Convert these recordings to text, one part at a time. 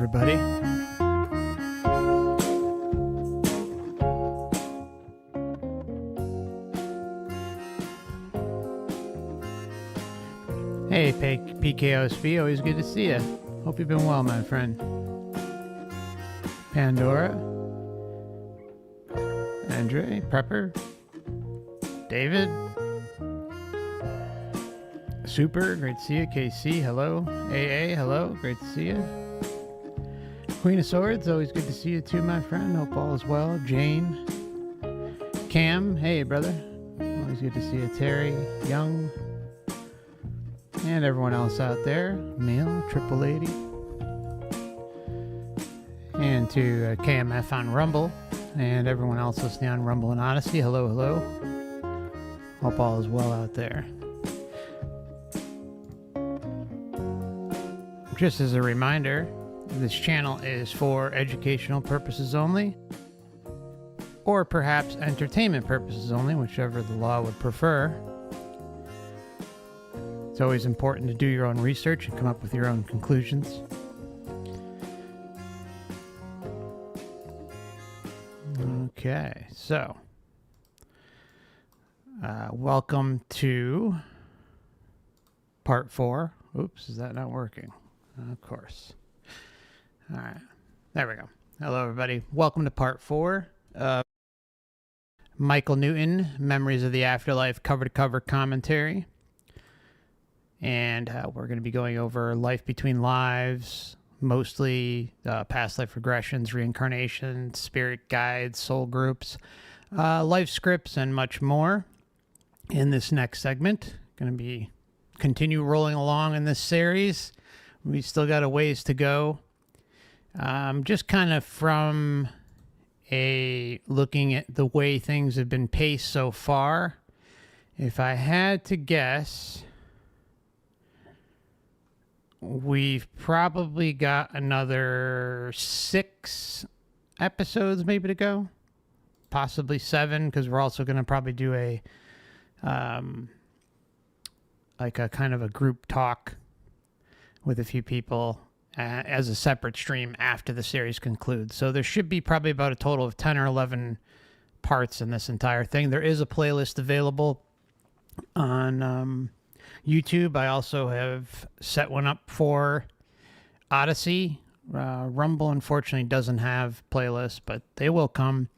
Everybody. Hey, PKOSB, always good to see you. Hope you've been well, my friend. Pandora, Andre, Prepper, David, Super, great to see you. KC, hello. AA, hello, great to see you. Queen of Swords, always good to see you too, my friend. Hope all is well. Jane, Cam, hey brother, always good to see you. Terry, Young, and everyone else out there. Neil, Triple 80, and to KMF on Rumble, and everyone else listening on Rumble and Odysee. Hello, hello. Hope all is well out there. Just as a reminder, this channel is for educational purposes only, or perhaps entertainment purposes only, whichever the law would prefer. It's always important to do your own research and come up with your own conclusions. Okay, so welcome to part 4. Oops, is that not working? Of course. All right, there we go. Hello, everybody. Welcome to part 4. Michael Newton, Memories of the Afterlife cover-to-cover commentary. And we're going to be going over Life Between Lives, mostly past life regressions, reincarnation, spirit guides, soul groups, life scripts, and much more. In this next segment, going to be continue rolling along in this series. We still got a ways to go. Just kind of from looking at the way things have been paced so far, if I had to guess, we've probably got another 6 episodes maybe to go, possibly 7, because we're also going to probably do a like a kind of a group talk with a few people as a separate stream after the series concludes. So there should be probably about a total of 10 or 11 parts in this entire thing. There is a playlist available on YouTube. I also have set one up for Odysee. Rumble, unfortunately, doesn't have playlists, but they will come.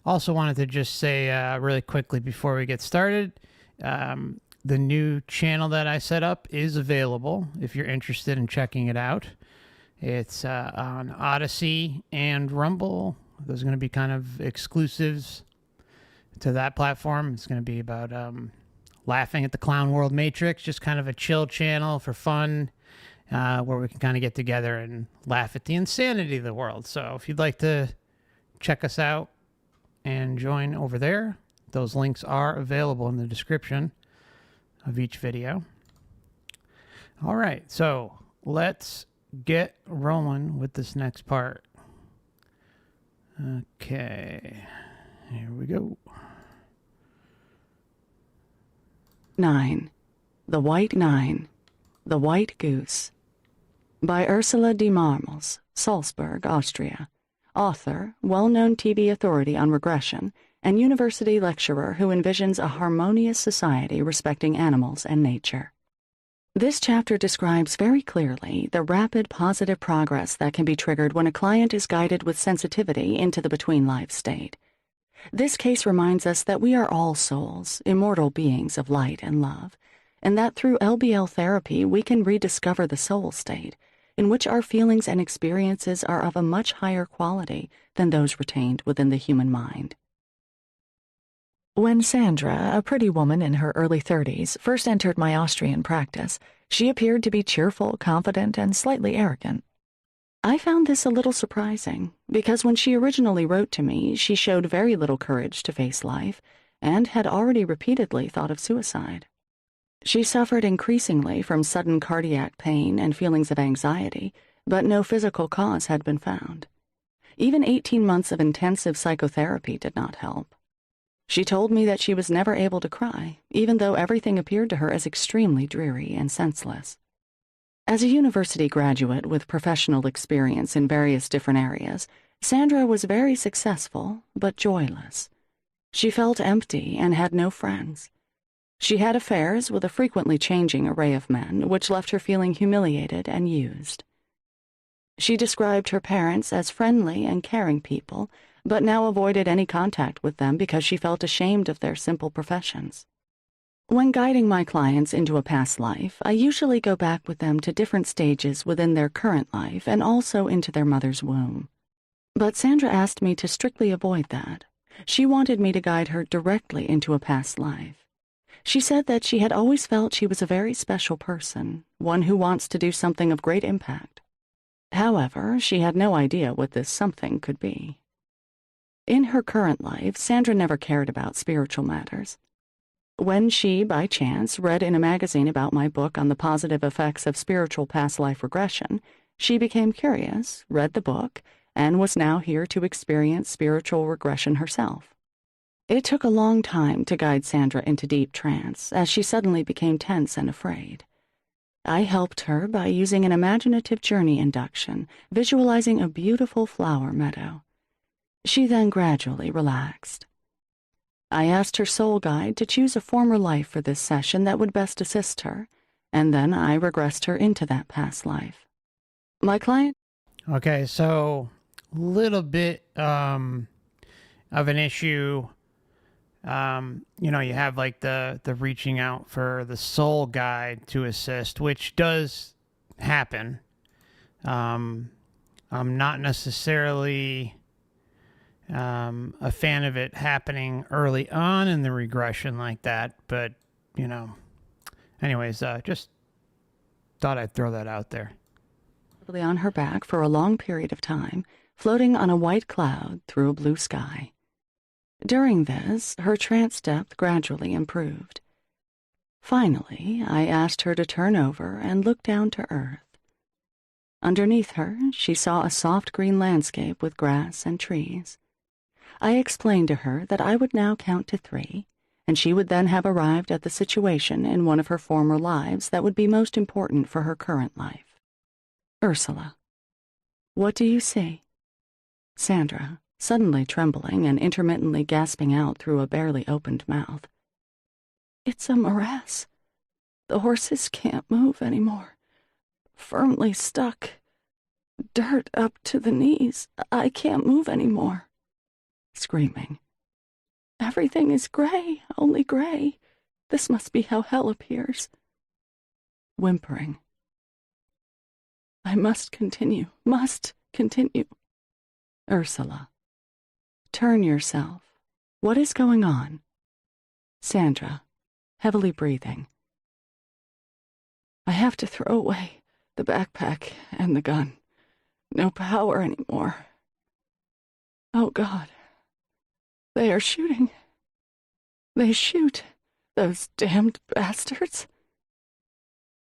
Also wanted to just say really quickly before we get started, the new channel that I set up is available if you're interested in checking it out. It's on Odysee and Rumble. There's going to be kind of exclusives to that platform. It's going to be about laughing at the Clown World Matrix, just kind of a chill channel for fun, where we can kind of get together and laugh at the insanity of the world. So if you'd like to check us out and join over there, those links are available in the description of each video. All right, so let's get rolling with this next part. Okay, here we go. 9. The White Nine. The White Goose. By Ursula de Marmels, Salzburg, Austria. Author, well-known TV authority on regression, and university lecturer who envisions a harmonious society respecting animals and nature. This chapter describes very clearly the rapid positive progress that can be triggered when a client is guided with sensitivity into the between-life state. This case reminds us that we are all souls, immortal beings of light and love, and that through LBL therapy we can rediscover the soul state, in which our feelings and experiences are of a much higher quality than those retained within the human mind. When Sandra, a pretty woman in her early 30s, first entered my Austrian practice, she appeared to be cheerful, confident, and slightly arrogant. I found this a little surprising, because when she originally wrote to me, she showed very little courage to face life, and had already repeatedly thought of suicide. She suffered increasingly from sudden cardiac pain and feelings of anxiety, but no physical cause had been found. Even 18 months of intensive psychotherapy did not help. She told me that she was never able to cry, even though everything appeared to her as extremely dreary and senseless. As a university graduate with professional experience in various different areas, Sandra was very successful, but joyless. She felt empty and had no friends. She had affairs with a frequently changing array of men, which left her feeling humiliated and used. She described her parents as friendly and caring people, but now avoided any contact with them because she felt ashamed of their simple professions. When guiding my clients into a past life, I usually go back with them to different stages within their current life and also into their mother's womb. But Sandra asked me to strictly avoid that. She wanted me to guide her directly into a past life. She said that she had always felt she was a very special person, one who wants to do something of great impact. However, she had no idea what this something could be. In her current life, Sandra never cared about spiritual matters. When she, by chance, read in a magazine about my book on the positive effects of spiritual past life regression, she became curious, read the book, and was now here to experience spiritual regression herself. It took a long time to guide Sandra into deep trance, as she suddenly became tense and afraid. I helped her by using an imaginative journey induction, visualizing a beautiful flower meadow. She then gradually relaxed. I asked her soul guide to choose a former life for this session that would best assist her, and then I regressed her into that past life. My client... Okay, so a little bit of an issue. You have like the reaching out for the soul guide to assist, which does happen. I'm not necessarily a fan of it happening early on in the regression like that, but anyways, just thought I'd throw that out there. On her back for a long period of time, floating on a white cloud through a blue sky. During this, her trance depth gradually improved. Finally, I asked her to turn over and look down to earth. Underneath her, she saw a soft green landscape with grass and trees. I explained to her that I would now count to 3, and she would then have arrived at the situation in one of her former lives that would be most important for her current life. Ursula. What do you see? Sandra, suddenly trembling and intermittently gasping out through a barely opened mouth. It's a morass. The horses can't move anymore. Firmly stuck. Dirt up to the knees. I can't move anymore. Screaming. Everything is gray, only gray. This must be how hell appears. Whimpering. I must continue, must continue. Ursula. Turn yourself. What is going on? Sandra, heavily breathing. I have to throw away the backpack and the gun. No power anymore. Oh, God. They are shooting. They shoot. Those damned bastards.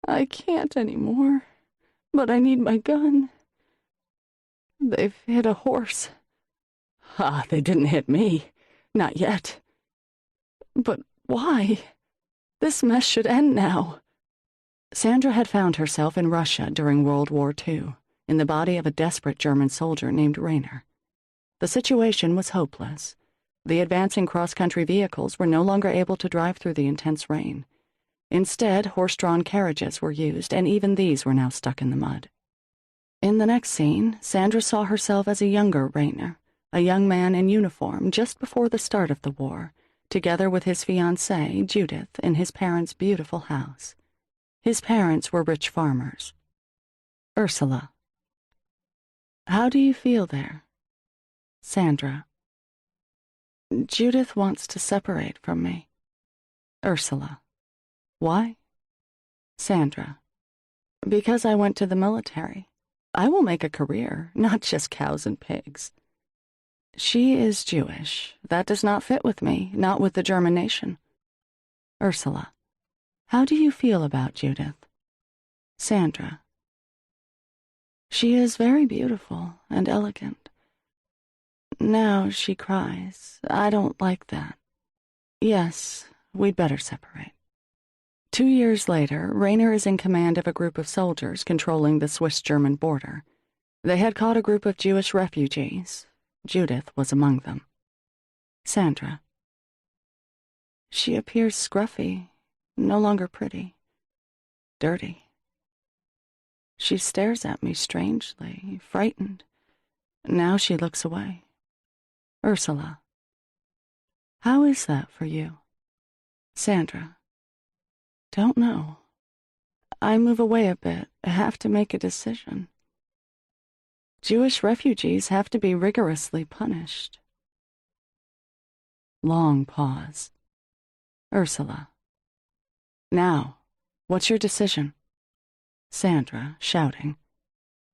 I can't anymore, but I need my gun. They've hit a horse. They didn't hit me. Not yet. But why? This mess should end now. Sandra had found herself in Russia during World War II, in the body of a desperate German soldier named Rainer. The situation was hopeless. The advancing cross-country vehicles were no longer able to drive through the intense rain. Instead, horse-drawn carriages were used, and even these were now stuck in the mud. In the next scene, Sandra saw herself as a younger Rainer, a young man in uniform just before the start of the war, together with his fiancée, Judith, in his parents' beautiful house. His parents were rich farmers. Ursula. How do you feel there? Sandra. Judith wants to separate from me. Ursula. Why? Sandra. Because I went to the military. I will make a career, not just cows and pigs. She is Jewish. That does not fit with me, not with the German nation. Ursula. How do you feel about Judith? Sandra. She is very beautiful and elegant. Now she cries. I don't like that. Yes, we'd better separate. 2 years later, Rainer is in command of a group of soldiers controlling the Swiss-German border. They had caught a group of Jewish refugees. Judith was among them. Sandra. She appears scruffy, no longer pretty, dirty. She stares at me strangely, frightened. Now she looks away. Ursula. How is that for you? Sandra. Don't know. I move away a bit, have to make a decision. Jewish refugees have to be rigorously punished. Long pause. Ursula. Now, what's your decision? Sandra, shouting.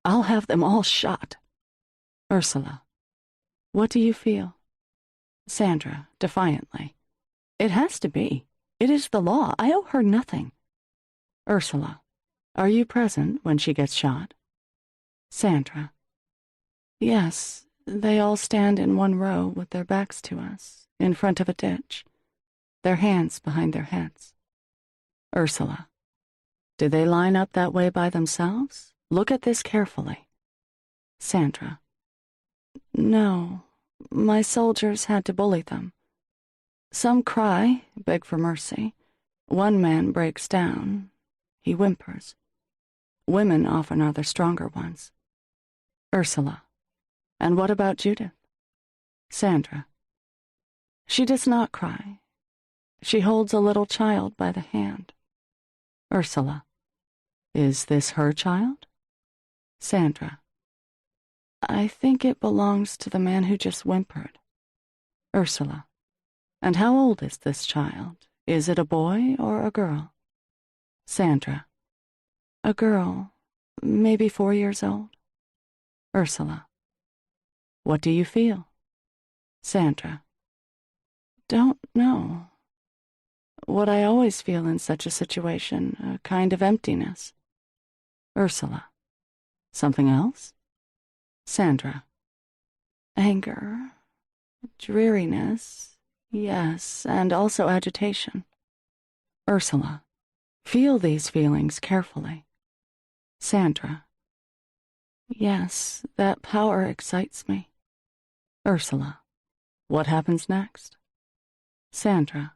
I'll have them all shot. Ursula. What do you feel? Sandra, defiantly. It has to be. It is the law. I owe her nothing. Ursula. Are you present when she gets shot? Sandra. Yes, they all stand in one row with their backs to us, in front of a ditch, their hands behind their heads. Ursula. Do they line up that way by themselves? Look at this carefully. Sandra. No, my soldiers had to bully them. Some cry, beg for mercy. One man breaks down. He whimpers. Women often are the stronger ones. Ursula. And what about Judith? Sandra. She does not cry. She holds a little child by the hand. Ursula. Is this her child? Sandra. I think it belongs to the man who just whimpered. Ursula. And how old is this child? Is it a boy or a girl? Sandra. A girl, maybe 4 years old. Ursula. What do you feel? Sandra. Don't know. What I always feel in such a situation, a kind of emptiness. Ursula. Something else? Sandra. Anger. Dreariness. Yes, and also agitation. Ursula. Feel these feelings carefully. Sandra. Yes, that power excites me. Ursula. What happens next? Sandra.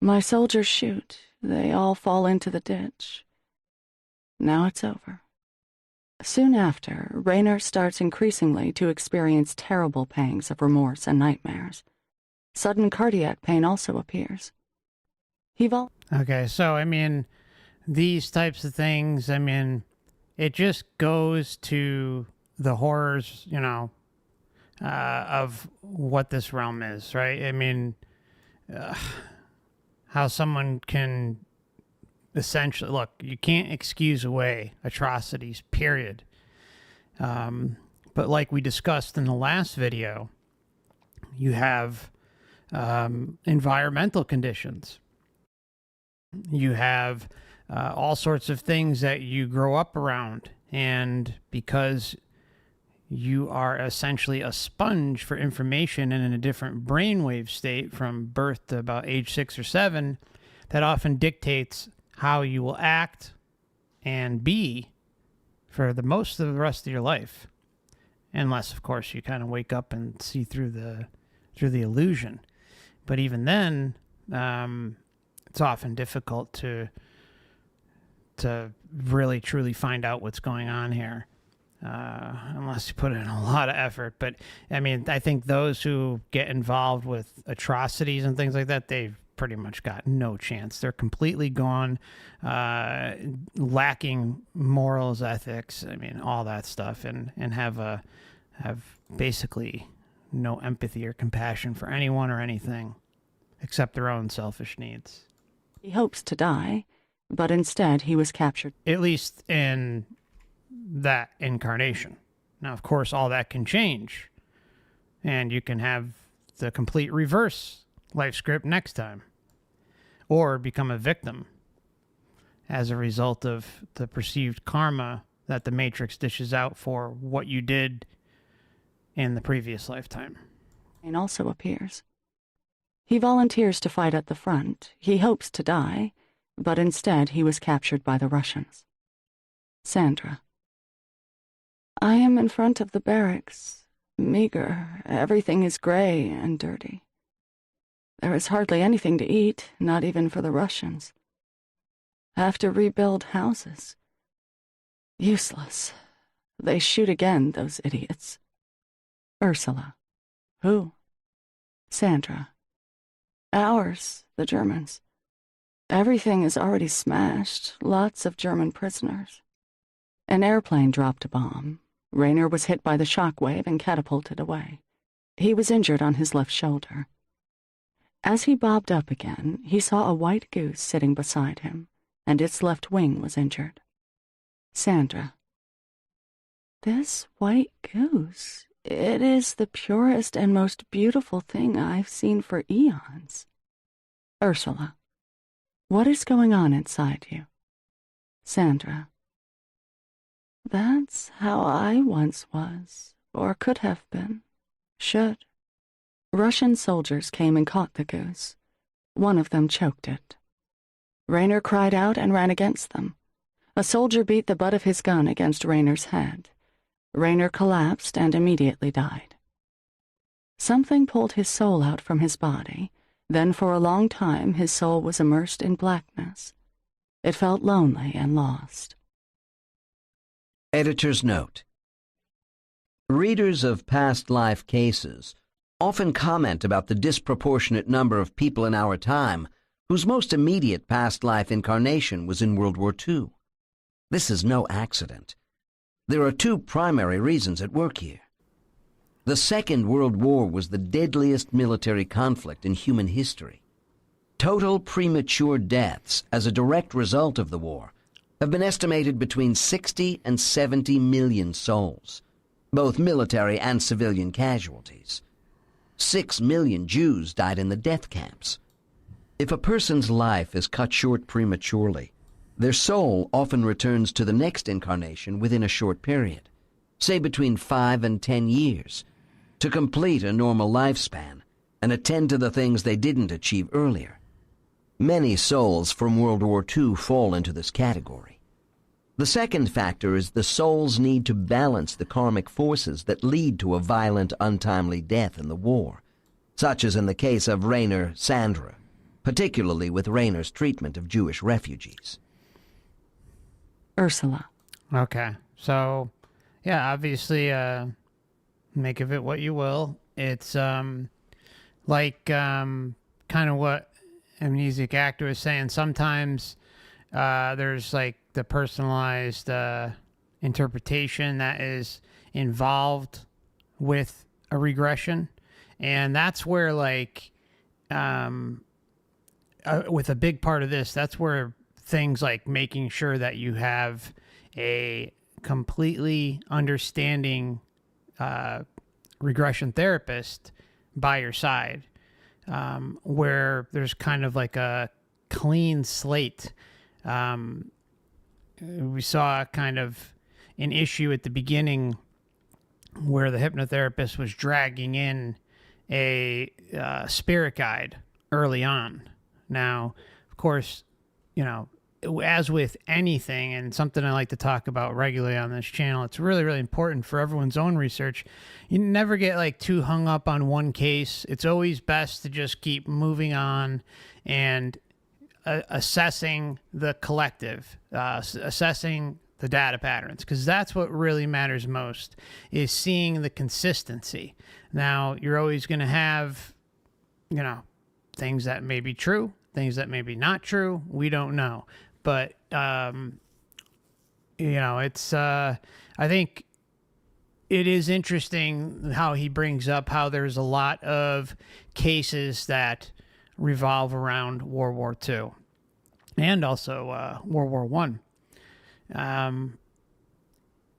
My soldiers shoot. They all fall into the ditch. Now it's over. Soon after, Raynor starts increasingly to experience terrible pangs of remorse and nightmares. Sudden cardiac pain also appears. Okay, so, I mean, these types of things, I mean, it just goes to the horrors, you know, of what this realm is, right? I mean, how someone can essentially, look, you can't excuse away atrocities, period. But like we discussed in the last video, you have environmental conditions. You have all sorts of things that you grow up around, and because you are essentially a sponge for information and in a different brainwave state from birth to about age 6 or 7, that often dictates how you will act and be for the most of the rest of your life, unless, of course, you kind of wake up and see through the illusion. But even then, it's often difficult to really truly find out what's going on here, unless you put in a lot of effort. But I mean, I think those who get involved with atrocities and things like that, they've pretty much got no chance. They're completely gone, lacking morals, ethics, I mean, all that stuff, and have basically no empathy or compassion for anyone or anything except their own selfish needs. He hopes to die, but instead he was captured. At least in that incarnation. Now, of course, all that can change, and you can have the complete reverse life script next time, or become a victim as a result of the perceived karma that the Matrix dishes out for what you did in the previous lifetime. And also appears. He volunteers to fight at the front. He hopes to die, but instead he was captured by the Russians. Sandra. I am in front of the barracks. Meager. Everything is gray and dirty. There is hardly anything to eat, not even for the Russians. Have to rebuild houses. Useless. They shoot again, those idiots. Ursula. Who? Sandra. Ours, the Germans. Everything is already smashed. Lots of German prisoners. An airplane dropped a bomb. Raynor was hit by the shock wave and catapulted away. He was injured on his left shoulder. As he bobbed up again, he saw a white goose sitting beside him, and its left wing was injured. Sandra. This white goose, it is the purest and most beautiful thing I've seen for eons. Ursula. What is going on inside you? Sandra. That's how I once was, or could have been, should. Russian soldiers came and caught the goose. One of them choked it. Raynor cried out and ran against them. A soldier beat the butt of his gun against Raynor's head. Raynor collapsed and immediately died. Something pulled his soul out from his body. Then for a long time his soul was immersed in blackness. It felt lonely and lost. Editor's note. Readers of past life cases often comment about the disproportionate number of people in our time whose most immediate past life incarnation was in World War II. This is no accident. There are two primary reasons at work here. The Second World War was the deadliest military conflict in human history. Total premature deaths as a direct result of the war have been estimated between 60 and 70 million souls, both military and civilian casualties. 6 million Jews died in the death camps. If a person's life is cut short prematurely, their soul often returns to the next incarnation within a short period, say between 5 and 10 years, to complete a normal lifespan and attend to the things they didn't achieve earlier. Many souls from World War II fall into this category. The second factor is the soul's need to balance the karmic forces that lead to a violent, untimely death in the war, such as in the case of Raynor, Sandra, particularly with Rayner's treatment of Jewish refugees. Ursula. Okay. So, yeah, obviously, make of it what you will. It's kind of what Amnesic Actor was saying. Sometimes there's like the personalized interpretation that is involved with a regression, and that's where with a big part of this, that's where things like making sure that you have a completely understanding regression therapist by your side, where there's kind of like a clean slate. We saw kind of an issue at the beginning where the hypnotherapist was dragging in a spirit guide early on. Now, of course, as with anything, and something I like to talk about regularly on this channel, it's really, really important for everyone's own research. You never get too hung up on one case. It's always best to just keep moving on and assessing the collective, assessing the data patterns, because that's what really matters most, is seeing the consistency. Now, you're always going to have, things that may be true, things that may be not true. We don't know. But, it's, I think it is interesting how he brings up how there's a lot of cases that revolve around World War II and also World War I.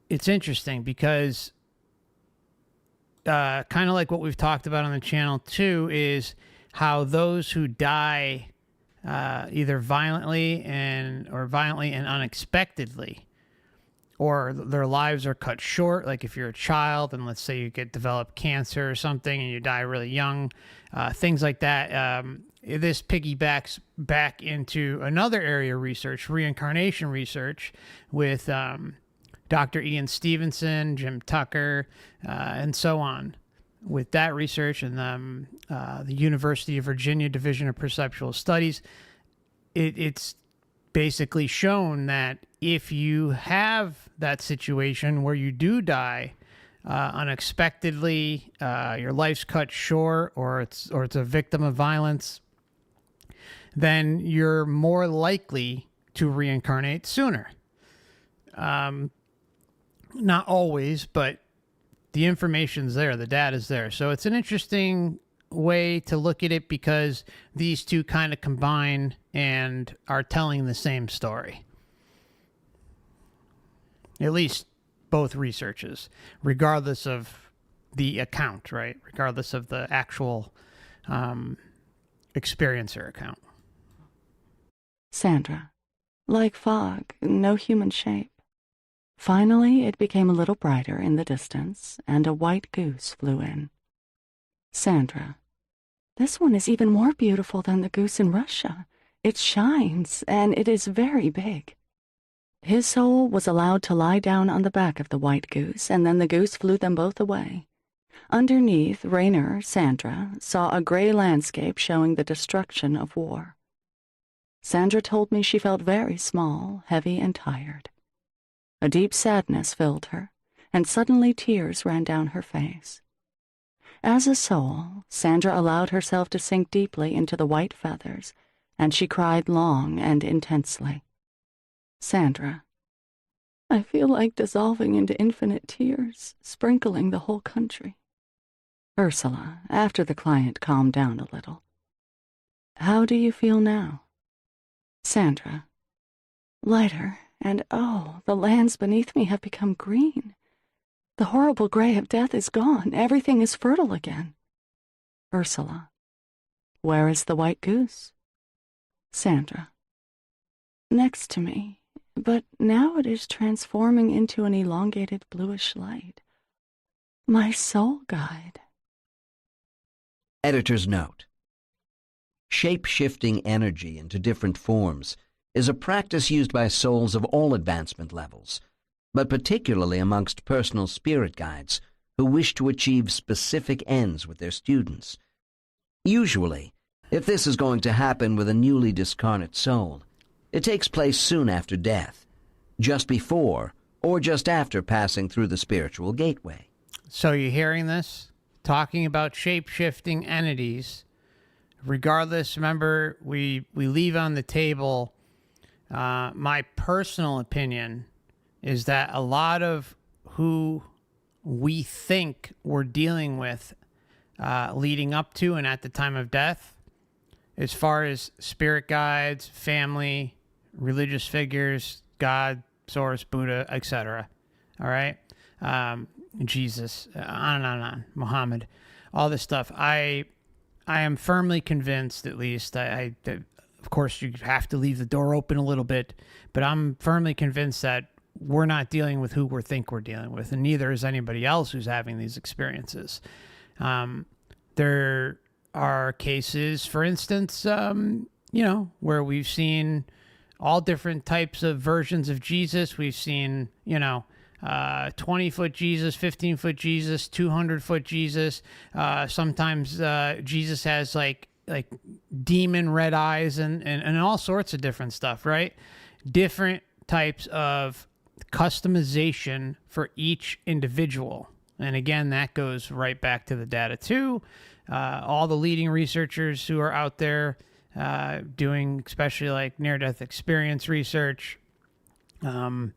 It's interesting because kind of like what we've talked about on the channel too, is how those who die either violently and unexpectedly, or their lives are cut short. Like if you're a child and let's say you develop cancer or something and you die really young, things like that. This piggybacks back into another area of research, reincarnation research, with Dr. Ian Stevenson, Jim Tucker, and so on. With that research and the University of Virginia Division of Perceptual Studies, it's basically shown that if you have that situation where you do die unexpectedly, your life's cut short, or it's a victim of violence, then you're more likely to reincarnate sooner. Not always, but the information's there, the data's there. So it's an interesting way to look at it because these two kind of combine and are telling the same story. At least both researches, regardless of the account, right? Regardless of the actual experiencer account. Sandra. Like fog, no human shape. Finally, it became a little brighter in the distance, and a white goose flew in. Sandra. This one is even more beautiful than the goose in Russia. It shines, and it is very big. His soul was allowed to lie down on the back of the white goose, and then the goose flew them both away. Underneath, Rayner, Sandra, saw a gray landscape showing the destruction of war. Sandra told me she felt very small, heavy, and tired. A deep sadness filled her, and suddenly tears ran down her face. As a soul, Sandra allowed herself to sink deeply into the white feathers, and she cried long and intensely. Sandra. I feel like dissolving into infinite tears, sprinkling the whole country. Ursula, after the client calmed down a little. How do you feel now? Sandra. Lighter, and oh, the lands beneath me have become green. The horrible gray of death is gone. Everything is fertile again. Ursula. Where is the white goose? Sandra. Next to me, but now it is transforming into an elongated bluish light. My soul guide. Editor's note. Shape-shifting energy into different forms is a practice used by souls of all advancement levels, but particularly amongst personal spirit guides who wish to achieve specific ends with their students. Usually, If this is going to happen with a newly discarnate soul, it takes place soon after death, just before or just after passing through the spiritual gateway. So you're hearing this? Talking about shape-shifting entities. Regardless, remember, we leave on the table, my personal opinion is that a lot of who we think we're dealing with leading up to and at the time of death, as far as spirit guides, family, religious figures, God, Source, Buddha, etc. All right? Jesus, on and on, Muhammad, all this stuff. I am firmly convinced, at least, that of course, you have to leave the door open a little bit, but I'm firmly convinced that we're not dealing with who we think we're dealing with, and neither is anybody else who's having these experiences. There are cases, for instance, where we've seen all different types of versions of Jesus. We've seen, 20-foot Jesus, 15-foot Jesus, 200-foot Jesus. Sometimes Jesus has like demon red eyes and all sorts of different stuff, right? Different types of customization for each individual. And again, that goes right back to the data too. All the leading researchers who are out there doing, especially like near-death experience research, you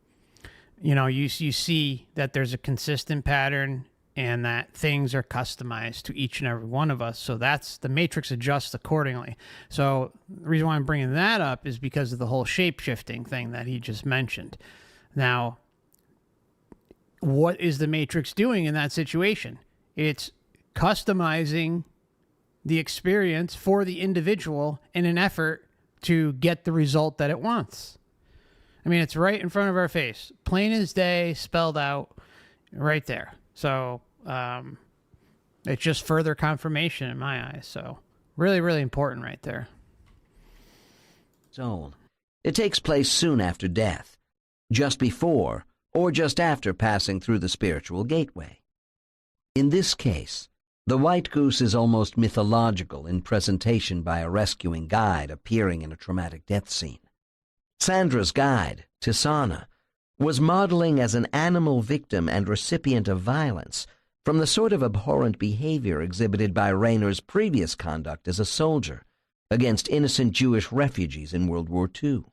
see that there's a consistent pattern and that things are customized to each and every one of us. So that's the matrix adjusts accordingly. So the reason why I'm bringing that up is because of the whole shape-shifting thing that he just mentioned. Now, what is the matrix doing in that situation? It's customizing the experience for the individual in an effort to get the result that it wants. I mean, it's right in front of our face, plain as day, spelled out right there. So it's just further confirmation in my eyes. So really, really important right there. Soul. It takes place soon after death, just before or just after passing through the spiritual gateway. In this case, the white goose is almost mythological in presentation by a rescuing guide appearing in a traumatic death scene. Sandra's guide, Tisana, was modeling as an animal victim and recipient of violence from the sort of abhorrent behavior exhibited by Rayner's previous conduct as a soldier against innocent Jewish refugees in World War II.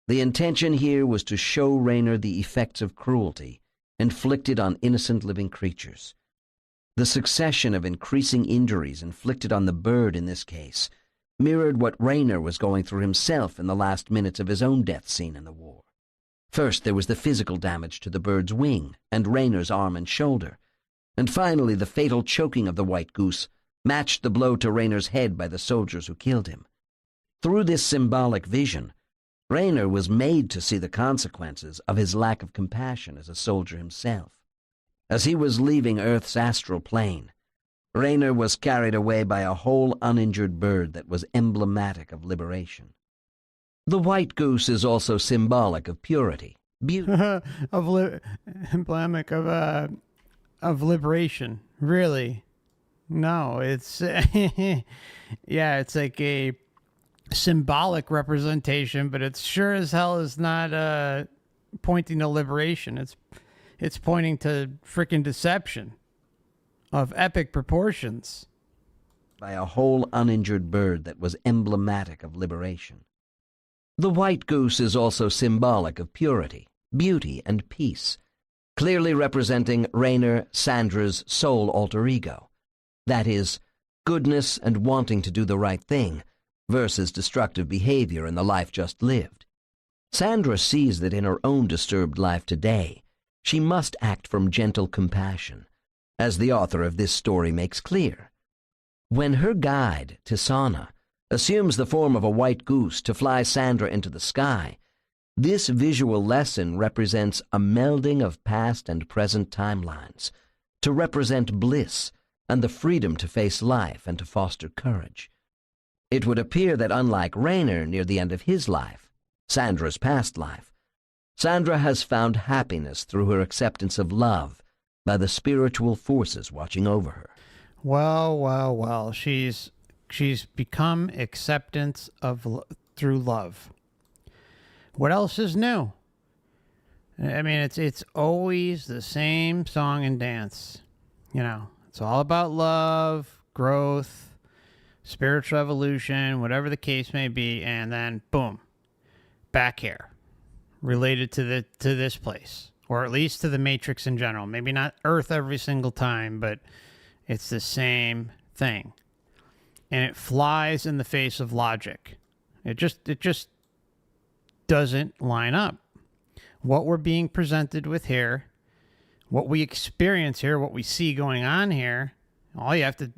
The intention here was to show Rayner the effects of cruelty inflicted on innocent living creatures. The succession of increasing injuries inflicted on the bird in this case mirrored what Rayner was going through himself in the last minutes of his own death scene in the war. First, there was the physical damage to the bird's wing and Rayner's arm and shoulder, and finally the fatal choking of the white goose matched the blow to Rayner's head by the soldiers who killed him. Through this symbolic vision, Rayner was made to see the consequences of his lack of compassion as a soldier himself. As he was leaving Earth's astral plane, Rayner was carried away by a whole uninjured bird that was emblematic of liberation. The white goose is also symbolic of purity, beauty, emblematic of liberation. Really? No, it's yeah, it's like a symbolic representation, but it sure as hell is not pointing to liberation. It's pointing to frickin' deception of epic proportions. by a whole uninjured bird that was emblematic of liberation. The white goose is also symbolic of purity, beauty, and peace, clearly representing Rayner Sandra's soul alter ego. That is, goodness and wanting to do the right thing versus destructive behavior in the life just lived. Sandra sees that in her own disturbed life today, she must act from gentle compassion, as the author of this story makes clear. When her guide, Tisana, assumes the form of a white goose to fly Sandra into the sky, this visual lesson represents a melding of past and present timelines to represent bliss and the freedom to face life and to foster courage. It would appear that unlike Rayner near the end of his life, Sandra's past life, Sandra has found happiness through her acceptance of love by the spiritual forces watching over her. Well. She's She's become acceptance through love. What else is new? I mean, it's always the same song and dance. You know, it's all about love, growth, spiritual evolution, whatever the case may be, and then boom, back here, related to this place, or at least to the Matrix in general. Maybe not Earth every single time, but it's the same thing, and it flies in the face of logic. It just doesn't line up. What we're being presented with here, what we experience here, what we see going on here, all you have to,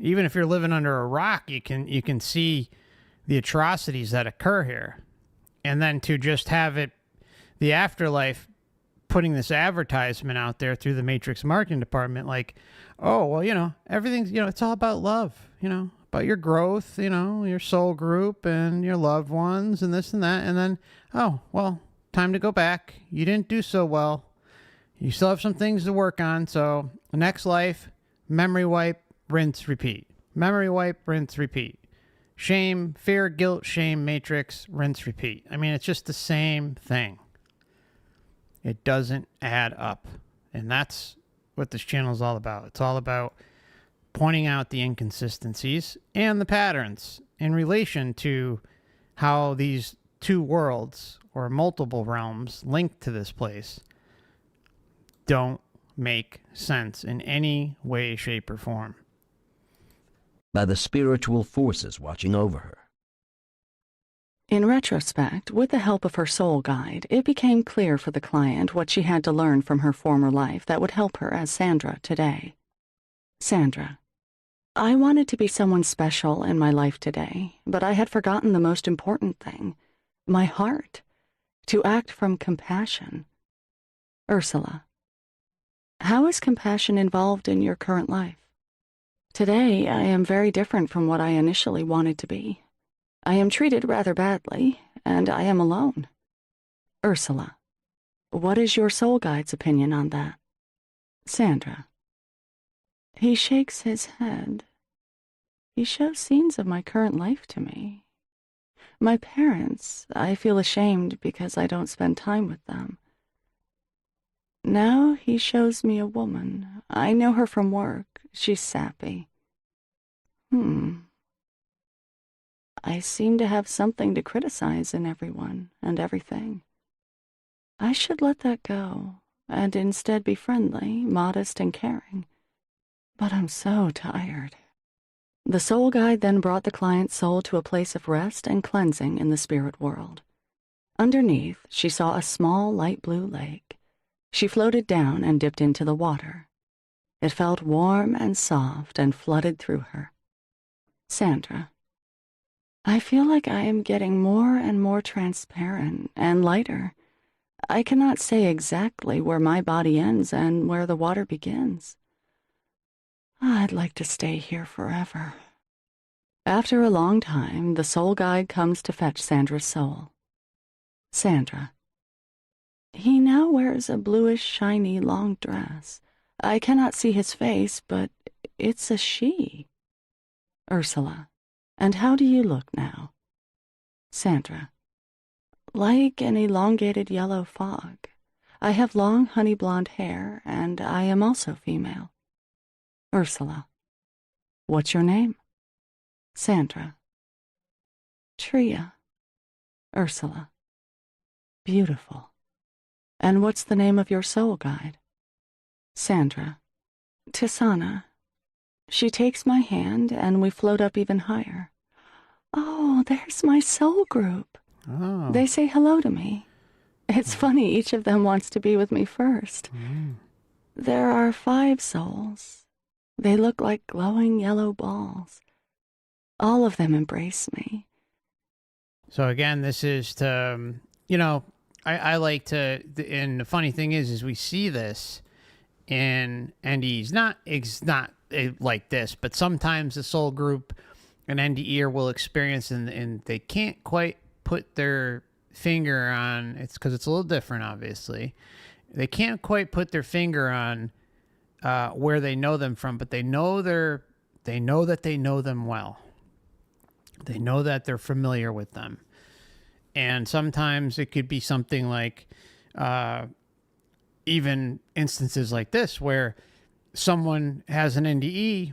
even if you're living under a rock, you can see the atrocities that occur here. And then to just have it, the Afterlife putting this advertisement out there through the Matrix marketing department, like, oh, well, you know, everything's, you know, it's all about love, you know, about your growth, you know, your soul group and your loved ones and this and that. And then, oh, well, time to go back. You didn't do so well. You still have some things to work on. So next life, memory wipe, rinse, repeat. Memory wipe, rinse, repeat. Shame, fear, guilt, shame, matrix, rinse, repeat. I mean, it's just the same thing. It doesn't add up. And that's what this channel is all about. It's all about pointing out the inconsistencies and the patterns in relation to how these two worlds or multiple realms linked to this place don't make sense in any way, shape, or form. By the spiritual forces watching over her. In retrospect, with the help of her soul guide, it became clear for the client what she had to learn from her former life that would help her as Sandra today. Sandra, I wanted to be someone special in my life today, but I had forgotten the most important thing, my heart, to act from compassion. Ursula, how is compassion involved in your current life? Today, I am very different from what I initially wanted to be. I am treated rather badly, and I am alone. Ursula, what is your soul guide's opinion on that? Sandra, he shakes his head. He shows scenes of my current life to me. My parents, I feel ashamed because I don't spend time with them. Now he shows me a woman. I know her from work. She's sappy. I seem to have something to criticize in everyone and everything. I should let that go and instead be friendly, modest, and caring. But I'm so tired. The soul guide then brought the client's soul to a place of rest and cleansing in the spirit world. Underneath, she saw a small light blue lake. She floated down and dipped into the water. It felt warm and soft and flooded through her. Sandra, I feel like I am getting more and more transparent and lighter. I cannot say exactly where my body ends and where the water begins. I'd like to stay here forever. After a long time, the soul guide comes to fetch Sandra's soul. Sandra, he now wears a bluish, shiny, long dress. I cannot see his face, but it's a she. Ursula, and how do you look now? Sandra, like an elongated yellow fog. I have long honey blonde hair, and I am also female. Ursula, what's your name? Sandra, Tria. Ursula, beautiful. And what's the name of your soul guide? Sandra, Tisana. She takes my hand, and we float up even higher. Oh, there's my soul group. Oh. They say hello to me. It's funny, each of them wants to be with me first. There are 5 souls. They look like glowing yellow balls. All of them embrace me. So again, this is to, you know, I like to, and the funny thing is we see this in NDEs, not like this, but sometimes the soul group an NDE will experience, and they can't quite put their finger on, it's because it's a little different, obviously. They can't quite put their finger on where they know them from, but they know they're they know that they know them well. They know that they're familiar with them. And sometimes it could be something like even instances like this where someone has an NDE,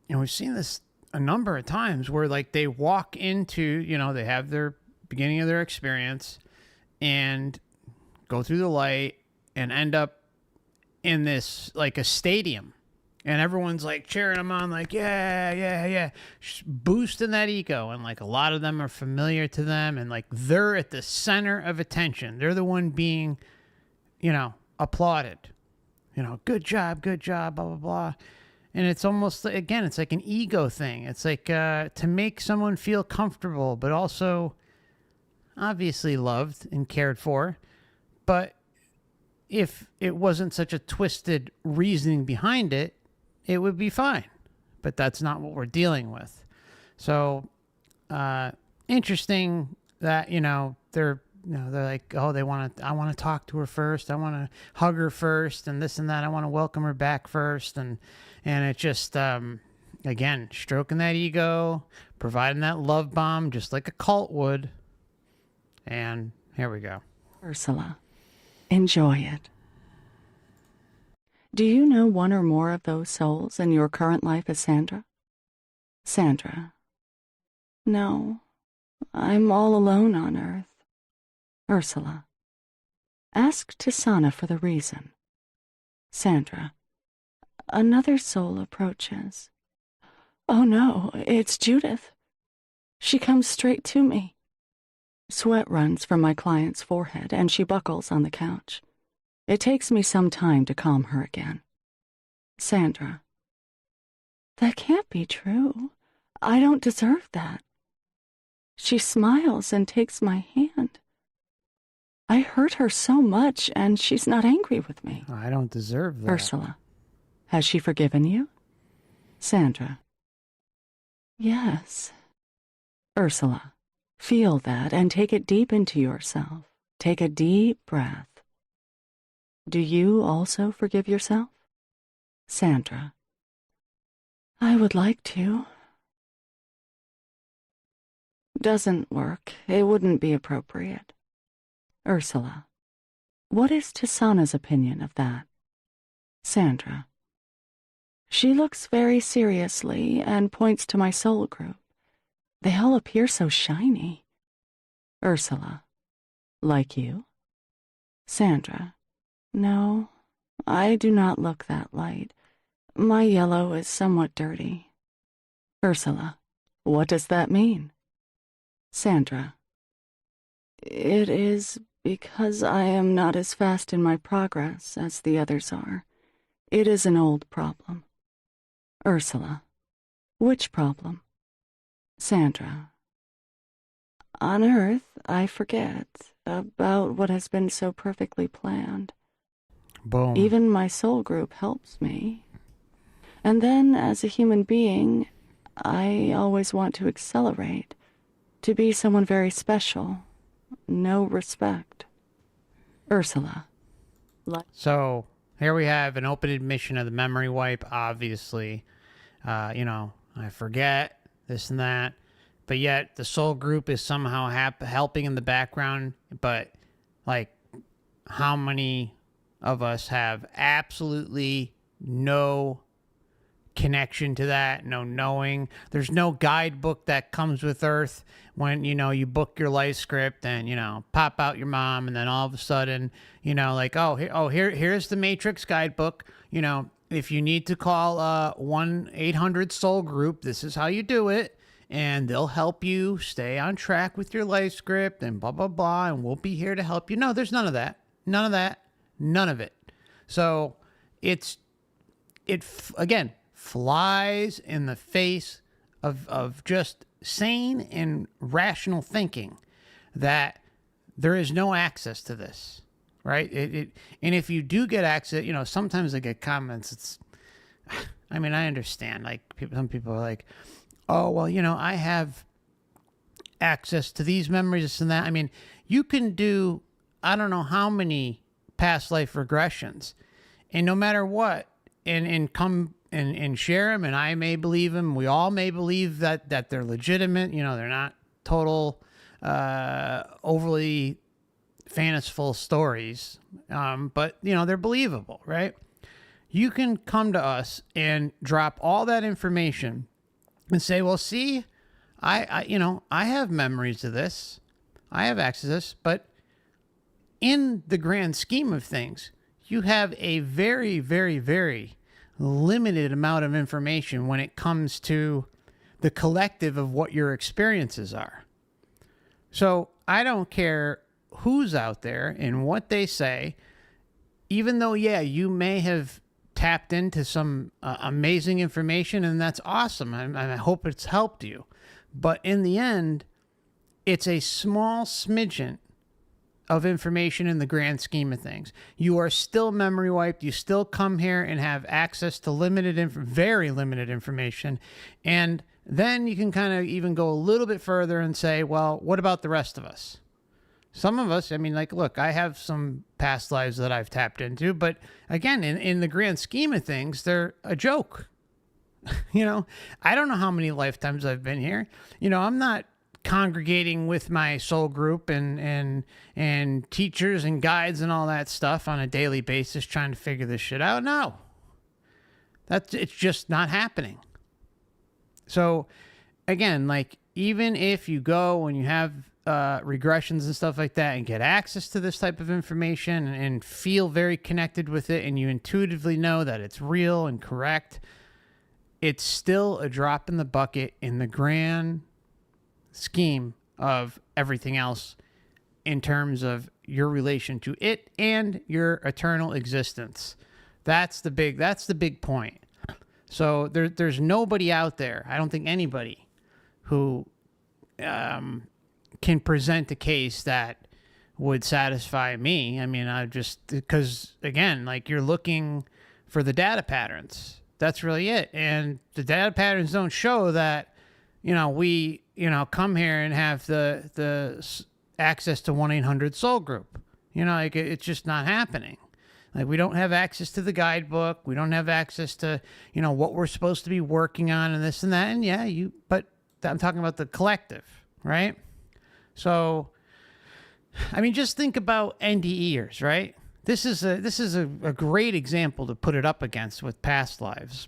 and we've seen this a number of times where like they walk into, you know, they have their beginning of their experience and go through the light and end up in this like a stadium, and everyone's like cheering them on, like yeah, boosting that ego, and like a lot of them are familiar to them, and like they're at the center of attention. They're the one being, you know, applauded, you know, good job, blah blah blah. And it's almost, again, it's like an ego thing. It's like to make someone feel comfortable, but also obviously loved and cared for. But if it wasn't such a twisted reasoning behind it, it would be fine. But that's not what we're dealing with. So interesting that, you know, they're like, oh, I want to talk to her first. I want to hug her first, and this and that. I want to welcome her back first. And it just, again, stroking that ego, providing that love bomb, just like a cult would. And here we go. Ursula, enjoy it. Do you know one or more of those souls in your current life as Sandra? Sandra. No, I'm all alone on Earth. Ursula. Ask Tisana for the reason. Sandra. Another soul approaches. Oh no, it's Judith. She comes straight to me. Sweat runs from my client's forehead, and she buckles on the couch. It takes me some time to calm her again. Sandra. That can't be true. I don't deserve that. She smiles and takes my hand. I hurt her so much, and she's not angry with me. I don't deserve that. Ursula. Has she forgiven you? Sandra. Yes. Ursula. Feel that and take it deep into yourself. Take a deep breath. Do you also forgive yourself? Sandra. I would like to. Doesn't work. It wouldn't be appropriate. Ursula. What is Tisana's opinion of that? Sandra. She looks very seriously and points to my soul group. They all appear so shiny. Ursula. Like you? Sandra. No, I do not look that light. My yellow is somewhat dirty. Ursula. What does that mean? Sandra. It is because I am not as fast in my progress as the others are. It is an old problem. Ursula. Which problem? Sandra. On Earth, I forget about what has been so perfectly planned. Boom. Even my soul group helps me. And then, as a human being, I always want to accelerate, to be someone very special. No respect. Ursula. So here we have an open admission of the memory wipe, obviously. I forget this and that, but yet the soul group is somehow helping in the background. But like, how many of us have absolutely no connection to that, no knowing? There's no guidebook that comes with Earth when, you book your life script and, pop out your mom, and then all of a sudden, like, here's the Matrix guidebook. If you need to call 1-800-SOUL group, this is how you do it, and they'll help you stay on track with your life script and blah, blah, blah, and we'll be here to help you. No, there's none of that. None of that. None of it. So it again, flies in the face of just sane and rational thinking that there is no access to this, right? And if you do get access, sometimes I get comments. I understand. Like some people are like, oh, well, I have access to these memories, this and that. You can do, I don't know how many past life regressions, and no matter what, and come and share them, and I may believe them. We all may believe that they're legitimate. You know, they're not total overly fanciful stories, but you know, they're believable, right? You can come to us and drop all that information and say, well, see, I have memories of this, I have access to this, but in the grand scheme of things, you have a very, very, very limited amount of information when it comes to the collective of what your experiences are. So I don't care who's out there and what they say, even though, yeah, you may have tapped into some amazing information, and that's awesome. And I hope it's helped you. But in the end, it's a small smidgen of information in the grand scheme of things. You are still memory wiped. You still come here and have access to very limited information. And then you can kind of even go a little bit further and say, well, what about the rest of us? Some of us, I mean, like, look, I have some past lives that I've tapped into, but again, in the grand scheme of things, they're a joke. You know, I don't know how many lifetimes I've been here. You know, I'm not congregating with my soul group and teachers and guides and all that stuff on a daily basis trying to figure this shit out. No, it's just not happening. So again, like, even if you go and you have regressions and stuff like that and get access to this type of information and feel very connected with it, and you intuitively know that it's real and correct, it's still a drop in the bucket in the grand scheme of everything else in terms of your relation to it and your eternal existence. That's the big point. So there's nobody out there, I don't think anybody, who can present a case that would satisfy me. I mean, because again, like, you're looking for the data patterns. That's really it. And the data patterns don't show that, you know, we, you know, come here and have the access to 1-800-SOUL group. You know, like, it's just not happening. Like, we don't have access to the guidebook. We don't have access to, you know, what we're supposed to be working on and this and that. And yeah, but I'm talking about the collective, right? So, I mean, just think about NDEers, right? This is a great example to put it up against with past lives.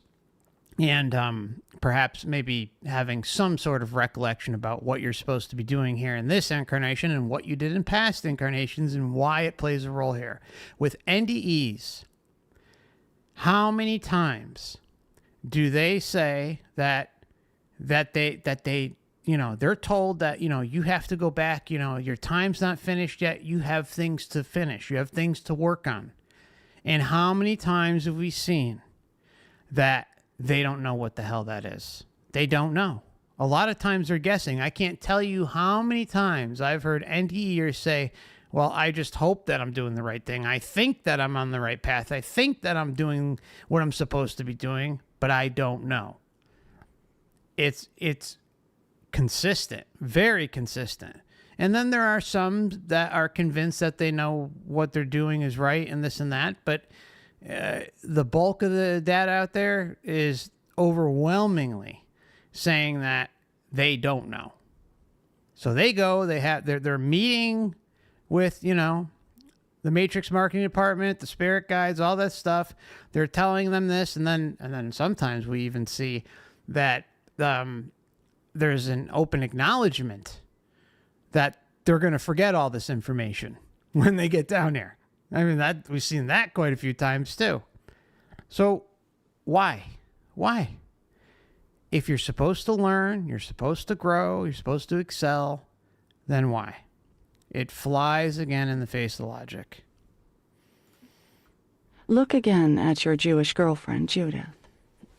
And perhaps maybe having some sort of recollection about what you're supposed to be doing here in this incarnation and what you did in past incarnations and why it plays a role here. With NDEs, how many times do they say that they you know, they're told that, you know, you have to go back, you know, your time's not finished yet, you have things to finish, you have things to work on. And how many times have we seen that they don't know what the hell that is? They don't know. A lot of times they're guessing. I can't tell you how many times I've heard NDEers say, well, I just hope that I'm doing the right thing. I think that I'm on the right path. I think that I'm doing what I'm supposed to be doing, but I don't know. It's consistent, very consistent. And then there are some that are convinced that they know what they're doing is right and this and that, but the bulk of the data out there is overwhelmingly saying that they don't know. So they go, they're meeting with, you know, the Matrix marketing department, the spirit guides, all that stuff. They're telling them this, and then sometimes we even see that there's an open acknowledgement that they're going to forget all this information when they get down there. I mean, that we've seen that quite a few times too. So why? If you're supposed to learn, you're supposed to grow, you're supposed to excel, then why? It flies again in the face of logic. Look again at your Jewish girlfriend, Judith.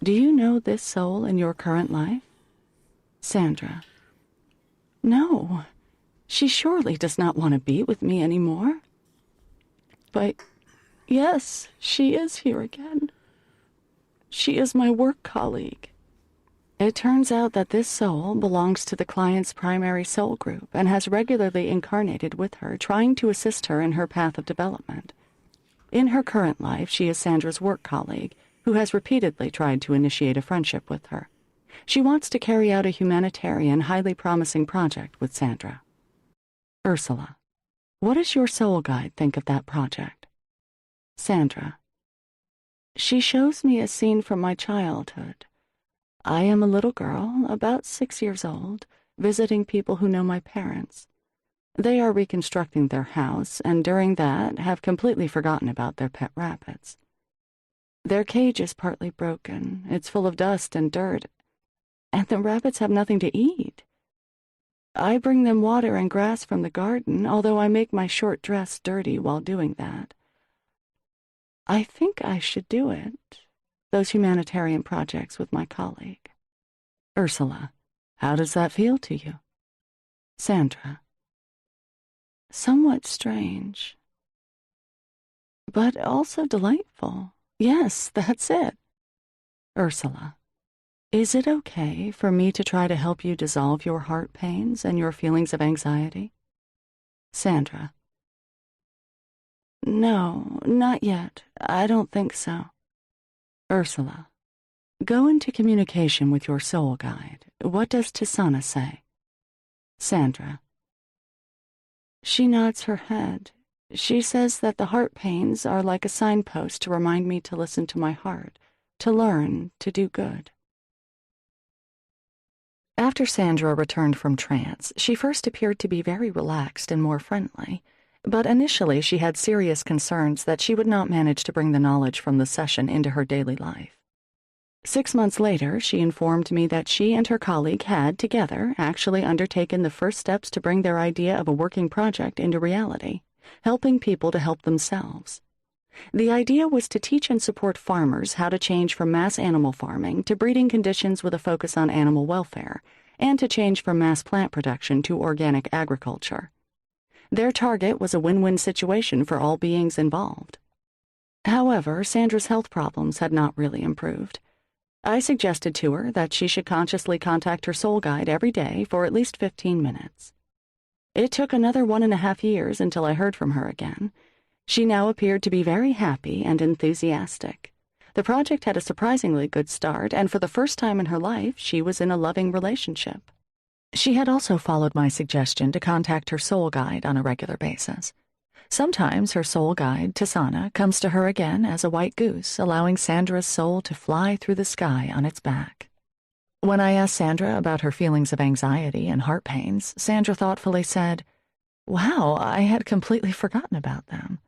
Do you know this soul in your current life? Sandra. No, she surely does not want to be with me anymore. But yes, she is here again. She is my work colleague. It turns out that this soul belongs to the client's primary soul group and has regularly incarnated with her, trying to assist her in her path of development. In her current life, she is Sandra's work colleague, who has repeatedly tried to initiate a friendship with her. She wants to carry out a humanitarian, highly promising project with Sandra. Ursula, what does your soul guide think of that project? Sandra, she shows me a scene from my childhood. I am a little girl, about 6 years old, visiting people who know my parents. They are reconstructing their house, and during that have completely forgotten about their pet rabbits. Their cage is partly broken. It's full of dust and dirt, and the rabbits have nothing to eat. I bring them water and grass from the garden, although I make my short dress dirty while doing that. I think I should do it, those humanitarian projects with my colleague. Ursula, how does that feel to you? Sandra, somewhat strange, but also delightful. Yes, that's it. Ursula, is it okay for me to try to help you dissolve your heart pains and your feelings of anxiety? Sandra, no, not yet. I don't think so. Ursula, go into communication with your soul guide. What does Tisana say? Sandra, she nods her head. She says that the heart pains are like a signpost to remind me to listen to my heart, to learn, to do good. After Sandra returned from trance, she first appeared to be very relaxed and more friendly, but initially she had serious concerns that she would not manage to bring the knowledge from the session into her daily life. 6 months later, she informed me that she and her colleague had, together, actually undertaken the first steps to bring their idea of a working project into reality, helping people to help themselves. The idea was to teach and support farmers how to change from mass animal farming to breeding conditions with a focus on animal welfare, and to change from mass plant production to organic agriculture. Their target was a win-win situation for all beings involved. However, Sandra's health problems had not really improved. I suggested to her that she should consciously contact her soul guide every day for at least 15 minutes. It took another 1.5 years until I heard from her again. She now appeared to be very happy and enthusiastic. The project had a surprisingly good start, and for the first time in her life, she was in a loving relationship. She had also followed my suggestion to contact her soul guide on a regular basis. Sometimes her soul guide, Tisana, comes to her again as a white goose, allowing Sandra's soul to fly through the sky on its back. When I asked Sandra about her feelings of anxiety and heart pains, Sandra thoughtfully said, "Wow, I had completely forgotten about them.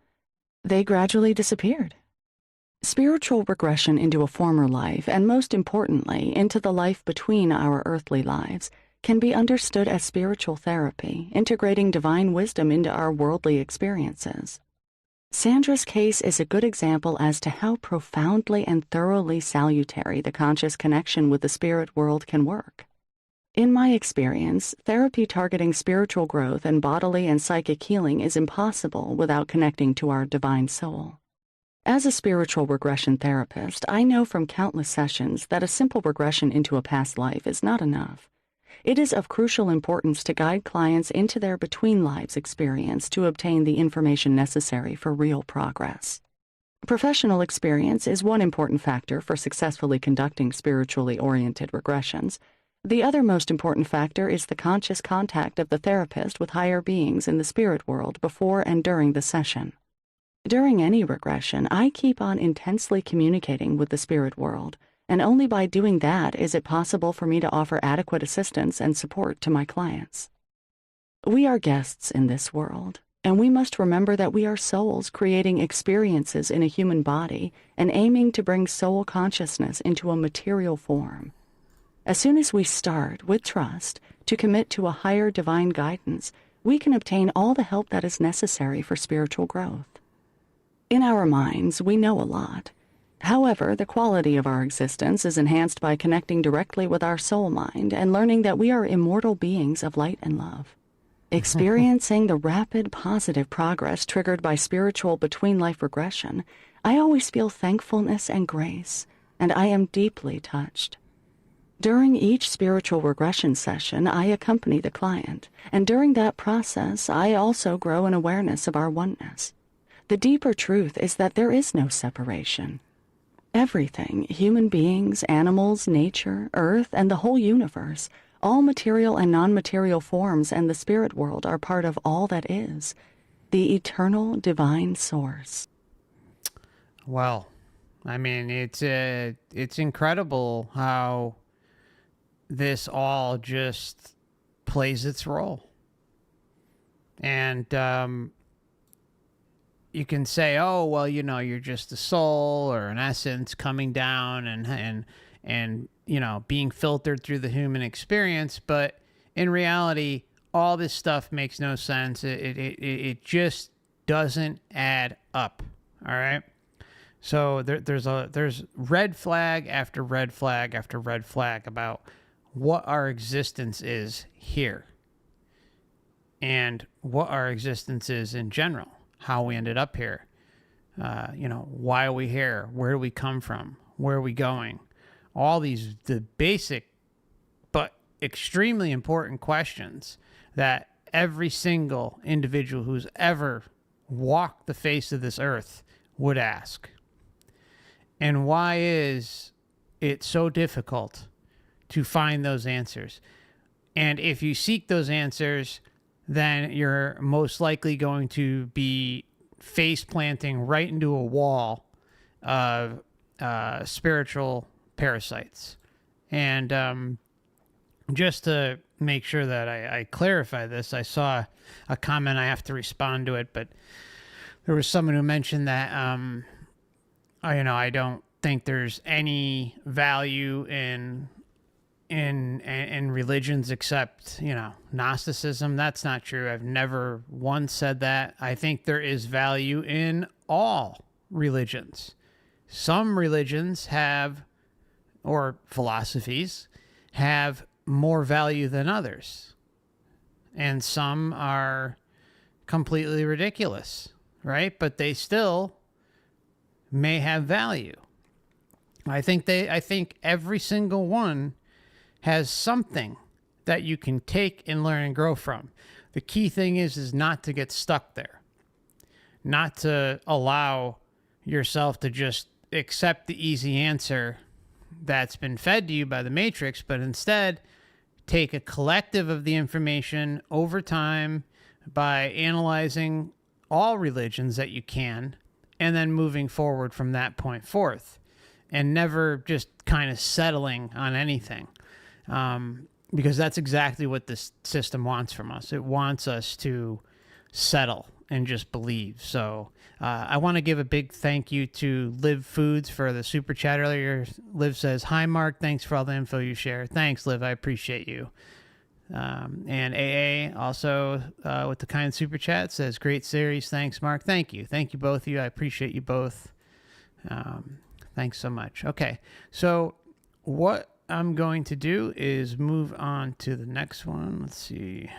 They gradually disappeared." Spiritual regression into a former life, and most importantly, into the life between our earthly lives, can be understood as spiritual therapy, integrating divine wisdom into our worldly experiences. Sandra's case is a good example as to how profoundly and thoroughly salutary the conscious connection with the spirit world can work. In my experience, therapy targeting spiritual growth and bodily and psychic healing is impossible without connecting to our divine soul. As a spiritual regression therapist, I know from countless sessions that a simple regression into a past life is not enough. It is of crucial importance to guide clients into their between-lives experience to obtain the information necessary for real progress. Professional experience is one important factor for successfully conducting spiritually oriented regressions. The other most important factor is the conscious contact of the therapist with higher beings in the spirit world before and during the session. During any regression, I keep on intensely communicating with the spirit world, and only by doing that is it possible for me to offer adequate assistance and support to my clients. We are guests in this world, and we must remember that we are souls creating experiences in a human body and aiming to bring soul consciousness into a material form. As soon as we start, with trust, to commit to a higher divine guidance, we can obtain all the help that is necessary for spiritual growth. In our minds, we know a lot. However, the quality of our existence is enhanced by connecting directly with our soul mind and learning that we are immortal beings of light and love. Experiencing the rapid, positive progress triggered by spiritual between-life regression, I always feel thankfulness and grace, and I am deeply touched. During each spiritual regression session, I accompany the client, and during that process, I also grow an awareness of our oneness. The deeper truth is that there is no separation. Everything, human beings, animals, nature, Earth, and the whole universe, all material and non-material forms and the spirit world are part of all that is, the eternal divine source. Well, I mean, it's incredible how this all just plays its role. And you can say, oh, well, you know, you're just a soul or an essence coming down and you know, being filtered through the human experience. But in reality, all this stuff makes no sense. It just doesn't add up. All right. So there's red flag after red flag after red flag about what our existence is here and what our existence is in general, how we ended up here. You know, why are we here? Where do we come from? Where are we going? All these, the basic but extremely important questions that every single individual who's ever walked the face of this earth would ask. And why is it so difficult to find those answers? And if you seek those answers, then you're most likely going to be face planting right into a wall of spiritual parasites. And just to make sure that I clarify this, I saw a comment, I have to respond to it, but there was someone who mentioned that I don't think there's any value in religions except, you know, Gnosticism. That's not true. I've never once said that. I think there is value in all religions. Some religions have, or philosophies, have more value than others. And some are completely ridiculous, right? But they still may have value. I think every single one has something that you can take and learn and grow from. The key thing is not to get stuck there. Not to allow yourself to just accept the easy answer that's been fed to you by the Matrix, but instead take a collective of the information over time by analyzing all religions that you can, and then moving forward from that point forth, and never just kind of settling on anything. Because that's exactly what this system wants from us. It wants us to settle and just believe. So I want to give a big thank you to Liv Foods for the super chat earlier. Liv says, "Hi, Mark. Thanks for all the info you share." Thanks, Liv. I appreciate you. And AA also with the kind super chat says, "Great series. Thanks, Mark." Thank you. Thank you, both of you. I appreciate you both. Thanks so much. Okay. So what I'm going to do is move on to the next one. Let's see.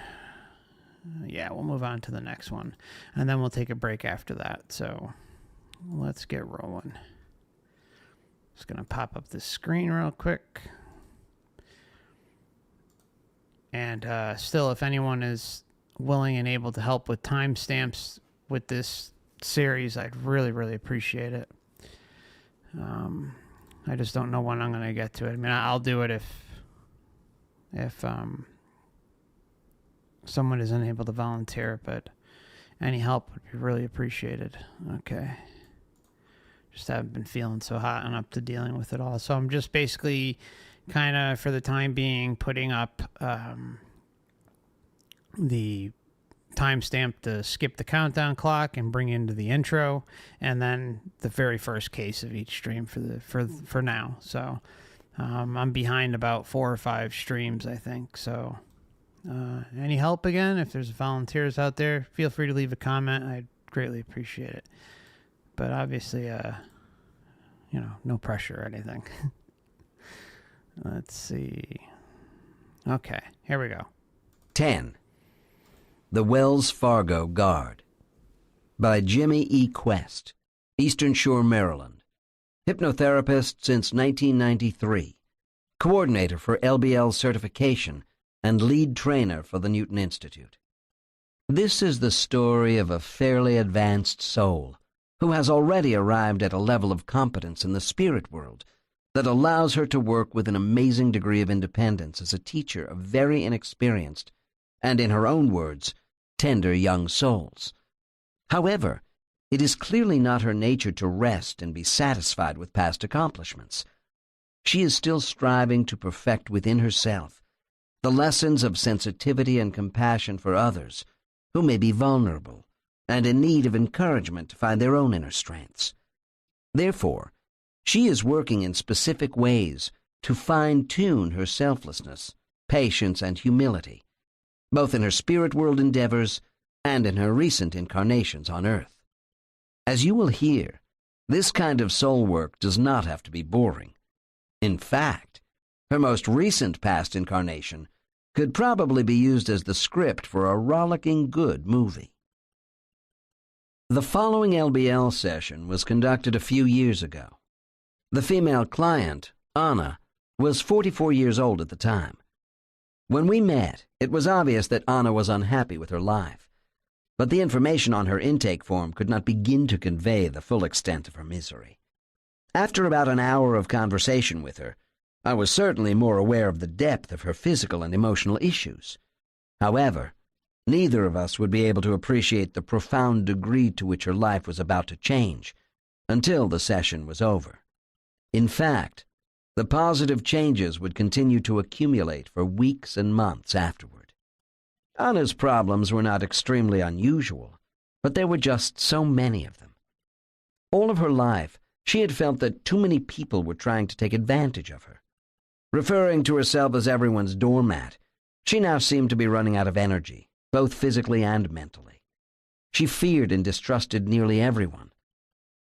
Yeah, we'll move on to the next one. And then we'll take a break after that. So let's get rolling. Just going to pop up this screen real quick. And still, if anyone is willing and able to help with timestamps with this series, I'd really, really appreciate it. I just don't know when I'm going to get to it. I mean, I'll do it if someone isn't able to volunteer, but any help would be really appreciated. Okay. Just haven't been feeling so hot and up to dealing with it all. So I'm just basically kind of, for the time being, putting up the timestamp to skip the countdown clock and bring into the intro, and then the very first case of each stream for now. So I'm behind about 4 or 5 streams, I think. So any help again, if there's volunteers out there, feel free to leave a comment. I'd greatly appreciate it. But obviously, no pressure or anything. Let's see. Okay, here we go. 10. The Wells Fargo Guard by Jimmy E. Quest, Eastern Shore, Maryland. Hypnotherapist since 1993. Coordinator for LBL certification and lead trainer for the Newton Institute. This is the story of a fairly advanced soul who has already arrived at a level of competence in the spirit world that allows her to work with an amazing degree of independence as a teacher of very inexperienced, and in her own words, tender young souls. However, it is clearly not her nature to rest and be satisfied with past accomplishments. She is still striving to perfect within herself the lessons of sensitivity and compassion for others who may be vulnerable and in need of encouragement to find their own inner strengths. Therefore, she is working in specific ways to fine-tune her selflessness, patience, and humility, both in her spirit world endeavors and in her recent incarnations on Earth. As you will hear, this kind of soul work does not have to be boring. In fact, her most recent past incarnation could probably be used as the script for a rollicking good movie. The following LBL session was conducted a few years ago. The female client, Anna, was 44 years old at the time. When we met, it was obvious that Anna was unhappy with her life, but the information on her intake form could not begin to convey the full extent of her misery. After about an hour of conversation with her, I was certainly more aware of the depth of her physical and emotional issues. However, neither of us would be able to appreciate the profound degree to which her life was about to change until the session was over. In fact, the positive changes would continue to accumulate for weeks and months afterward. Anna's problems were not extremely unusual, but there were just so many of them. All of her life, she had felt that too many people were trying to take advantage of her. Referring to herself as everyone's doormat, she now seemed to be running out of energy, both physically and mentally. She feared and distrusted nearly everyone.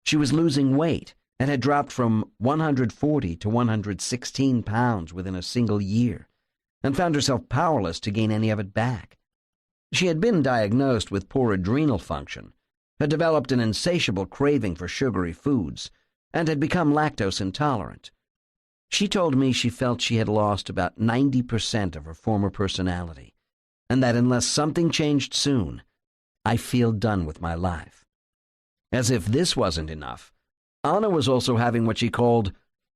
She was losing weight and had dropped from 140 to 116 pounds within a single year, and found herself powerless to gain any of it back. She had been diagnosed with poor adrenal function, had developed an insatiable craving for sugary foods, and had become lactose intolerant. She told me she felt she had lost about 90% of her former personality, and that unless something changed soon, I feel done with my life. As if this wasn't enough, Anna was also having what she called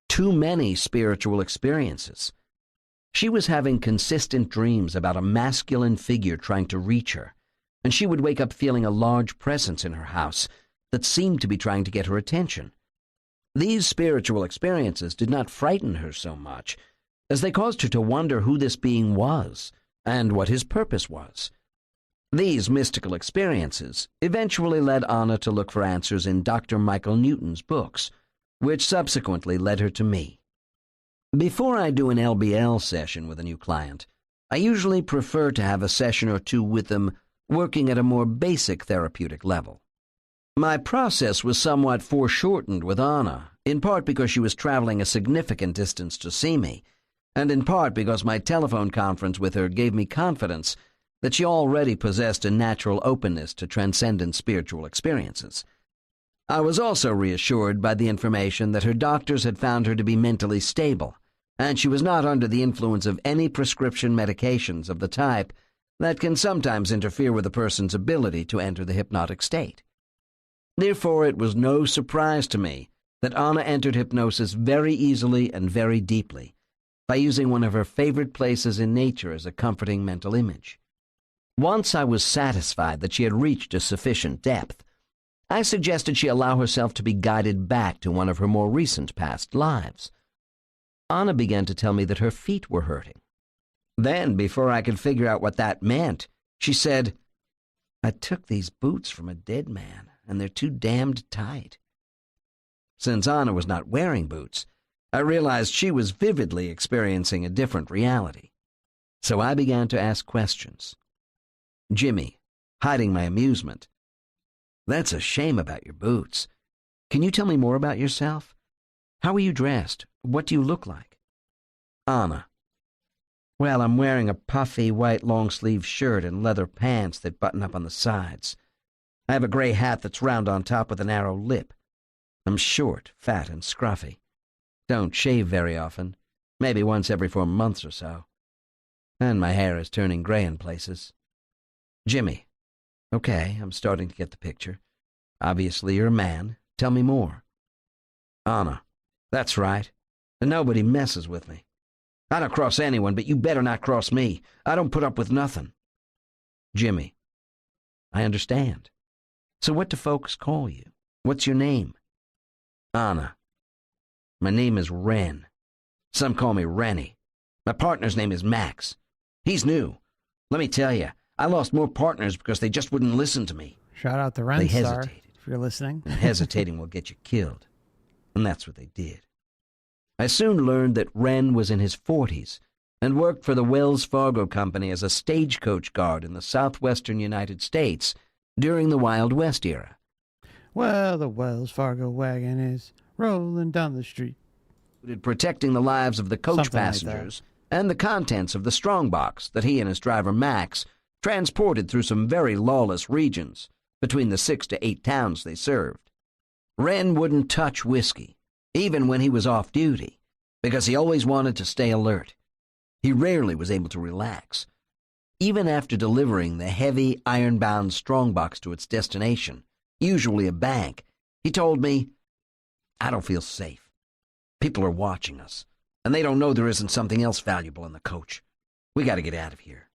too many spiritual experiences. She was having consistent dreams about a masculine figure trying to reach her, and she would wake up feeling a large presence in her house that seemed to be trying to get her attention. These spiritual experiences did not frighten her so much as they caused her to wonder who this being was and what his purpose was. These mystical experiences eventually led Anna to look for answers in Dr. Michael Newton's books, which subsequently led her to me. Before I do an LBL session with a new client, I usually prefer to have a session or two with them working at a more basic therapeutic level. My process was somewhat foreshortened with Anna, in part because she was traveling a significant distance to see me, and in part because my telephone conference with her gave me confidence that she already possessed a natural openness to transcendent spiritual experiences. I was also reassured by the information that her doctors had found her to be mentally stable, and she was not under the influence of any prescription medications of the type that can sometimes interfere with a person's ability to enter the hypnotic state. Therefore, it was no surprise to me that Anna entered hypnosis very easily and very deeply, by using one of her favorite places in nature as a comforting mental image. Once I was satisfied that she had reached a sufficient depth, I suggested she allow herself to be guided back to one of her more recent past lives. Anna began to tell me that her feet were hurting. Then, before I could figure out what that meant, she said, "I took these boots from a dead man, and they're too damned tight." Since Anna was not wearing boots, I realized she was vividly experiencing a different reality. So I began to ask questions. Jimmy, hiding my amusement, "That's a shame about your boots. Can you tell me more about yourself? How are you dressed? What do you look like?" Anna, "Well, I'm wearing a puffy white long-sleeve shirt and leather pants that button up on the sides. I have a gray hat that's round on top with a narrow lip. I'm short, fat, and scruffy. Don't shave very often, maybe once every 4 months or so. And my hair is turning gray in places." Jimmy, "Okay, I'm starting to get the picture. Obviously you're a man. Tell me more. Anna, that's right. And nobody messes with me. I don't cross anyone, but you better not cross me. I don't put up with nothing. Jimmy, I understand. So what do folks call you? What's your name? Anna, my name is Ren. Some call me Rennie. My partner's name is Max. He's new. Let me tell you, I lost more partners because they just wouldn't listen to me. Shout out to They Ren Star, hesitated. if you're listening. And hesitating will get you killed. And that's what they did. I soon learned that Ren was in his 40s and worked for the Wells Fargo Company as a stagecoach guard in the southwestern United States during the Wild West era. Well, the Wells Fargo wagon is rolling down the street. Protecting the lives of the coach Something like passengers and the contents of the strongbox that he and his driver Max transported through some very lawless regions between the 6 to 8 towns they served. Ren wouldn't touch whiskey, even when he was off duty, because he always wanted to stay alert. He rarely was able to relax. Even after delivering the heavy, iron-bound strongbox to its destination, usually a bank, he told me, I don't feel safe. People are watching us, and they don't know there isn't something else valuable in the coach. We got to get out of here.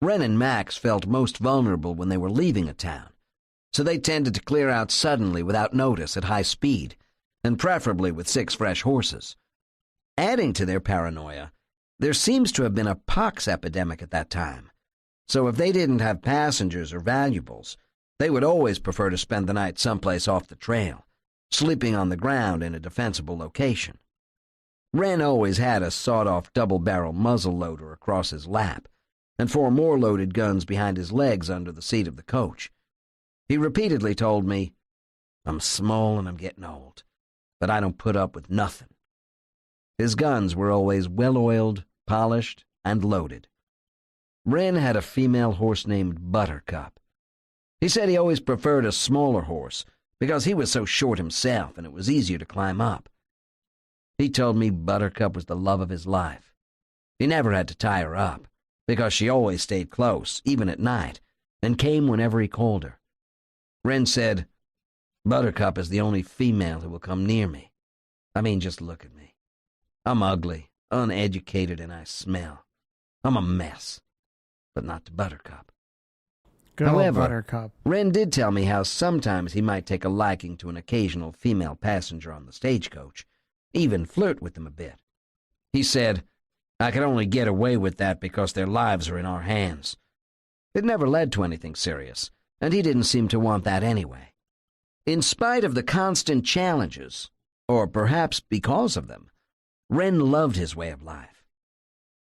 Ren and Max felt most vulnerable when they were leaving a town, so they tended to clear out suddenly without notice at high speed, and preferably with 6 fresh horses. Adding to their paranoia, there seems to have been a pox epidemic at that time, so if they didn't have passengers or valuables, they would always prefer to spend the night someplace off the trail, sleeping on the ground in a defensible location. Ren always had a sawed-off double-barrel muzzle loader across his lap, and 4 more loaded guns behind his legs under the seat of the coach. He repeatedly told me, I'm small and I'm getting old, but I don't put up with nothing. His guns were always well-oiled, polished, and loaded. Ren had a female horse named Buttercup. He said he always preferred a smaller horse because he was so short himself and it was easier to climb up. He told me Buttercup was the love of his life. He never had to tie her up because she always stayed close, even at night, and came whenever he called her. Ren said, Buttercup is the only female who will come near me. I mean, just look at me. I'm ugly, uneducated, and I smell. I'm a mess, but not to Buttercup. Good old However, Buttercup. Ren did tell me how sometimes he might take a liking to an occasional female passenger on the stagecoach, even flirt with them a bit. He said, I could only get away with that because their lives are in our hands. It never led to anything serious, and he didn't seem to want that anyway. In spite of the constant challenges, or perhaps because of them, Ren loved his way of life.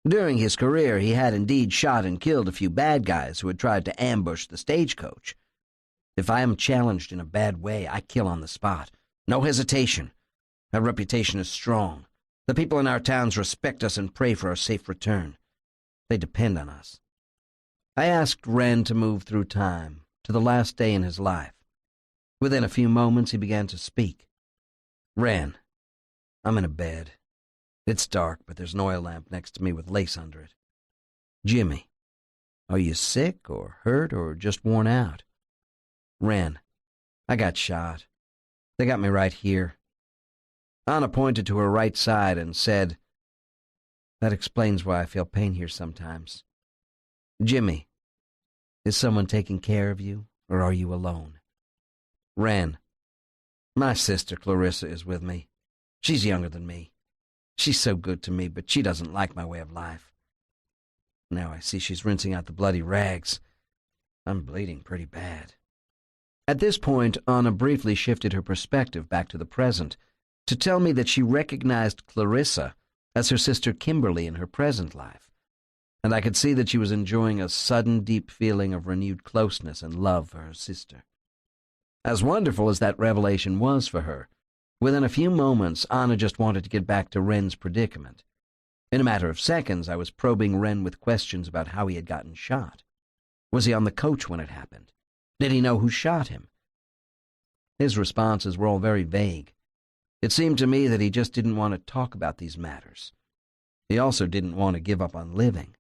During his career, he had indeed shot and killed a few bad guys who had tried to ambush the stagecoach. If I am challenged in a bad way, I kill on the spot. No hesitation. Our reputation is strong. The people in our towns respect us and pray for our safe return. They depend on us. I asked Ren to move through time, to the last day in his life. Within a few moments, he began to speak. Ren, I'm in a bed. It's dark, but there's an oil lamp next to me with lace under it. Jimmy, are you sick or hurt or just worn out? Ren, I got shot. They got me right here. Anna pointed to her right side and said, That explains why I feel pain here sometimes. Jimmy, is someone taking care of you, or are you alone? Ren, my sister Clarissa is with me. She's younger than me. She's so good to me, but she doesn't like my way of life. Now I see she's rinsing out the bloody rags. I'm bleeding pretty bad. At this point, Anna briefly shifted her perspective back to the present to tell me that she recognized Clarissa as her sister Kimberly in her present life, and I could see that she was enjoying a sudden deep feeling of renewed closeness and love for her sister. As wonderful as that revelation was for her, within a few moments, Anna just wanted to get back to Ren's predicament. In a matter of seconds, I was probing Ren with questions about how he had gotten shot. Was he on the coach when it happened? Did he know who shot him? His responses were all very vague. It seemed to me that he just didn't want to talk about these matters. He also didn't want to give up on living.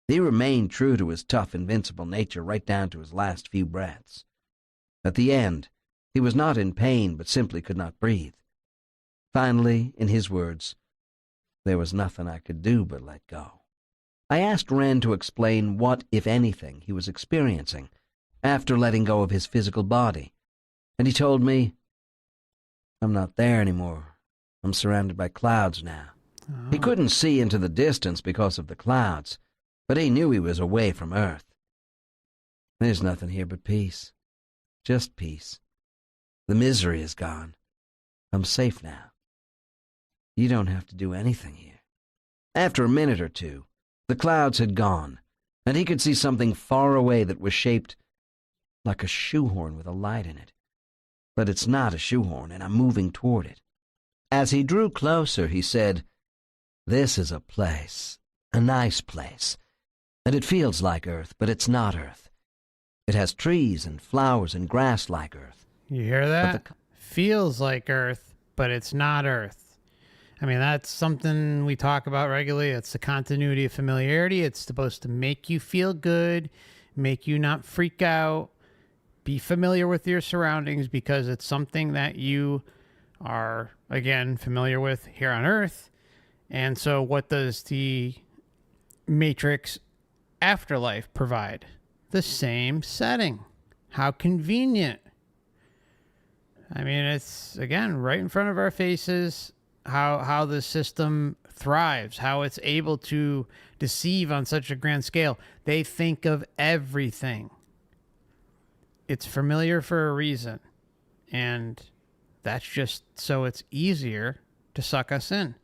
He remained true to his tough, invincible nature right down to his last few breaths. At the end, He was not in pain, but simply could not breathe. Finally, in his words, there was nothing I could do but let go. I asked Ren to explain what, if anything, he was experiencing after letting go of his physical body, and he told me, "I'm not there anymore. I'm surrounded by clouds now." Oh. He couldn't see into the distance because of the clouds, but he knew he was away from Earth. "There's nothing here but peace. Just peace. The misery is gone. I'm safe now. You don't have to do anything here." After a minute or two, the clouds had gone, and he could see something far away that was shaped like a shoehorn with a light in it. But it's not a shoehorn, and I'm moving toward it. As he drew closer, he said, "This is a place, a nice place, and it feels like Earth, but it's not Earth. It has trees and flowers and grass like Earth." You hear that? Feels like Earth, but it's not Earth. I mean, that's something we talk about regularly. It's the continuity of familiarity. It's supposed to make you feel good, make you not freak out, be familiar with your surroundings, because it's something that you are, again, familiar with here on Earth. And so what does the Matrix Afterlife provide? The same setting. How convenient. I mean, it's, again, right in front of our faces, how the system thrives, how it's able to deceive on such a grand scale. They think of everything. It's familiar for a reason. And that's just so it's easier to suck us in.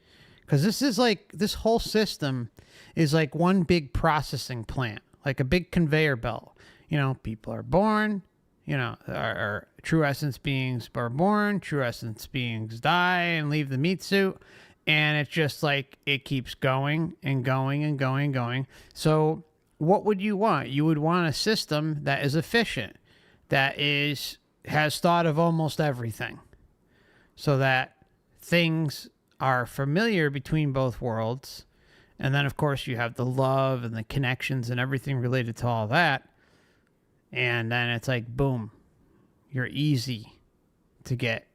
Because this is like, this whole system is like one big processing plant, like a big conveyor belt. You know, people are born, you know, our true essence beings are born, true essence beings die and leave the meat suit. And it's just like, it keeps going and going and going and going. So what would you want? You would want a system that is efficient, that has thought of almost everything, so that things are familiar between both worlds. And then, of course, you have the love and the connections and everything related to all that. And then it's like, boom, you're easy to get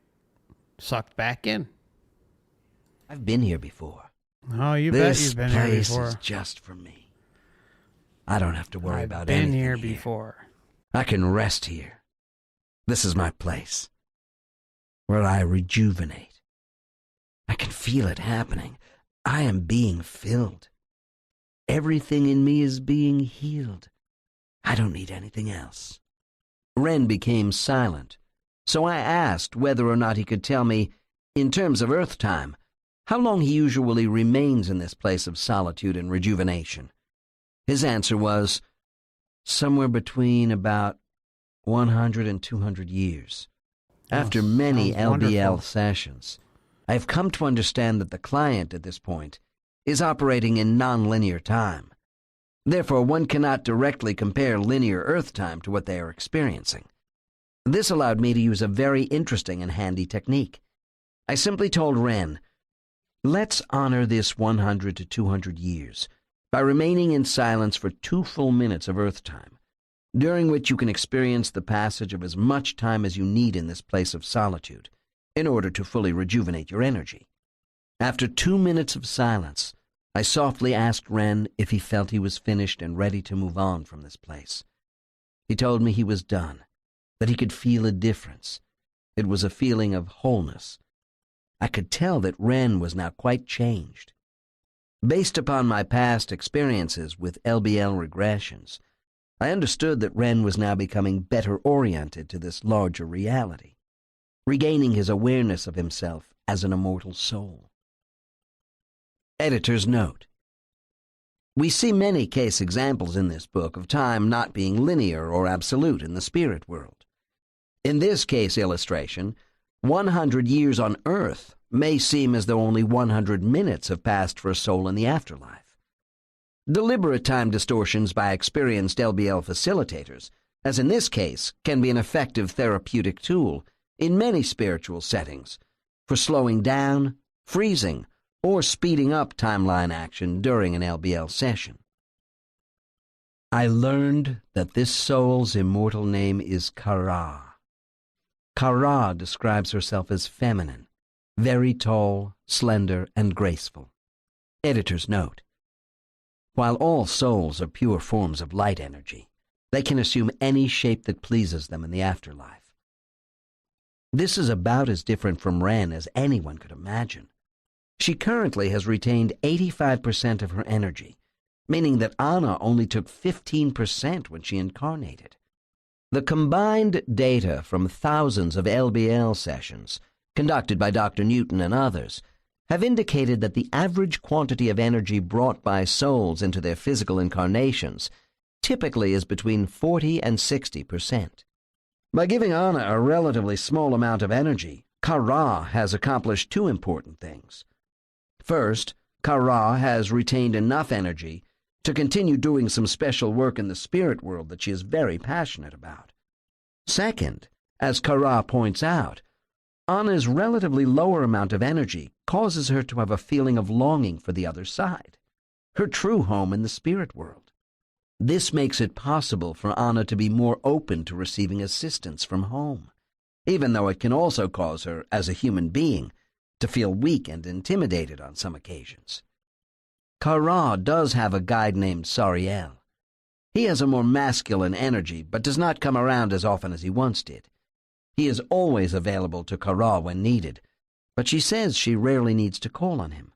sucked back in. I've been here before. Oh, you bet This you've been here place before. is just for me. I don't have to worry I've about been anything here before. I can rest here. This is my place, where I rejuvenate. I can feel it happening. I am being filled. Everything in me is being healed. I don't need anything else. Ren became silent, so I asked whether or not he could tell me, in terms of Earth time, how long he usually remains in this place of solitude and rejuvenation. His answer was, somewhere between about 100 and 200 years. After many LBL wonderful. sessions, I have come to understand that the client at this point is operating in nonlinear time. Therefore, one cannot directly compare linear Earth time to what they are experiencing. This allowed me to use a very interesting and handy technique. I simply told Ren, let's honor this 100 to 200 years by remaining in silence for 2 full minutes of Earth time, during which you can experience the passage of as much time as you need in this place of solitude in order to fully rejuvenate your energy. After 2 minutes of silence, I softly asked Ren if he felt he was finished and ready to move on from this place. He told me he was done, that he could feel a difference. It was a feeling of wholeness. I could tell that Ren was now quite changed. Based upon my past experiences with LBL regressions, I understood that Ren was now becoming better oriented to this larger reality, regaining his awareness of himself as an immortal soul. Editor's note. We see many case examples in this book of time not being linear or absolute in the spirit world. In this case illustration, 100 years on Earth may seem as though only 100 minutes have passed for a soul in the afterlife. Deliberate time distortions by experienced LBL facilitators, as in this case, can be an effective therapeutic tool in many spiritual settings for slowing down, freezing, or speeding up timeline action during an LBL session. I learned that this soul's immortal name is Kara. Kara describes herself as feminine, very tall, slender, and graceful. Editor's note: while all souls are pure forms of light energy, they can assume any shape that pleases them in the afterlife. This is about as different from Ren as anyone could imagine. She currently has retained 85% of her energy, meaning that Anna only took 15% when she incarnated. The combined data from thousands of LBL sessions, conducted by Dr. Newton and others, have indicated that the average quantity of energy brought by souls into their physical incarnations typically is between 40 and 60%. By giving Anna a relatively small amount of energy, Kara has accomplished two important things. First, Kara has retained enough energy to continue doing some special work in the spirit world that she is very passionate about. Second, as Kara points out, Anna's relatively lower amount of energy causes her to have a feeling of longing for the other side, her true home in the spirit world. This makes it possible for Anna to be more open to receiving assistance from home, even though it can also cause her, as a human being, to feel weak and intimidated on some occasions. Kara does have a guide named Sariel. He has a more masculine energy, but does not come around as often as he once did. He is always available to Kara when needed, but she says she rarely needs to call on him.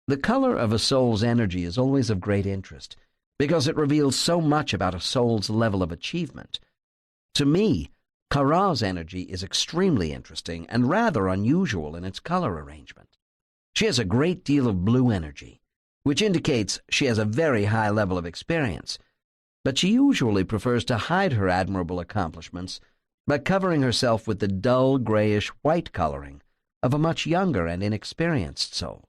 The color of a soul's energy is always of great interest, because it reveals so much about a soul's level of achievement. To me, Kara's energy is extremely interesting and rather unusual in its color arrangement. She has a great deal of blue energy, which indicates she has a very high level of experience, but she usually prefers to hide her admirable accomplishments by covering herself with the dull grayish-white coloring of a much younger and inexperienced soul.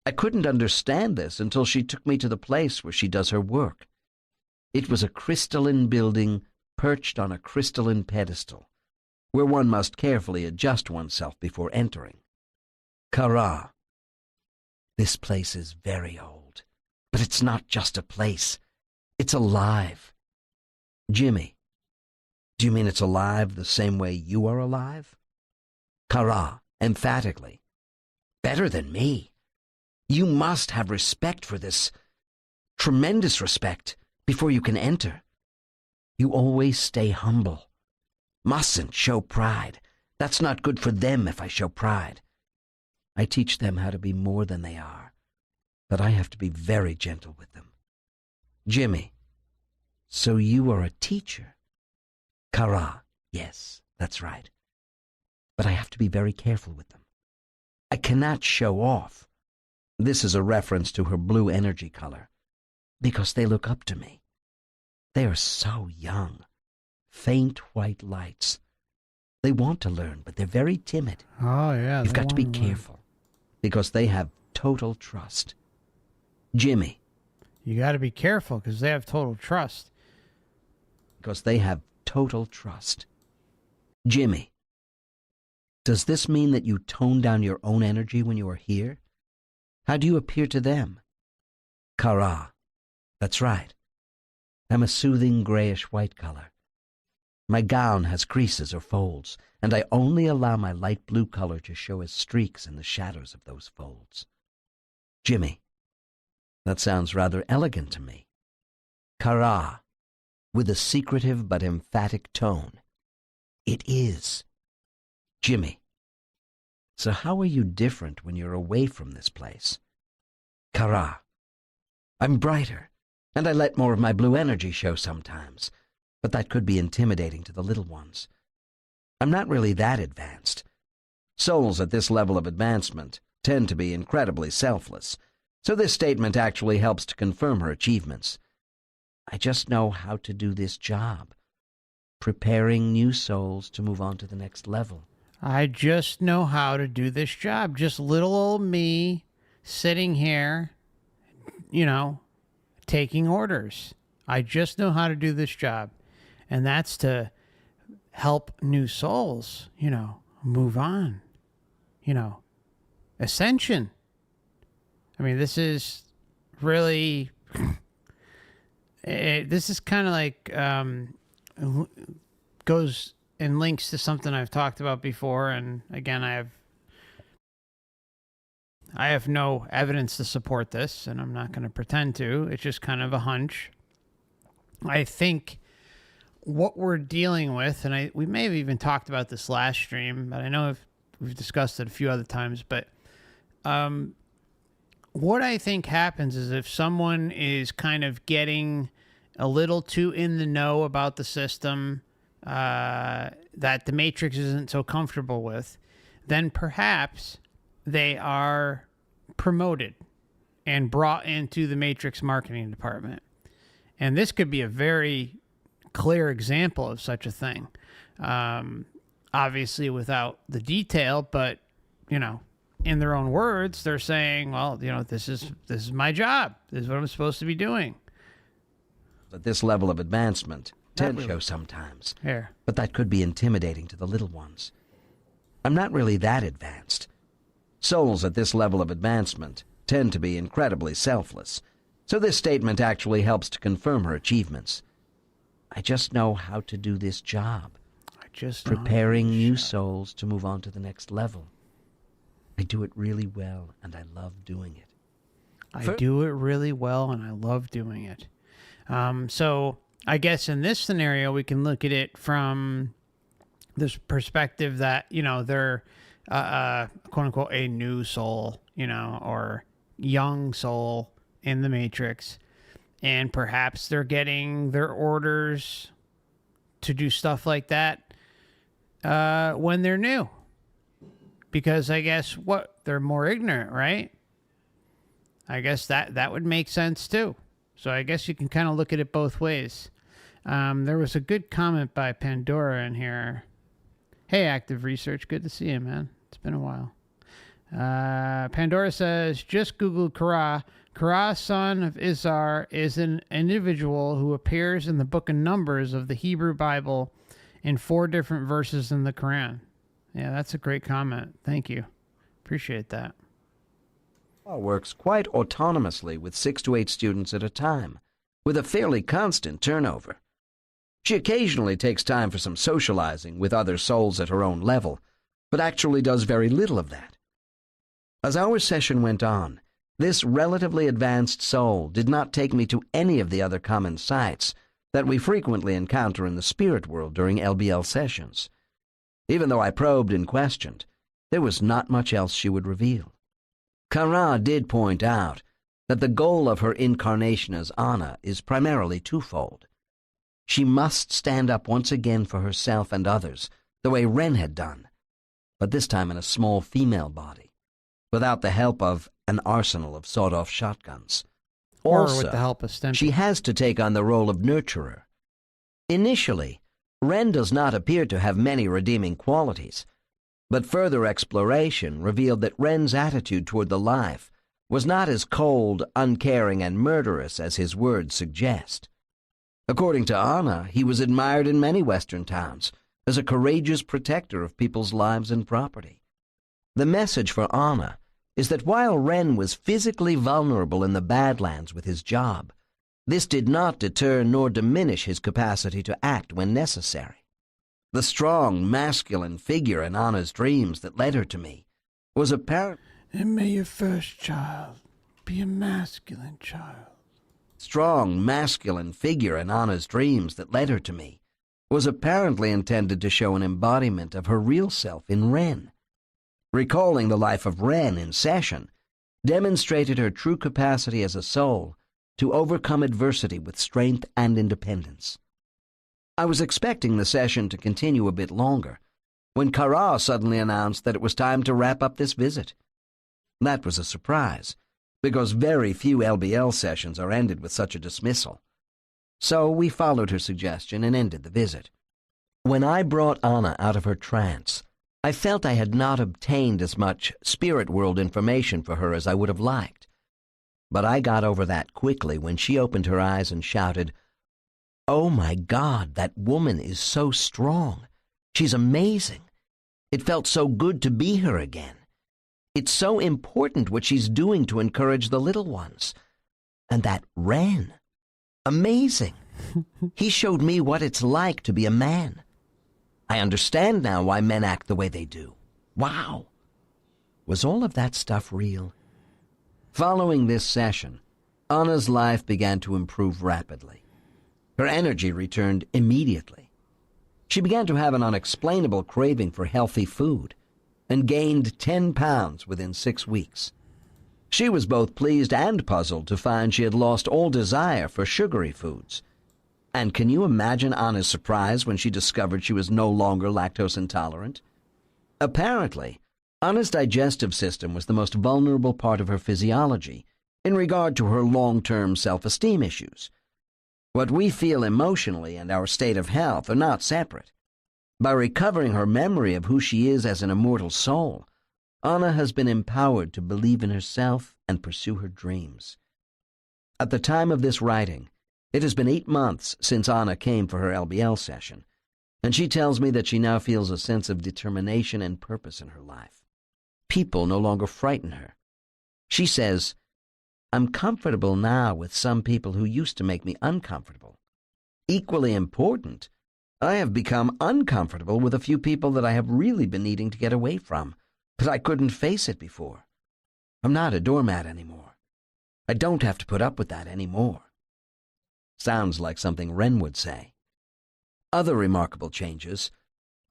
I couldn't understand this until she took me to the place where she does her work. It was a crystalline building perched on a crystalline pedestal, where one must carefully adjust oneself before entering. Kara: this place is very old, but it's not just a place. It's alive. Jimmy: do you mean it's alive the same way you are alive? Kara, emphatically: better than me. You must have respect for this, tremendous respect, before you can enter. You always stay humble. Mustn't show pride. That's not good for them if I show pride. I teach them how to be more than they are, but I have to be very gentle with them. Jimmy: so you are a teacher? Kara: yes, that's right. But I have to be very careful with them. I cannot show off. This is a reference to her blue energy color, because they look up to me. They are so young, faint white lights. They want to learn, but they're very timid. Oh, yeah. You've got to be careful, because they have total trust. Jimmy: You got to be careful because they have total trust. because they have total trust. Jimmy: does this mean that you tone down your own energy when you are here? How do you appear to them? Kara: that's right. I'm a soothing grayish-white color. My gown has creases or folds, and I only allow my light blue color to show as streaks in the shadows of those folds. Jimmy: that sounds rather elegant to me. Kara, with a secretive but emphatic tone: it is. Jimmy: so how are you different when you're away from this place? Kara: I'm brighter, and I let more of my blue energy show sometimes, but that could be intimidating to the little ones. I'm not really that advanced. Souls at this level of advancement tend to be incredibly selfless, so this statement actually helps to confirm her achievements. I just know how to do this job, preparing new souls to move on to the next level. I just know how to do this job. Just little old me sitting here, taking orders. I just know how to do this job. And that's to help new souls, move on, ascension. I mean, this is really, this is kind of like, goes and links to something I've talked about before. And again, I have no evidence to support this, and I'm not going to pretend to. It's just kind of a hunch. I think what we're dealing with, and we may have even talked about this last stream, but I know we've discussed it a few other times, but what I think happens is if someone is kind of getting a little too in the know about the system that the Matrix isn't so comfortable with, then perhaps they are promoted and brought into the Matrix marketing department. And this could be a very clear example of such a thing. Obviously without the detail, but, you know, in their own words, they're saying, well, you know, this is my job. This is what I'm supposed to be doing. At this level of advancement, TED show sometimes. Here. But that could be intimidating to the little ones. I'm not really that advanced. Souls at this level of advancement tend to be incredibly selfless, so this statement actually helps to confirm her achievements. I just know how to do this job. Preparing new souls to move on to the next level. I do it really well, and I love doing it. I do it really well, and I love doing it. So I guess in this scenario, we can look at it from this perspective that, you know, they're quote unquote a new soul, you know, or young soul in the Matrix, and perhaps they're getting their orders to do stuff like that when they're new, because I guess they're more ignorant, right? I guess that would make sense too. So I guess you can kind of look at it both ways. There was a good comment by Pandora in here. Hey, Active Research, good to see you, man. It's been a while. Pandora says, just Googled Kara. Kara, son of Izar, is an individual who appears in the book of Numbers of the Hebrew Bible in 4 different verses in the Quran. Yeah, that's a great comment. Thank you. Appreciate that. Works quite autonomously with 6 to 8 students at a time, with a fairly constant turnover. She occasionally takes time for some socializing with other souls at her own level, but actually does very little of that. As our session went on, this relatively advanced soul did not take me to any of the other common sites that we frequently encounter in the spirit world during LBL sessions. Even though I probed and questioned, there was not much else she would reveal. Kara did point out that the goal of her incarnation as Anna is primarily twofold. She must stand up once again for herself and others, the way Ren had done, but this time in a small female body, without the help of an arsenal of sawed-off shotguns. Or with the help of Stimpy. She has to take on the role of nurturer. Initially, Ren does not appear to have many redeeming qualities, but further exploration revealed that Ren's attitude toward the life was not as cold, uncaring, and murderous as his words suggest. According to Anna, he was admired in many Western towns as a courageous protector of people's lives and property. The message for Anna is that while Ren was physically vulnerable in the Badlands with his job, this did not deter nor diminish his capacity to act when necessary. The strong, masculine figure in Anna's dreams that led her to me was apparent. And may your first child be a masculine child. Strong, masculine figure in Anna's dreams that led her to me was apparently intended to show an embodiment of her real self in Ren. Recalling the life of Ren in session demonstrated her true capacity as a soul to overcome adversity with strength and independence. I was expecting the session to continue a bit longer when Kara suddenly announced that it was time to wrap up this visit. That was a surprise, because very few LBL sessions are ended with such a dismissal. So we followed her suggestion and ended the visit. When I brought Anna out of her trance, I felt I had not obtained as much spirit world information for her as I would have liked. But I got over that quickly when she opened her eyes and shouted, "Oh my God, that woman is so strong. She's amazing. It felt so good to be her again. It's so important what she's doing to encourage the little ones. And that Ren, amazing. He showed me what it's like to be a man." I understand now why men act the way they do. Wow! Was all of that stuff real? Following this session, Anna's life began to improve rapidly. Her energy returned immediately. She began to have an unexplainable craving for healthy food and gained 10 pounds within 6 weeks. She was both pleased and puzzled to find she had lost all desire for sugary foods. And can you imagine Anna's surprise when she discovered she was no longer lactose intolerant? Apparently, Anna's digestive system was the most vulnerable part of her physiology in regard to her long-term self-esteem issues. What we feel emotionally and our state of health are not separate. By recovering her memory of who she is as an immortal soul, Anna has been empowered to believe in herself and pursue her dreams. At the time of this writing, it has been 8 months since Anna came for her LBL session, and she tells me that she now feels a sense of determination and purpose in her life. People no longer frighten her. She says, "I'm comfortable now with some people who used to make me uncomfortable. Equally important, I have become uncomfortable with a few people that I have really been needing to get away from, but I couldn't face it before. I'm not a doormat anymore. I don't have to put up with that anymore." Sounds like something Ren would say. Other remarkable changes: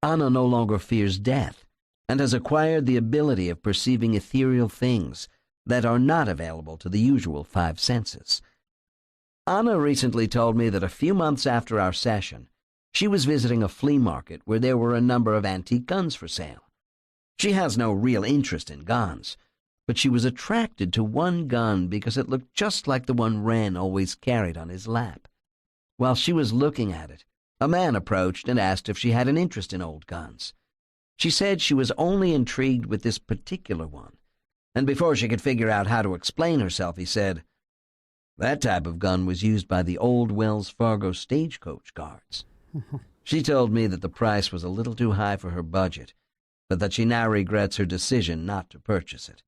Anna no longer fears death and has acquired the ability of perceiving ethereal things that are not available to the usual 5 senses. Anna recently told me that a few months after our session, she was visiting a flea market where there were a number of antique guns for sale. She has no real interest in guns, but she was attracted to one gun because it looked just like the one Ren always carried on his lap. While she was looking at it, a man approached and asked if she had an interest in old guns. She said she was only intrigued with this particular one, and before she could figure out how to explain herself, he said, "That type of gun was used by the old Wells Fargo stagecoach guards." She told me that the price was a little too high for her budget, but that she now regrets her decision not to purchase it.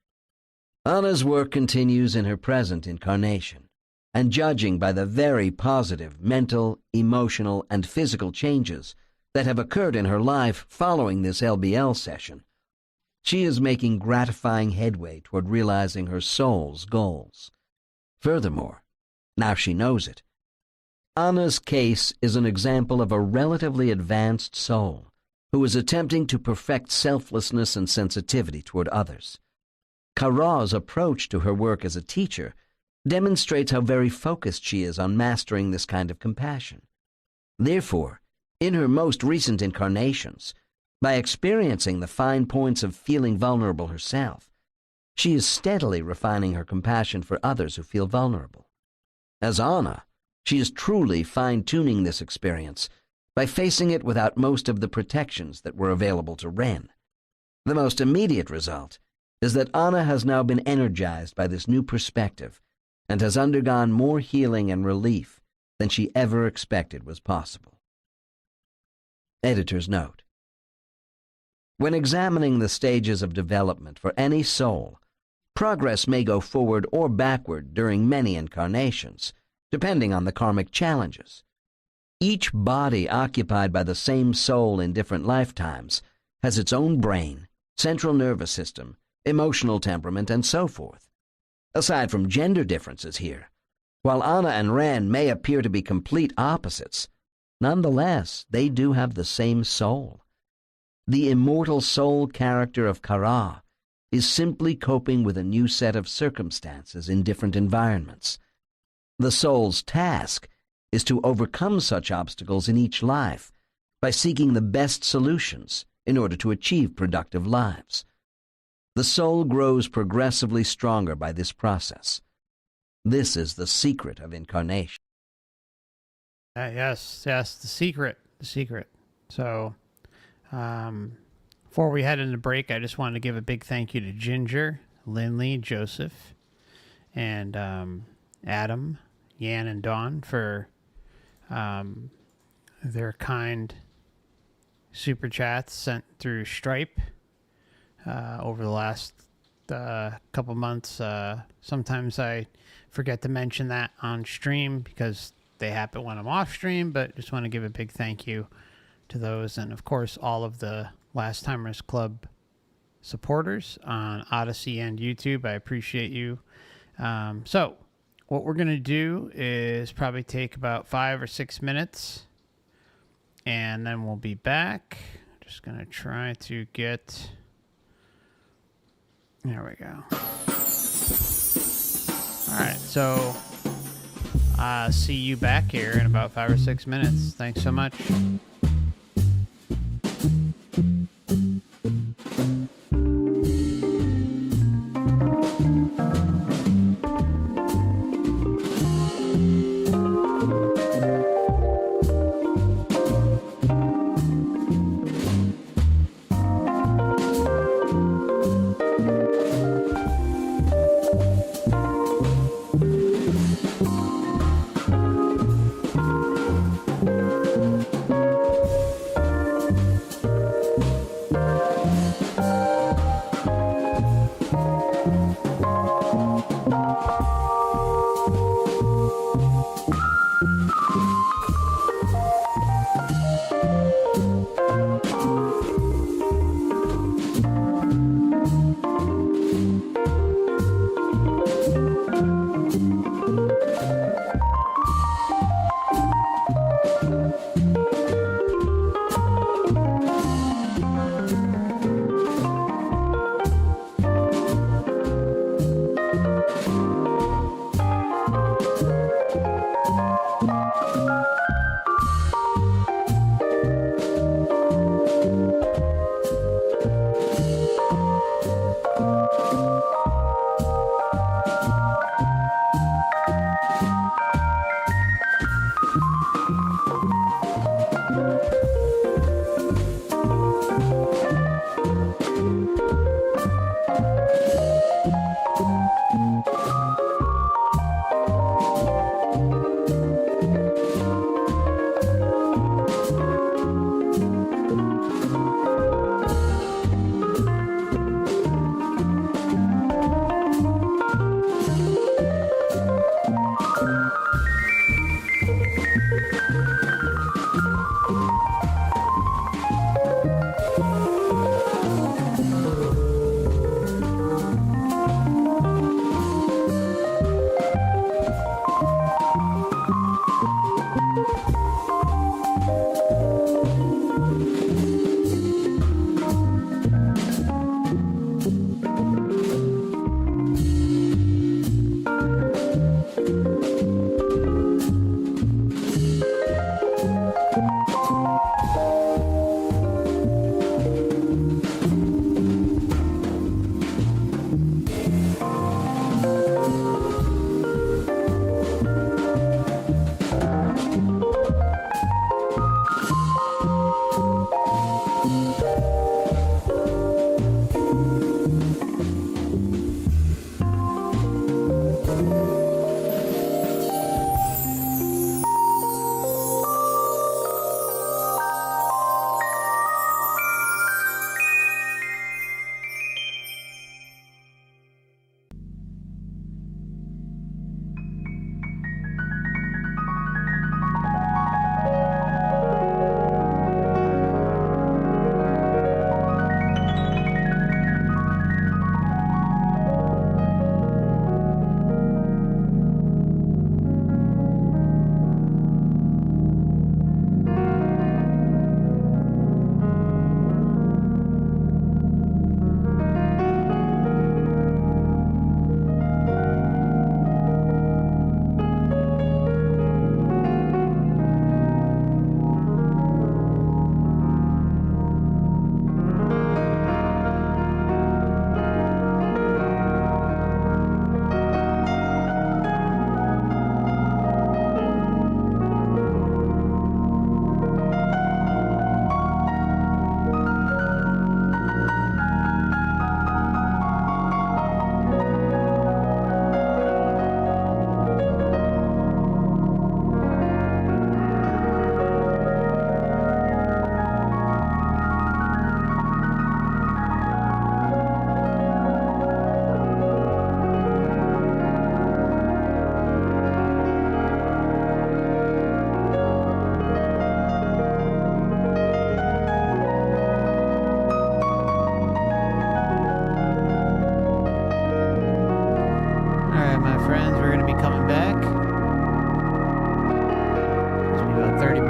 Anna's work continues in her present incarnation, and judging by the very positive mental, emotional, and physical changes that have occurred in her life following this LBL session, she is making gratifying headway toward realizing her soul's goals. Furthermore, now she knows it, Anna's case is an example of a relatively advanced soul who is attempting to perfect selflessness and sensitivity toward others. Kara's approach to her work as a teacher demonstrates how very focused she is on mastering this kind of compassion. Therefore, in her most recent incarnations, by experiencing the fine points of feeling vulnerable herself, she is steadily refining her compassion for others who feel vulnerable. As Anna, she is truly fine-tuning this experience by facing it without most of the protections that were available to Ren. The most immediate result is that Anna has now been energized by this new perspective and has undergone more healing and relief than she ever expected was possible. Editor's note: when examining the stages of development for any soul, progress may go forward or backward during many incarnations, depending on the karmic challenges. Each body occupied by the same soul in different lifetimes has its own brain, central nervous system, emotional temperament, and so forth. Aside from gender differences here, while Anna and Ren may appear to be complete opposites, nonetheless, they do have the same soul. The immortal soul character of Kara is simply coping with a new set of circumstances in different environments. The soul's task is to overcome such obstacles in each life by seeking the best solutions in order to achieve productive lives. The soul grows progressively stronger by this process. This is the secret of incarnation. Yes, the secret. So, before we head into break, I just wanted to give a big thank you to Ginger, Lindley, Joseph, and Adam, Yan, and Dawn for their kind super chats sent through Stripe over the last couple months. Sometimes I forget to mention that on stream because they happen when I'm off stream, but just want to give a big thank you to those, and of course all of the Last Timers Club supporters on Odysee and YouTube. I appreciate you. So what we're going to do is probably take about 5 or 6 minutes, and then we'll be back. Just going to try to get... There we go. All right, so see you back here in about 5 or 6 minutes. Thanks so much.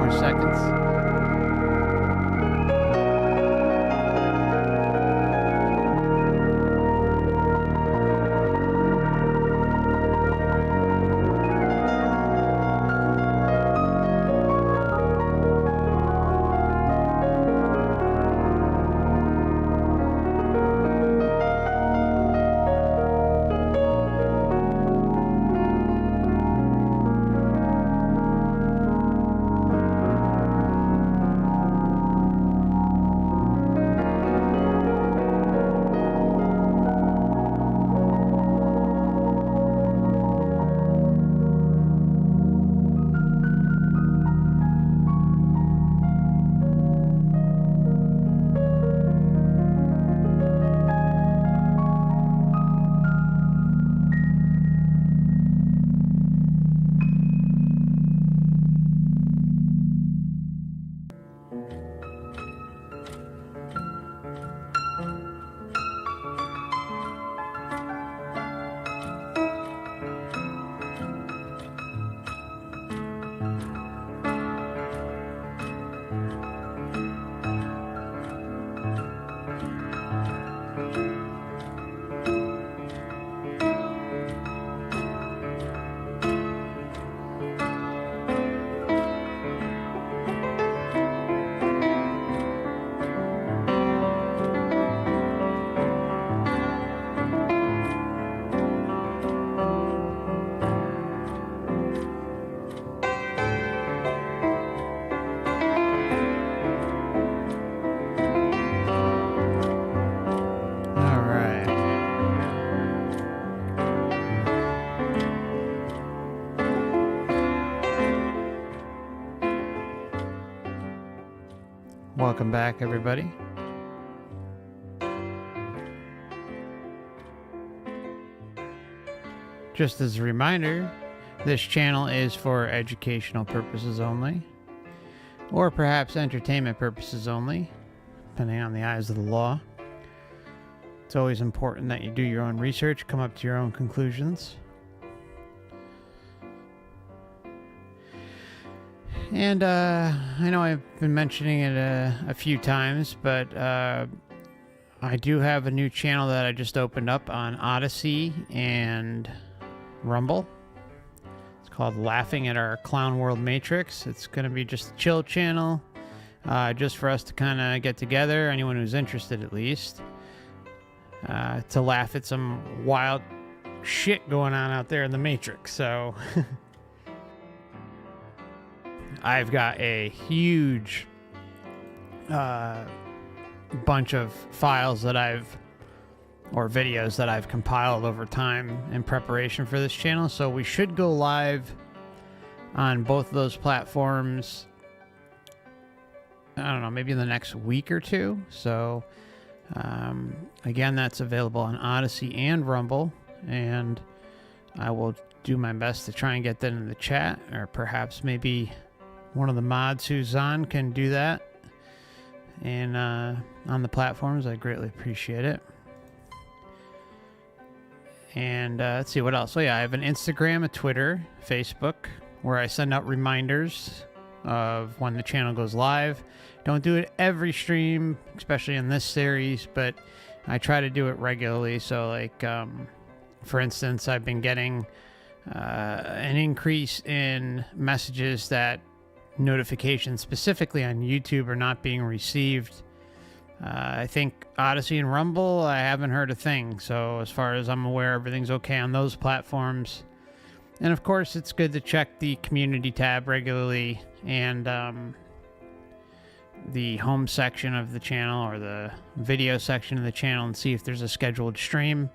more seconds. Welcome back, everybody. Just as a reminder, this channel is for educational purposes only, or perhaps entertainment purposes only, depending on the eyes of the law. It's always important that you do your own research, come up to your own conclusions. And I know I've been mentioning it a few times, but I do have a new channel that I just opened up on Odysee and Rumble. It's called Laughing at Our Clown World Matrix. It's going to be just a chill channel, just for us to kind of get together, anyone who's interested at least, to laugh at some wild shit going on out there in the Matrix. So I've got a huge bunch of files that or videos that I've compiled over time in preparation for this channel. So we should go live on both of those platforms, I don't know, maybe in the next week or two. So again, that's available on Odysee and Rumble, and I will do my best to try and get that in the chat, or perhaps maybe one of the mods who's on can do that. And on the platforms, I greatly appreciate it. And let's see what else. So yeah, I have an Instagram, a Twitter, Facebook, where I send out reminders of when the channel goes live. Don't do it every stream, especially in this series, but I try to do it regularly. So like, for instance, I've been getting an increase in messages that notifications specifically on YouTube are not being received. I think Odysee and Rumble, I haven't heard a thing. So as far as I'm aware, everything's okay on those platforms. And of course, it's good to check the community tab regularly and the home section of the channel, or the video section of the channel, and see if there's a scheduled stream.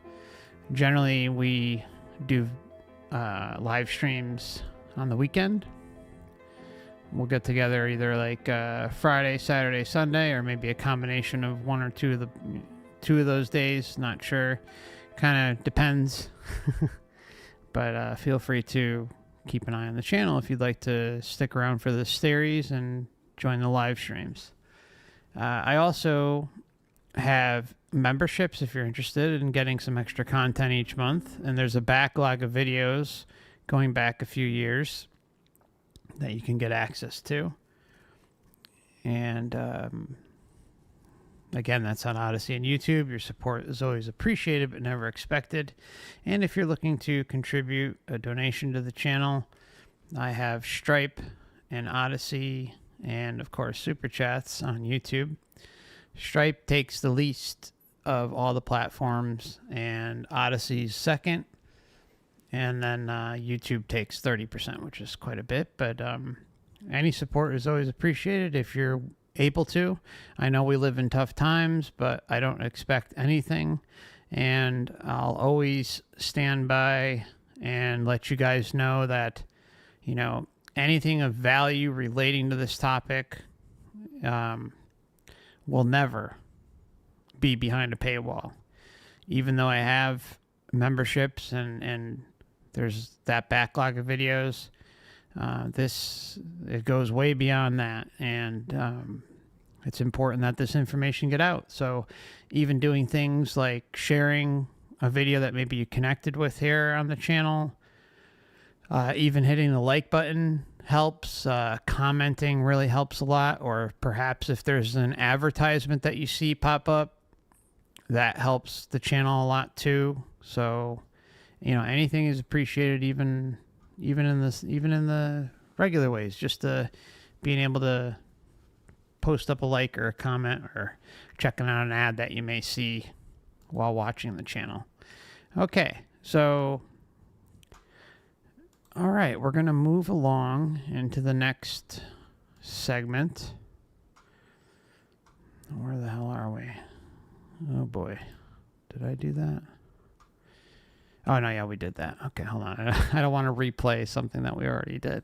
Generally, we do live streams on the weekend. We'll get together either like Friday, Saturday, Sunday, or maybe a combination of one or two of those days. Not sure. Kind of depends. But feel free to keep an eye on the channel if you'd like to stick around for this series and join the live streams. I also have memberships if you're interested in getting some extra content each month. And there's a backlog of videos going back a few years that you can get access to. And again, that's on Odysee and YouTube. Your support is always appreciated but never expected. And if you're looking to contribute a donation to the channel, I have Stripe and Odysee and, of course, Super Chats on YouTube. Stripe takes the least of all the platforms, and Odyssee's second. And then YouTube takes 30%, which is quite a bit. But any support is always appreciated if you're able to. I know we live in tough times, but I don't expect anything. And I'll always stand by and let you guys know that, you know, anything of value relating to this topic will never be behind a paywall. Even though I have memberships and there's that backlog of videos, it goes way beyond that, and it's important that this information get out. So even doing things like sharing a video that maybe you connected with here on the channel, even hitting the like button helps. Commenting really helps a lot. Or perhaps if there's an advertisement that you see pop up, that helps the channel a lot too. So, you know, anything is appreciated, even in the regular ways. Just being able to post up a like or a comment or checking out an ad that you may see while watching the channel. Okay, so all right, we're going to move along into the next segment. Where the hell are we? Oh boy. Did I do that? Oh, no, yeah, we did that. Okay, hold on. I don't want to replay something that we already did.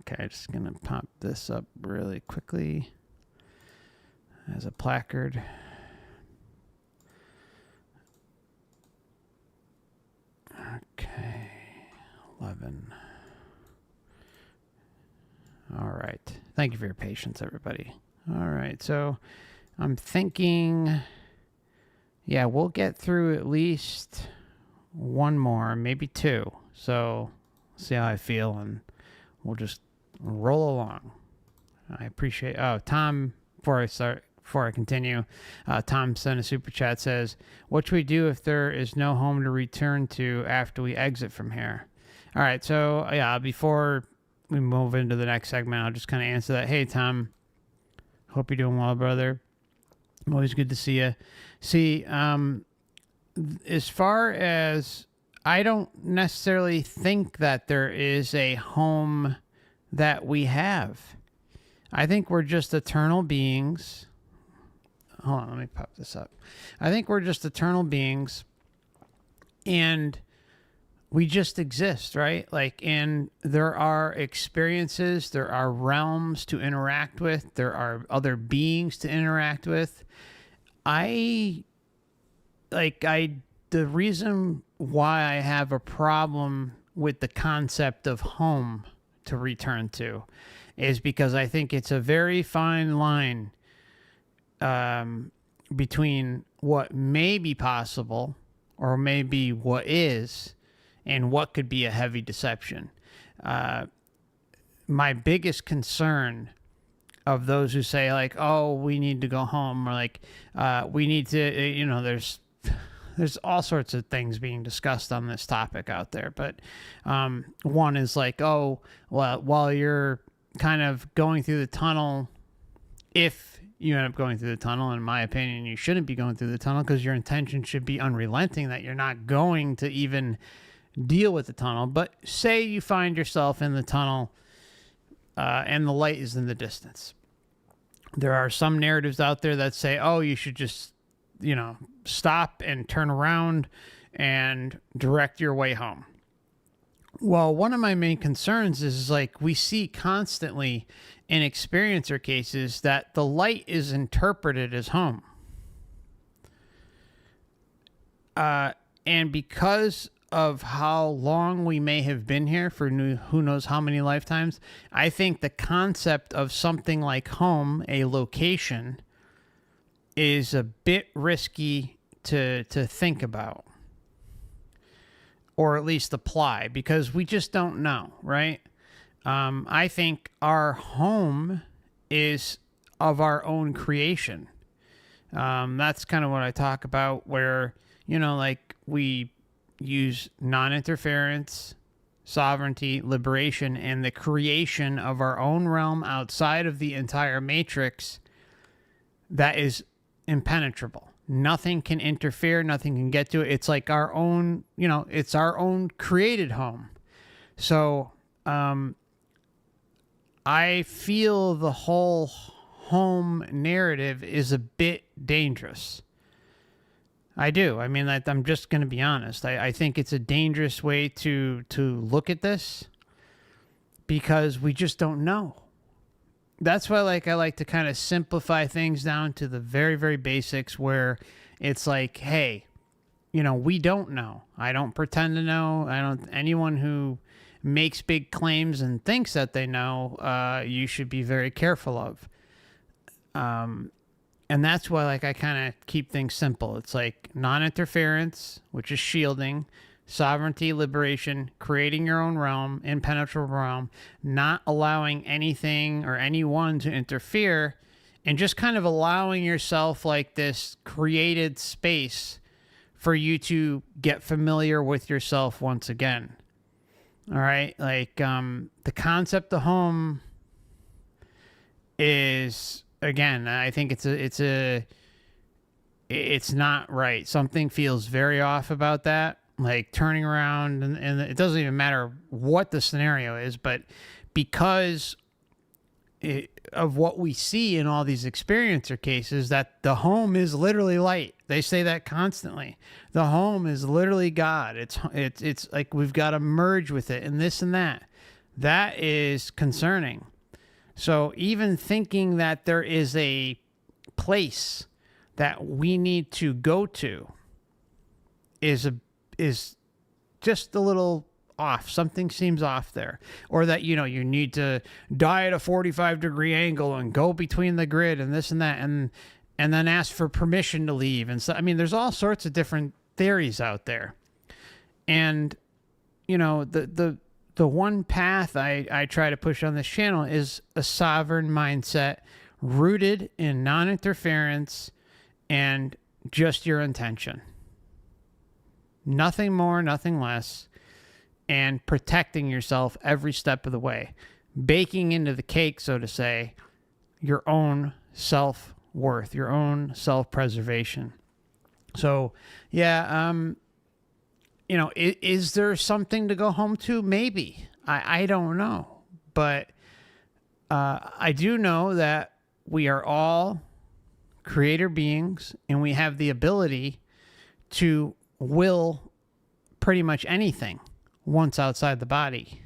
Okay, I'm just going to pop this up really quickly as a placard. Okay, 11. All right. Thank you for your patience, everybody. All right, so I'm thinking, yeah, we'll get through at least one more, maybe two. So see how I feel, and we'll just roll along. I appreciate. Oh, Tom, before I continue, Tom sent a super chat, says, "What should we do if there is no home to return to after we exit from here?" All right, so yeah, before we move into the next segment, I'll just kind of answer that. Hey, Tom, hope you're doing well, brother. Always good to see you. See, as far as, I don't necessarily think that there is a home that we have. I think we're just eternal beings. Hold on, let me pop this up. I think we're just eternal beings, and we just exist, right? Like, and there are experiences, there are realms to interact with, there are other beings to interact with. The reason why I have a problem with the concept of home to return to is because I think it's a very fine line between what may be possible or maybe what is, and what could be a heavy deception. My biggest concern of those who say, like, oh, we need to go home, or like, we need to, you know, there's all sorts of things being discussed on this topic out there. But one is like, oh, well, while you're kind of going through the tunnel, if you end up going through the tunnel, in my opinion, you shouldn't be going through the tunnel, because your intention should be unrelenting, that you're not going to even deal with the tunnel. But say you find yourself in the tunnel and the light is in the distance. There are some narratives out there that say, oh, you should just, you know, stop and turn around and direct your way home. Well, one of my main concerns is like, we see constantly in experiencer cases that the light is interpreted as home. And because of how long we may have been here, for who knows how many lifetimes, I think the concept of something like home, a location, is a bit risky to think about, or at least apply, because we just don't know, right? I think our home is of our own creation. That's kind of what I talk about, where, you know, like we use non-interference, sovereignty, liberation, and the creation of our own realm outside of the entire matrix that is impenetrable. Nothing can interfere, nothing can get to it. It's like our own, you know, it's our own created home. So I feel the whole home narrative is a bit dangerous. I do. I mean, I'm just going to be honest. I think it's a dangerous way to look at this because we just don't know. That's why I like to kind of simplify things down to the very, very basics, where it's like, hey, you know, we don't know. I don't pretend to know. Anyone who makes big claims and thinks that they know, you should be very careful of. And that's why I kind of keep things simple. It's like non-interference, which is shielding, sovereignty, liberation, creating your own realm, impenetrable realm, not allowing anything or anyone to interfere, and just kind of allowing yourself like this created space for you to get familiar with yourself once again. All right. The concept of home is, again, I think it's not right. Something feels very off about that. Like turning around, and it doesn't even matter what the scenario is, but because of what we see in all these experiencer cases, that the home is literally light. They say that constantly. The home is literally God. It's like we've got to merge with it and this and that. That is concerning. So even thinking that there is a place that we need to go to is just a little off. Something seems off there. Or that, you know, you need to die at a 45-degree angle and go between the grid and this and that, and then ask for permission to leave. And so, I mean, there's all sorts of different theories out there. And, you know, the one path I try to push on this channel is a sovereign mindset rooted in non-interference and just your intention. Nothing more, nothing less, and protecting yourself every step of the way. Baking into the cake, so to say, your own self-worth, your own self-preservation. So, yeah, you know, is there something to go home to? Maybe. I don't know. But I do know that we are all creator beings, and we have the ability to will pretty much anything once outside the body.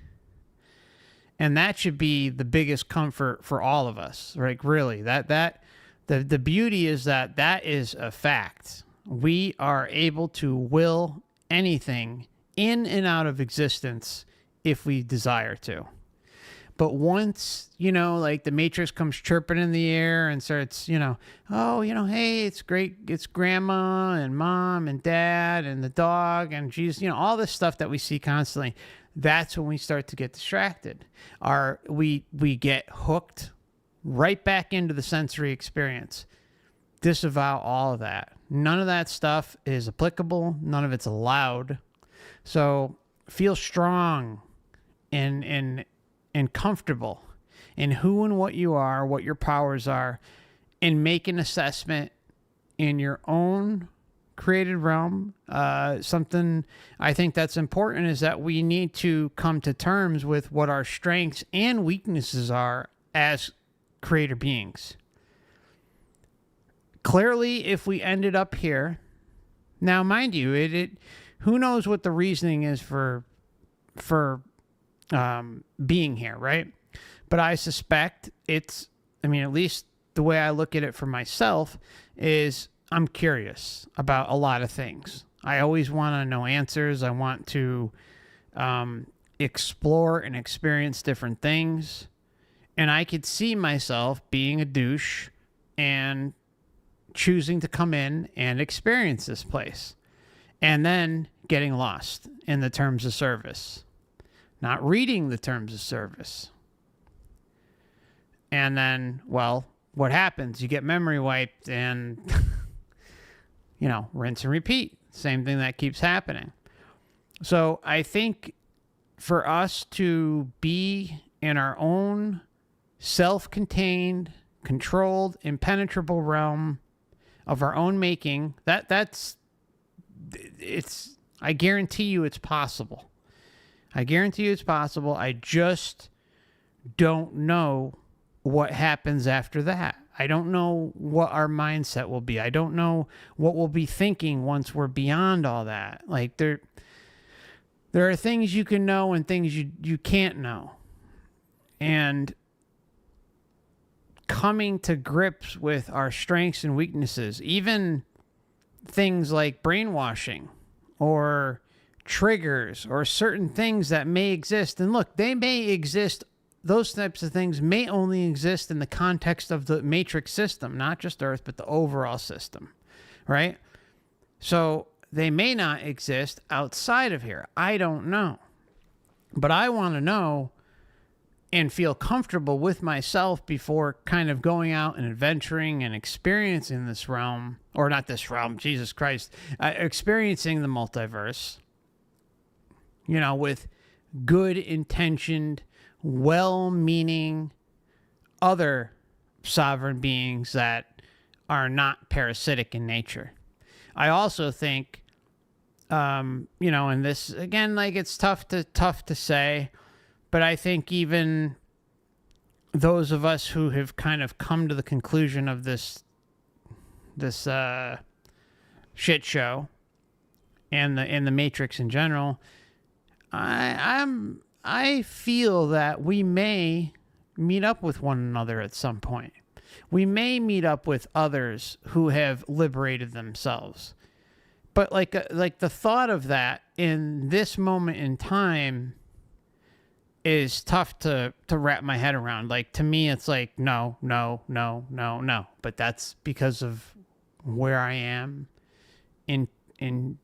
And that should be the biggest comfort for all of us, right? Really, the beauty is that is a fact. We are able to will anything in and out of existence if we desire to. But once, you know, like the Matrix comes chirping in the air and starts, you know, oh, you know, hey, it's great. It's grandma and mom and dad and the dog and Jesus, you know, all this stuff that we see constantly. That's when we start to get distracted. We get hooked right back into the sensory experience. Disavow all of that. None of that stuff is applicable. None of it's allowed. So feel strong and comfortable in who and what you are, what your powers are, and make an assessment in your own created realm. Something I think that's important is that we need to come to terms with what our strengths and weaknesses are as creator beings. Clearly, if we ended up here, now mind you, who knows what the reasoning is for being here, right? But I suspect at least the way I look at it for myself is I'm curious about a lot of things. I always want to know answers. I want to explore and experience different things. And I could see myself being a douche and choosing to come in and experience this place. And then getting lost in the terms of service. Not reading the terms of service. And then, well, what happens? You get memory wiped and, rinse and repeat. Same thing that keeps happening. So I think for us to be in our own self-contained, controlled, impenetrable realm of our own making, I guarantee you it's possible. I guarantee you it's possible. I just don't know what happens after that. I don't know what our mindset will be. I don't know what we'll be thinking once we're beyond all that. Like there are things you can know and things you can't know. And coming to grips with our strengths and weaknesses, even things like brainwashing or triggers or certain things that may exist. And look, they may exist. Those types of things may only exist in the context of the matrix system, not just Earth, but the overall system, right? So they may not exist outside of here. I don't know. But I want to know and feel comfortable with myself before kind of going out and adventuring and experiencing this realm, or not this realm, Jesus Christ, experiencing the multiverse, with good intentioned, well-meaning other sovereign beings that are not parasitic in nature. I also think, and this, again, like it's tough to say, but I think even those of us who have kind of come to the conclusion of this shit show and the Matrix in general, I feel that we may meet up with one another at some point. We may meet up with others who have liberated themselves. But like the thought of that in this moment in time is tough to wrap my head around. Like, to me, it's like, no. But that's because of where I am in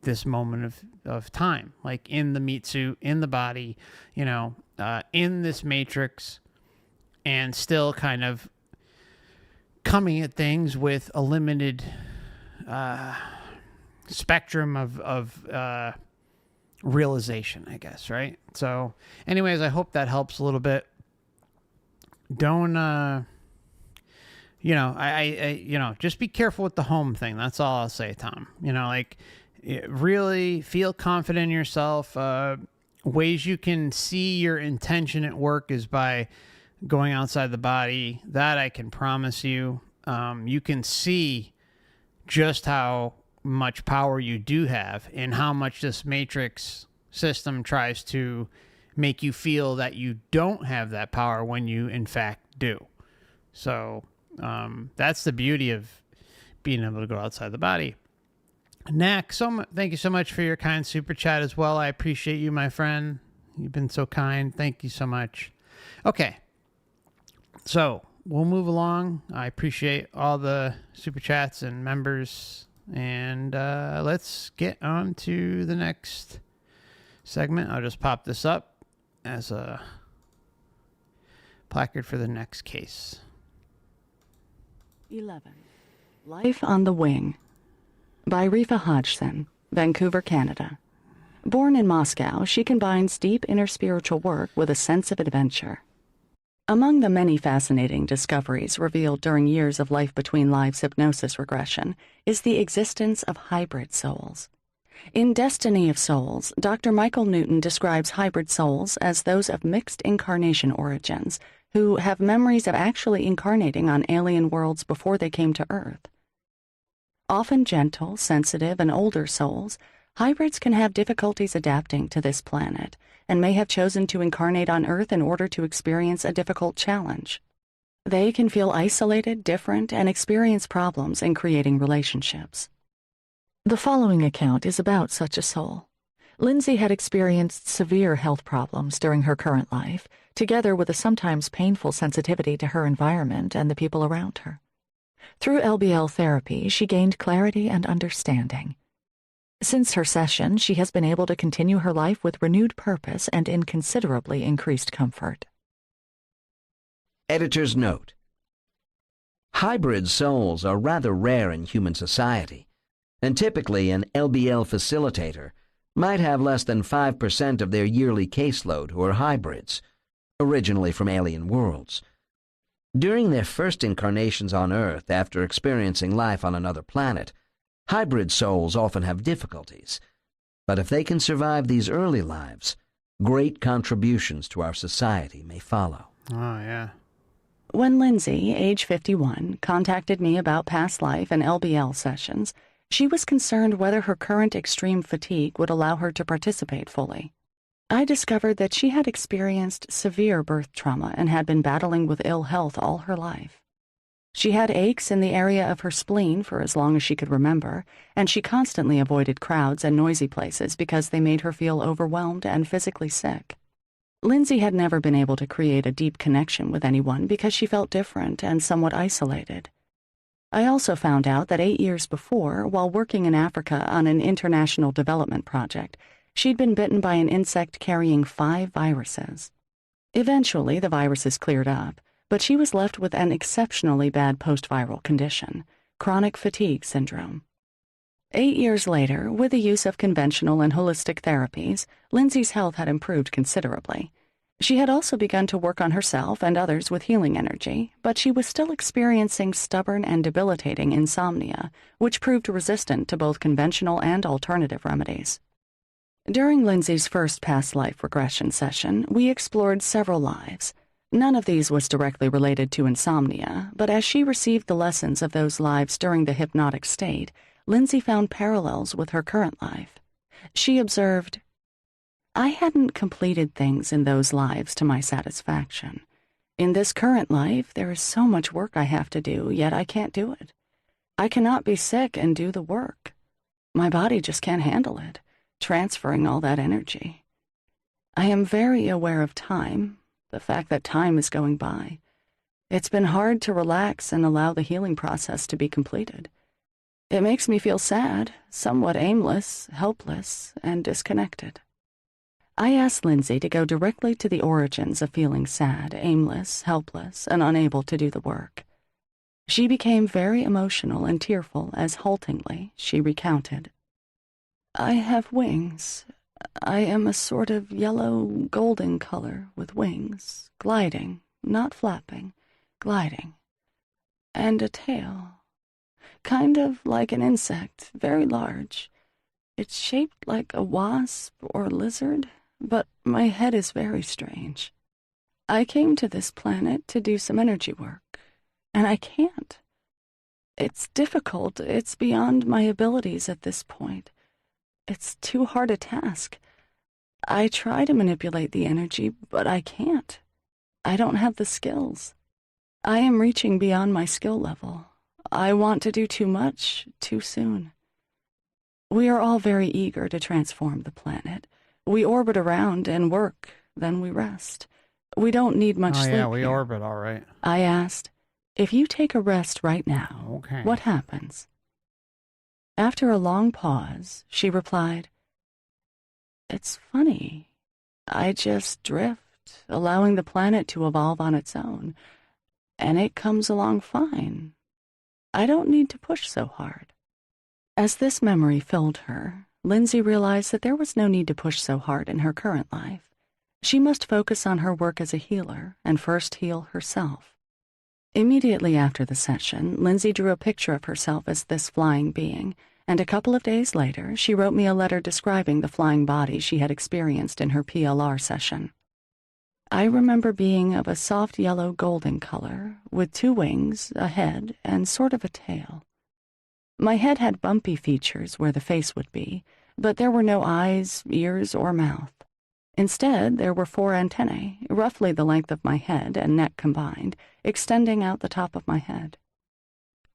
this moment of time. Like, in the meat suit, in the body, in this matrix, and still kind of coming at things with a limited spectrum of realization, I guess, right? So anyways, I hope that helps a little bit. Don't just be careful with the home thing. That's all I'll say, Tom. Really feel confident in yourself. Ways you can see your intention at work is by going outside the body. That I can promise you. You can see just how much power you do have and how much this matrix system tries to make you feel that you don't have that power when you in fact do. So that's the beauty of being able to go outside the body. Knack, thank you so much for your kind super chat as well. I appreciate you, my friend. You've been so kind. Thank you so much. Okay, so we'll move along. I appreciate all the super chats and members. And let's get on to the next segment. I'll just pop this up as a placard for the next case. 11. Life on the Wing by Rifa Hodgson, Vancouver, Canada. Born in Moscow, she combines deep inner spiritual work with a sense of adventure. Among the many fascinating discoveries revealed during years of Life Between Lives hypnosis regression is the existence of hybrid souls. In Destiny of Souls, Dr. Michael Newton describes hybrid souls as those of mixed incarnation origins who have memories of actually incarnating on alien worlds before they came to Earth. Often gentle, sensitive, and older souls, hybrids can have difficulties adapting to this planet and may have chosen to incarnate on Earth in order to experience a difficult challenge. They can feel isolated, different, and experience problems in creating relationships. The following account is about such a soul. Lindsay had experienced severe health problems during her current life, together with a sometimes painful sensitivity to her environment and the people around her. Through LBL therapy, she gained clarity and understanding. Since her session, she has been able to continue her life with renewed purpose and in considerably increased comfort. Editor's note. Hybrid souls are rather rare in human society, and typically an LBL facilitator might have less than 5% of their yearly caseload who are hybrids, originally from alien worlds. During their first incarnations on Earth after experiencing life on another planet, hybrid souls often have difficulties. But if they can survive these early lives, great contributions to our society may follow. Oh, yeah. When Lindsay, age 51, contacted me about past life and LBL sessions, she was concerned whether her current extreme fatigue would allow her to participate fully. I discovered that she had experienced severe birth trauma and had been battling with ill health all her life. She had aches in the area of her spleen for as long as she could remember, and she constantly avoided crowds and noisy places because they made her feel overwhelmed and physically sick. Lindsay had never been able to create a deep connection with anyone because she felt different and somewhat isolated. I also found out that 8 years before, while working in Africa on an international development project, she'd been bitten by an insect carrying 5 viruses. Eventually, the viruses cleared up, but she was left with an exceptionally bad post-viral condition, chronic fatigue syndrome. 8 years later, with the use of conventional and holistic therapies, Lindsay's health had improved considerably. She had also begun to work on herself and others with healing energy, but she was still experiencing stubborn and debilitating insomnia, which proved resistant to both conventional and alternative remedies. During Lindsay's first past life regression session, we explored several lives. None of these was directly related to insomnia, but as she received the lessons of those lives during the hypnotic state, Lindsay found parallels with her current life. She observed, "I hadn't completed things in those lives to my satisfaction. In this current life, there is so much work I have to do, yet I can't do it. I cannot be sick and do the work. My body just can't handle it, transferring all that energy. I am very aware of time, the fact that time is going by. It's been hard to relax and allow the healing process to be completed. It makes me feel sad, somewhat aimless, helpless, and disconnected." I asked Lindsay to go directly to the origins of feeling sad, aimless, helpless, and unable to do the work. She became very emotional and tearful as haltingly she recounted. "I have wings. I am a sort of yellow golden color with wings, gliding, not flapping, gliding, and a tail. Kind of like an insect, very large. It's shaped like a wasp or lizard, but my head is very strange. I came to this planet to do some energy work, and I can't. It's difficult. It's beyond my abilities at this point. It's too hard a task. I try to manipulate the energy, but I can't. I don't have the skills. I am reaching beyond my skill level. I want to do too much, too soon. We are all very eager to transform the planet. We orbit around and work, then we rest. We don't need much sleep yeah, we here." orbit, all right. I asked, "If you take a rest right now, Okay. what happens?" After a long pause, she replied, "It's funny. I just drift, allowing the planet to evolve on its own, and it comes along fine. I don't need to push so hard." As this memory filled her, Lindsay realized that there was no need to push so hard in her current life. She must focus on her work as a healer and first heal herself. Immediately after the session, Lindsay drew a picture of herself as this flying being, and a couple of days later, she wrote me a letter describing the flying body she had experienced in her PLR session. "I remember being of a soft yellow golden color, with 2 wings, a head, and sort of a tail. My head had bumpy features where the face would be, but there were no eyes, ears, or mouth. Instead, there were 4 antennae, roughly the length of my head and neck combined, extending out the top of my head.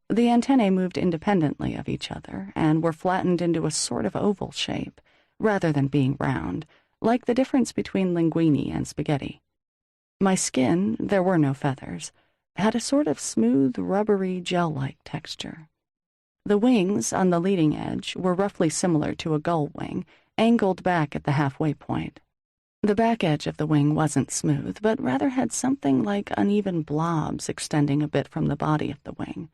The antennae moved independently of each other and were flattened into a sort of oval shape, rather than being round, like the difference between linguine and spaghetti. My skin, there were no feathers, had a sort of smooth, rubbery, gel-like texture. The wings, on the leading edge, were roughly similar to a gull wing, angled back at the halfway point. The back edge of the wing wasn't smooth, but rather had something like uneven blobs extending a bit from the body of the wing.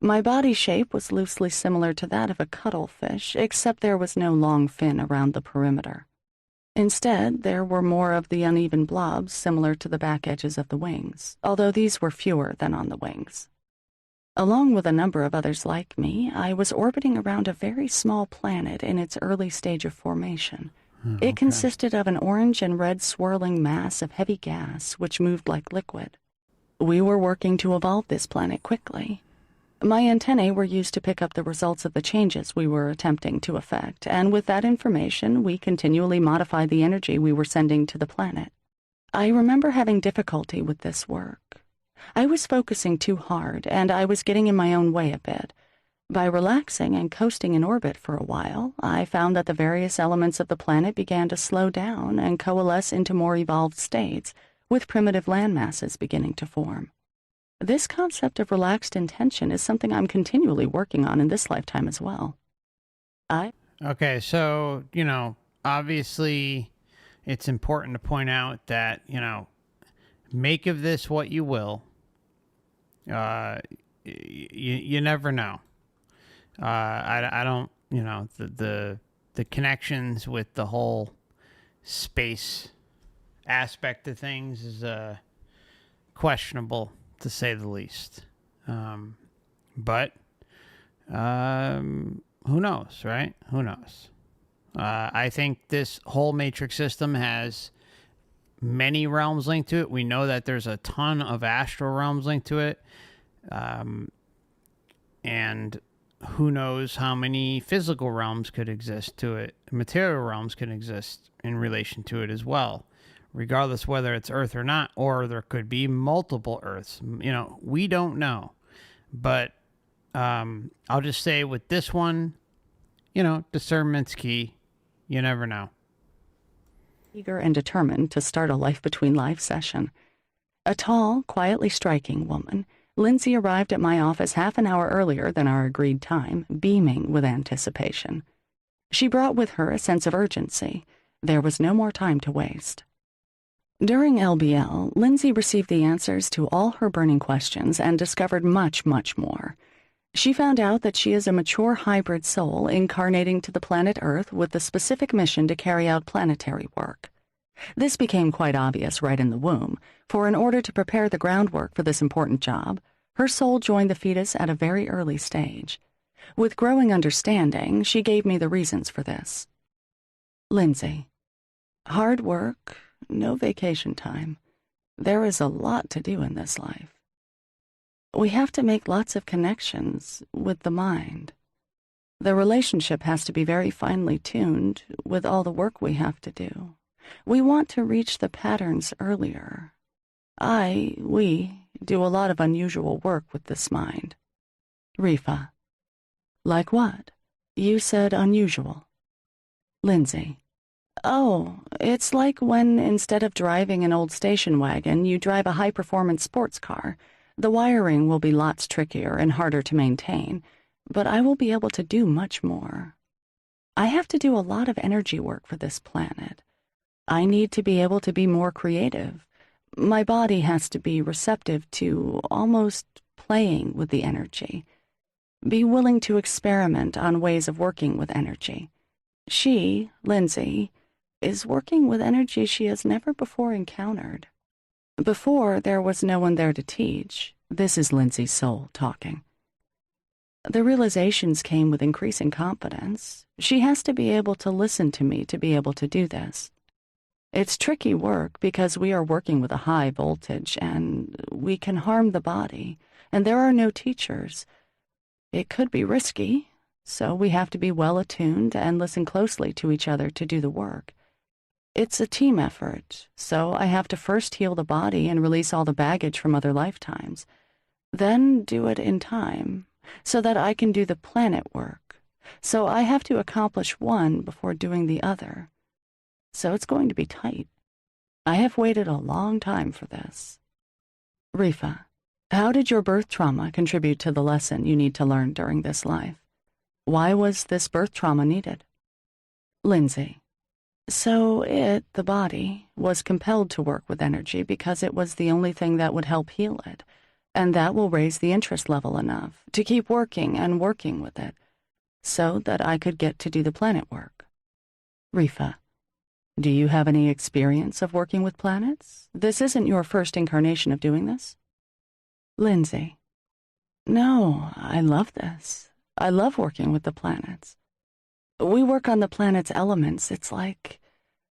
My body shape was loosely similar to that of a cuttlefish, except there was no long fin around the perimeter. Instead, there were more of the uneven blobs similar to the back edges of the wings, although these were fewer than on the wings. Along with a number of others like me, I was orbiting around a very small planet in its early stage of formation. It consisted of an orange and red swirling mass of heavy gas which moved like liquid. We were working to evolve this planet quickly. My antennae were used to pick up the results of the changes we were attempting to effect, and with that information, we continually modified the energy we were sending to the planet. I remember having difficulty with this work. I was focusing too hard, and I was getting in my own way a bit. By relaxing and coasting in orbit for a while, I found that the various elements of the planet began to slow down and coalesce into more evolved states, with primitive landmasses beginning to form. This concept of relaxed intention is something I'm continually working on in this lifetime as well. Okay, so, obviously it's important to point out that, make of this what you will. You never know. I don't, the connections with the whole space aspect of things is questionable, to say the least. But who knows, right? Who knows? I think this whole matrix system has many realms linked to it. We know that there's a ton of astral realms linked to it. And who knows how many physical realms could exist to it. Material realms can exist in relation to it as well, regardless whether it's Earth or not, or there could be multiple Earths. We don't know. But I'll just say with this one, discernment's key. You never know. Eager and determined to start a life between life session. A tall, quietly striking woman, Lindsay arrived at my office half an hour earlier than our agreed time, beaming with anticipation. She brought with her a sense of urgency. There was no more time to waste. During LBL, Lindsay received the answers to all her burning questions and discovered much, much more. She found out that she is a mature hybrid soul incarnating to the planet Earth with the specific mission to carry out planetary work. This became quite obvious right in the womb, for in order to prepare the groundwork for this important job, her soul joined the fetus at a very early stage. With growing understanding, she gave me the reasons for this. Lindsay, hard work, no vacation time. There is a lot to do in this life. We have to make lots of connections with the mind. The relationship has to be very finely tuned with all the work we have to do. We want to reach the patterns earlier. We do a lot of unusual work with this mind. Rifa. Like what? You said unusual. Lindsay. Oh, it's like when instead of driving an old station wagon, you drive a high-performance sports car. The wiring will be lots trickier and harder to maintain, but I will be able to do much more. I have to do a lot of energy work for this planet. I need to be able to be more creative. My body has to be receptive to almost playing with the energy. Be willing to experiment on ways of working with energy. She, Lindsay, is working with energy she has never before encountered. Before, there was no one there to teach. This is Lindsay's soul talking. The realizations came with increasing confidence. She has to be able to listen to me to be able to do this. It's tricky work because we are working with a high voltage and we can harm the body, and there are no teachers. It could be risky, so we have to be well attuned and listen closely to each other to do the work. It's a team effort, so I have to first heal the body and release all the baggage from other lifetimes, then do it in time, so that I can do the planet work. So I have to accomplish one before doing the other. So it's going to be tight. I have waited a long time for this. Rifa, how did your birth trauma contribute to the lesson you need to learn during this life? Why was this birth trauma needed? Lindsay, So it, the body, was compelled to work with energy because it was the only thing that would help heal it, and that will raise the interest level enough to keep working and working with it, so that I could get to do the planet work. Rifa, do you have any experience of working with planets? This isn't your first incarnation of doing this? Lindsay, no, I love this. I love working with the planets. We work on the planet's elements. It's like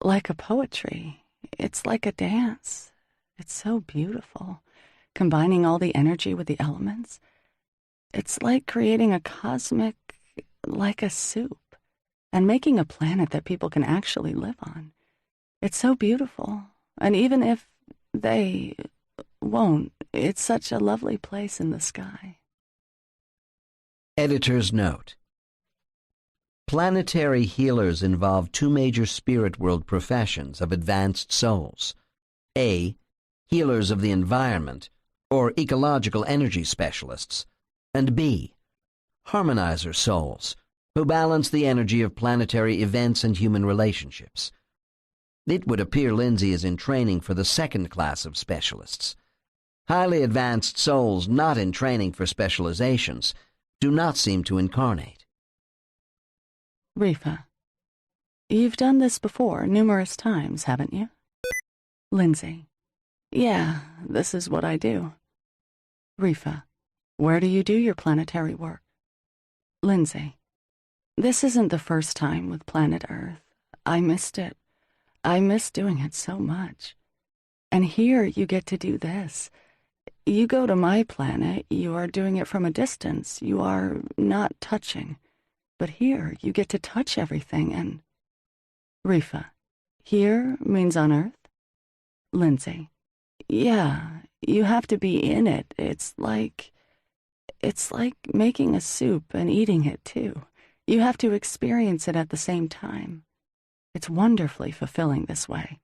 a poetry. It's like a dance. It's so beautiful, combining all the energy with the elements. It's like creating a cosmic, like a soup, and making a planet that people can actually live on. It's so beautiful, and even if they won't, it's such a lovely place in the sky. Editor's note. Planetary healers involve two major spirit world professions of advanced souls. A. Healers of the environment, or ecological energy specialists. And B. Harmonizer souls, who balance the energy of planetary events and human relationships. It would appear Lindsay is in training for the second class of specialists. Highly advanced souls not in training for specializations do not seem to incarnate. Rifa, you've done this before numerous times, haven't you? Lindsay, yeah, this is what I do. Rifa, where do you do your planetary work? Lindsay, this isn't the first time with planet Earth. I missed it. I miss doing it so much. And here you get to do this. You go to my planet, you are doing it from a distance. You are not touching. But here you get to touch everything and... Rifa, here means on Earth? Lindsay, yeah, you have to be in it. It's like making a soup and eating it too. You have to experience it at the same time. It's wonderfully fulfilling this way.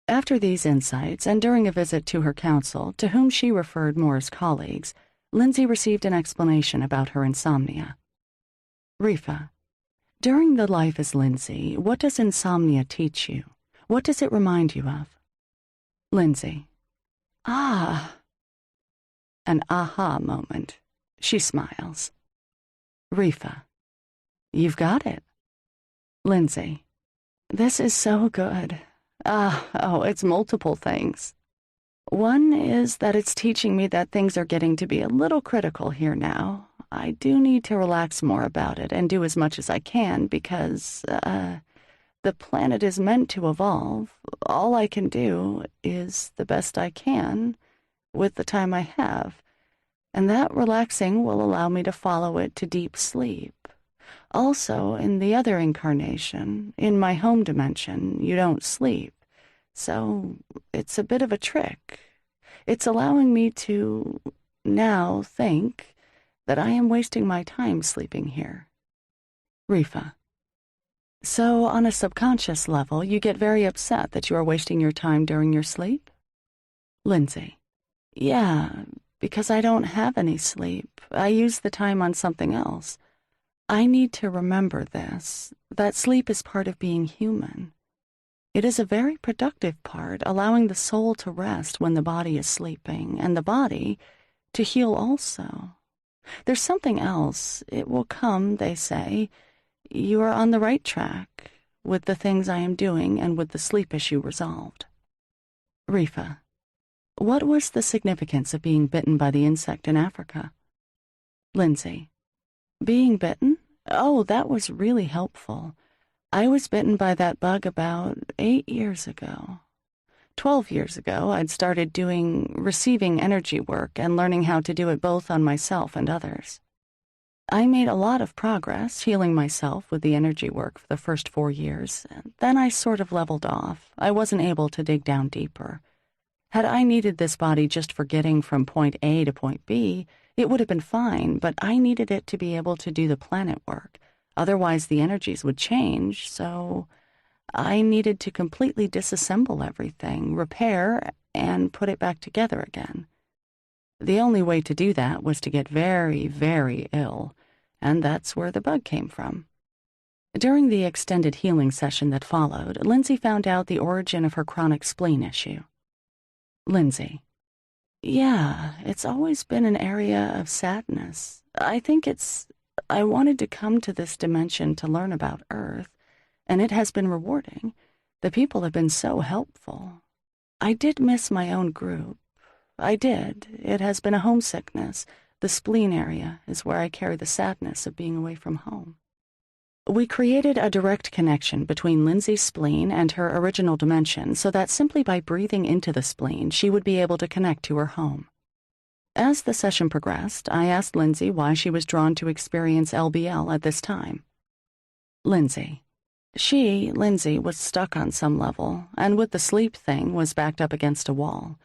After these insights, and during a visit to her counsel, to whom she referred more as colleagues, Lindsay received an explanation about her insomnia. Rifa, during the life as Lindsay, what does insomnia teach you? What does it remind you of? Lindsay, ah. An aha moment. She smiles. Rifa, you've got it. Lindsay, this is so good. It's multiple things. One is that it's teaching me that things are getting to be a little critical here now. I do need to relax more about it and do as much as I can because, the planet is meant to evolve. All I can do is the best I can with the time I have, and that relaxing will allow me to follow it to deep sleep. Also, in the other incarnation, in my home dimension, you don't sleep, so it's a bit of a trick. It's allowing me to now think that I am wasting my time sleeping here. Rifa, so on a subconscious level, you get very upset that you are wasting your time during your sleep? Lindsay, yeah, because I don't have any sleep. I use the time on something else. I need to remember this, that sleep is part of being human. It is a very productive part, allowing the soul to rest when the body is sleeping, and the body to heal also. There's something else. It will come, they say. You are on the right track with the things I am doing and with the sleep issue resolved. Rifa, what was the significance of being bitten by the insect in Africa? Lindsay, being bitten? Oh, that was really helpful. I was bitten by that bug about 8 years ago. 12 years ago, I'd started receiving energy work and learning how to do it both on myself and others. I made a lot of progress healing myself with the energy work for the first 4 years. Then I sort of leveled off. I wasn't able to dig down deeper. Had I needed this body just for getting from point A to point B, it would have been fine, but I needed it to be able to do the planet work. Otherwise, the energies would change, so I needed to completely disassemble everything, repair, and put it back together again. The only way to do that was to get very, very ill, and that's where the bug came from. During the extended healing session that followed, Lindsay found out the origin of her chronic spleen issue. Lindsay: Yeah, it's always been an area of sadness. I wanted to come to this dimension to learn about Earth, and it has been rewarding. The people have been so helpful. I did miss my own group. I did. It has been a homesickness. The spleen area is where I carry the sadness of being away from home. We created a direct connection between Lindsay's spleen and her original dimension so that simply by breathing into the spleen, she would be able to connect to her home. As the session progressed, I asked Lindsay why she was drawn to experience LBL at this time. Lindsay: Lindsay was stuck on some level, and with the sleep thing was backed up against a wall.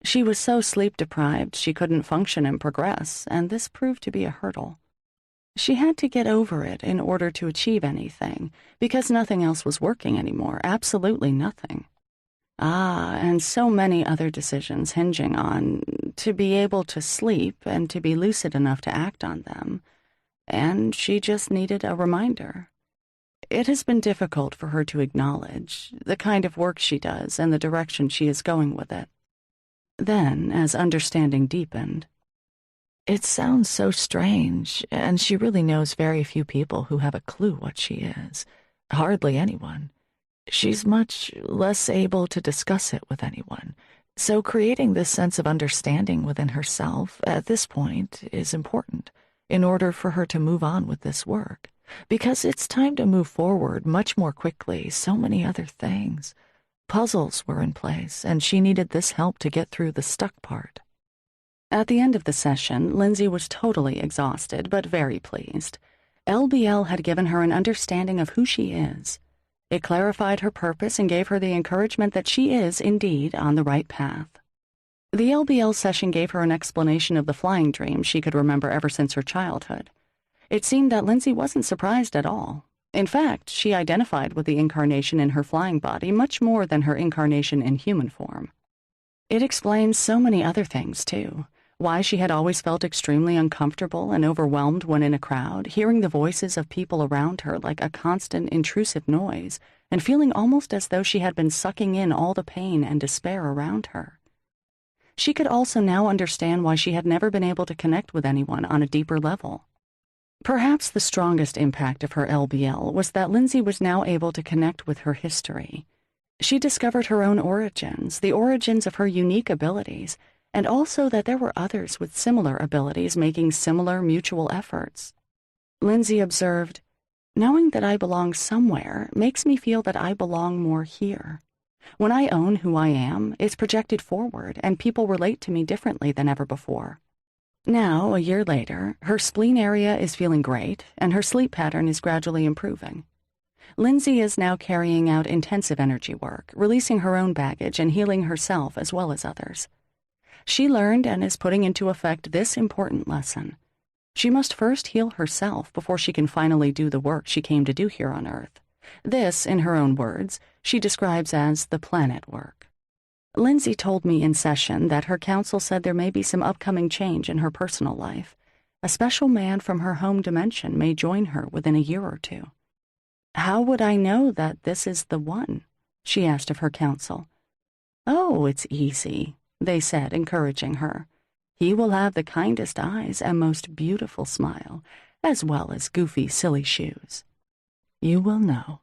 She was so sleep-deprived she couldn't function and progress, and this proved to be a hurdle. She had to get over it in order to achieve anything, because nothing else was working anymore, absolutely nothing. And so many other decisions hinging on to be able to sleep and to be lucid enough to act on them, and she just needed a reminder. It has been difficult for her to acknowledge the kind of work she does and the direction she is going with it. Then, as understanding deepened, It sounds so strange, and she really knows very few people who have a clue what she is. Hardly anyone. She's much less able to discuss it with anyone. So creating this sense of understanding within herself at this point is important in order for her to move on with this work. Because it's time to move forward much more quickly, so many other things. Puzzles were in place, and she needed this help to get through the stuck part. At the end of the session, Lindsay was totally exhausted, but very pleased. LBL had given her an understanding of who she is. It clarified her purpose and gave her the encouragement that she is, indeed, on the right path. The LBL session gave her an explanation of the flying dream she could remember ever since her childhood. It seemed that Lindsay wasn't surprised at all. In fact, she identified with the incarnation in her flying body much more than her incarnation in human form. It explains so many other things, too. Why she had always felt extremely uncomfortable and overwhelmed when in a crowd, hearing the voices of people around her like a constant intrusive noise, and feeling almost as though she had been sucking in all the pain and despair around her. She could also now understand why she had never been able to connect with anyone on a deeper level. Perhaps the strongest impact of her LBL was that Lindsay was now able to connect with her history. She discovered her own origins, the origins of her unique abilities, and also that there were others with similar abilities making similar mutual efforts. Lindsay observed, "Knowing that I belong somewhere makes me feel that I belong more here. When I own who I am, it's projected forward, and people relate to me differently than ever before." Now, a year later, her spleen area is feeling great, and her sleep pattern is gradually improving. Lindsay is now carrying out intensive energy work, releasing her own baggage and healing herself as well as others. She learned and is putting into effect this important lesson. She must first heal herself before she can finally do the work she came to do here on Earth. This, in her own words, she describes as the planet work. Lindsay told me in session that her counsel said there may be some upcoming change in her personal life. A special man from her home dimension may join her within a year or two. "How would I know that this is the one?" she asked of her counsel. "Oh, it's easy," they said, encouraging her. "He will have the kindest eyes and most beautiful smile, as well as goofy, silly shoes. You will know."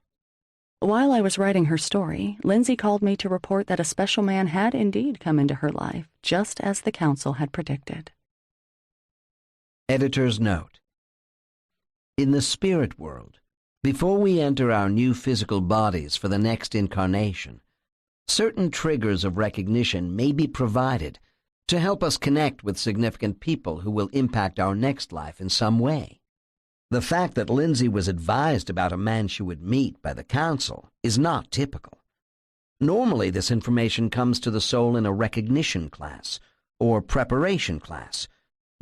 While I was writing her story, Lindsay called me to report that a special man had indeed come into her life, just as the council had predicted. Editor's note. In the spirit world, before we enter our new physical bodies for the next incarnation, certain triggers of recognition may be provided to help us connect with significant people who will impact our next life in some way. The fact that Lindsay was advised about a man she would meet by the council is not typical. Normally, this information comes to the soul in a recognition class or preparation class,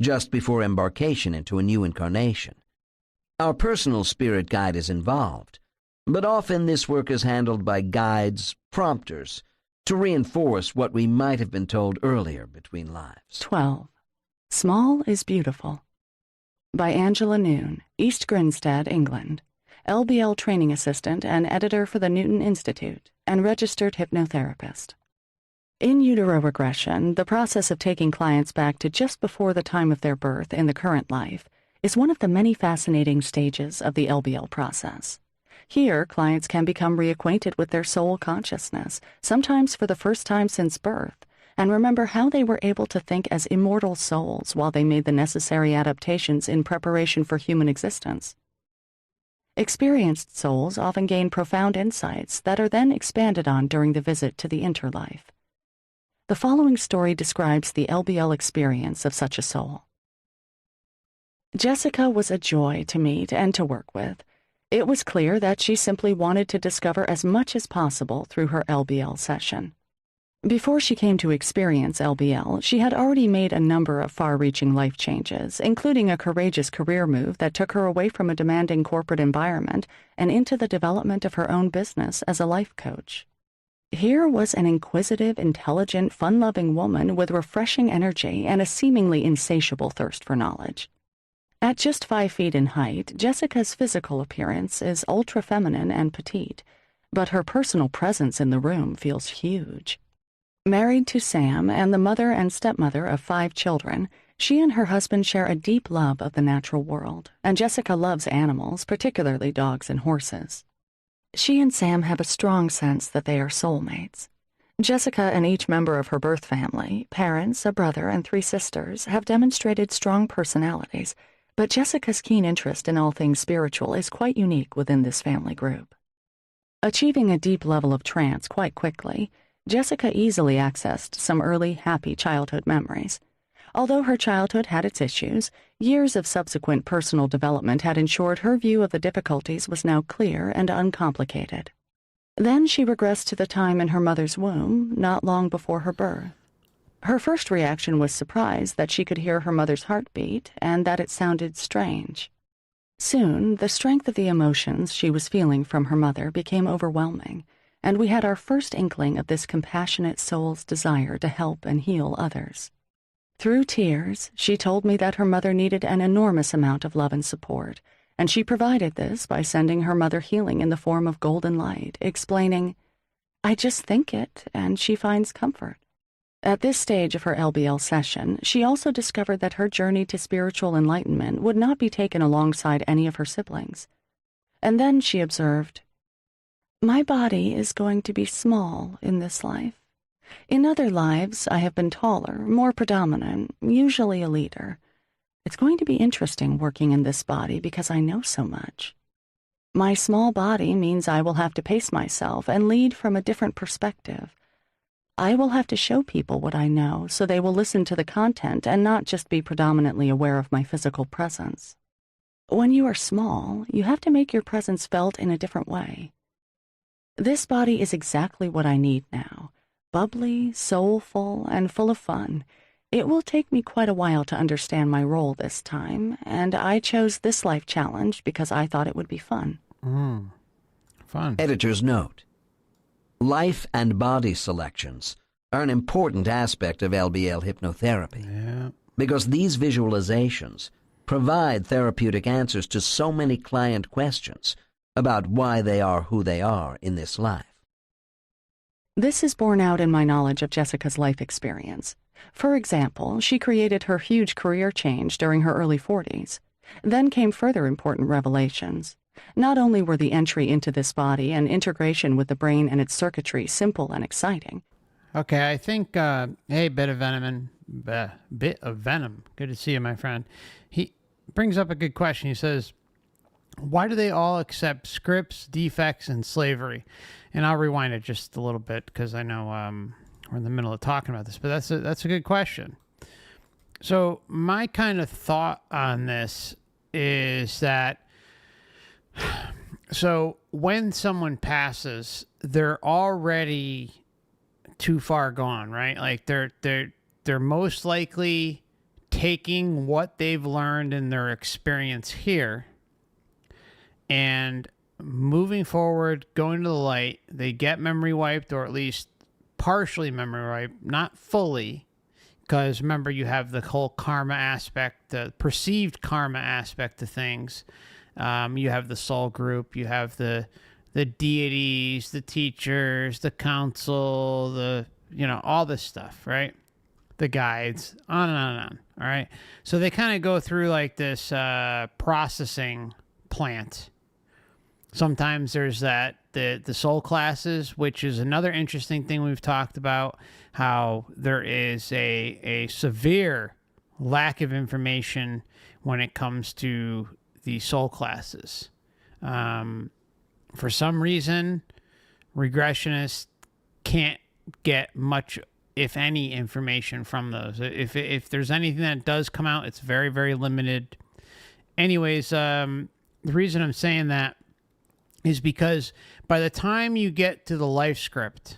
just before embarkation into a new incarnation. Our personal spirit guide is involved, but often this work is handled by guides, prompters, to reinforce what we might have been told earlier between lives. 12. Small is Beautiful. By Angela Noon, East Grinstead, England. LBL training assistant and editor for the Newton Institute, and registered hypnotherapist. In utero regression, the process of taking clients back to just before the time of their birth in the current life is one of the many fascinating stages of the LBL process. Here, clients can become reacquainted with their soul consciousness, sometimes for the first time since birth, and remember how they were able to think as immortal souls while they made the necessary adaptations in preparation for human existence. Experienced souls often gain profound insights that are then expanded on during the visit to the interlife. The following story describes the LBL experience of such a soul. Jessica was a joy to meet and to work with. It was clear that she simply wanted to discover as much as possible through her LBL session. Before she came to experience LBL, she had already made a number of far-reaching life changes, including a courageous career move that took her away from a demanding corporate environment and into the development of her own business as a life coach. Here was an inquisitive, intelligent, fun-loving woman with refreshing energy and a seemingly insatiable thirst for knowledge. At just 5 feet in height, Jessica's physical appearance is ultra-feminine and petite, but her personal presence in the room feels huge. Married to Sam and the mother and stepmother of 5 children, she and her husband share a deep love of the natural world, and Jessica loves animals, particularly dogs and horses. She and Sam have a strong sense that they are soulmates. Jessica and each member of her birth family, parents, a brother, and 3 sisters, have demonstrated strong personalities, but Jessica's keen interest in all things spiritual is quite unique within this family group. Achieving a deep level of trance quite quickly, Jessica easily accessed some early, happy childhood memories. Although her childhood had its issues, years of subsequent personal development had ensured her view of the difficulties was now clear and uncomplicated. Then she regressed to the time in her mother's womb, not long before her birth. Her first reaction was surprise that she could hear her mother's heartbeat and that it sounded strange. Soon, the strength of the emotions she was feeling from her mother became overwhelming, and we had our first inkling of this compassionate soul's desire to help and heal others. Through tears, she told me that her mother needed an enormous amount of love and support, and she provided this by sending her mother healing in the form of golden light, explaining, "I just think it, and she finds comfort." At this stage of her LBL session, she also discovered that her journey to spiritual enlightenment would not be taken alongside any of her siblings. And then she observed, "My body is going to be small in this life. In other lives, I have been taller, more predominant, usually a leader. It's going to be interesting working in this body because I know so much. My small body means I will have to pace myself and lead from a different perspective. I will have to show people what I know so they will listen to the content and not just be predominantly aware of my physical presence. When you are small, you have to make your presence felt in a different way. This body is exactly what I need now, bubbly, soulful, and full of fun. It will take me quite a while to understand my role this time, and I chose this life challenge because I thought it would be fun." Fun. Editor's note: life and body selections are an important aspect of LBL hypnotherapy, because these visualizations provide therapeutic answers to so many client questions about why they are who they are in this life. This is borne out in my knowledge of Jessica's life experience. For example, she created her huge career change during her early 40s. Then came further important revelations. Not only were the entry into this body and integration with the brain and its circuitry simple and exciting. Okay, I think, hey, Bit of Venom. Good to see you, my friend. He brings up a good question. He says, why do they all accept scripts, defects, and slavery? And I'll rewind it just a little bit because I know we're in the middle of talking about this, but that's a good question. So my kind of thought on this is that, so when someone passes, they're already too far gone, right? Like they're most likely taking what they've learned in their experience here and moving forward, going to the light. They get memory wiped, or at least partially memory wiped, not fully, because remember, you have the whole karma aspect, the perceived karma aspect of things, You have the soul group, you have the deities, the teachers, the council, all this stuff, right? The guides, on and on and on. All right. So they kind of go through like this processing plant. Sometimes there's the soul classes, which is another interesting thing we've talked about, how there is a severe lack of information when it comes to the soul classes. For some reason, regressionists can't get much, if any, information from those. If there's anything that does come out, it's very, very limited. Anyways, the reason I'm saying that is because by the time you get to the life script,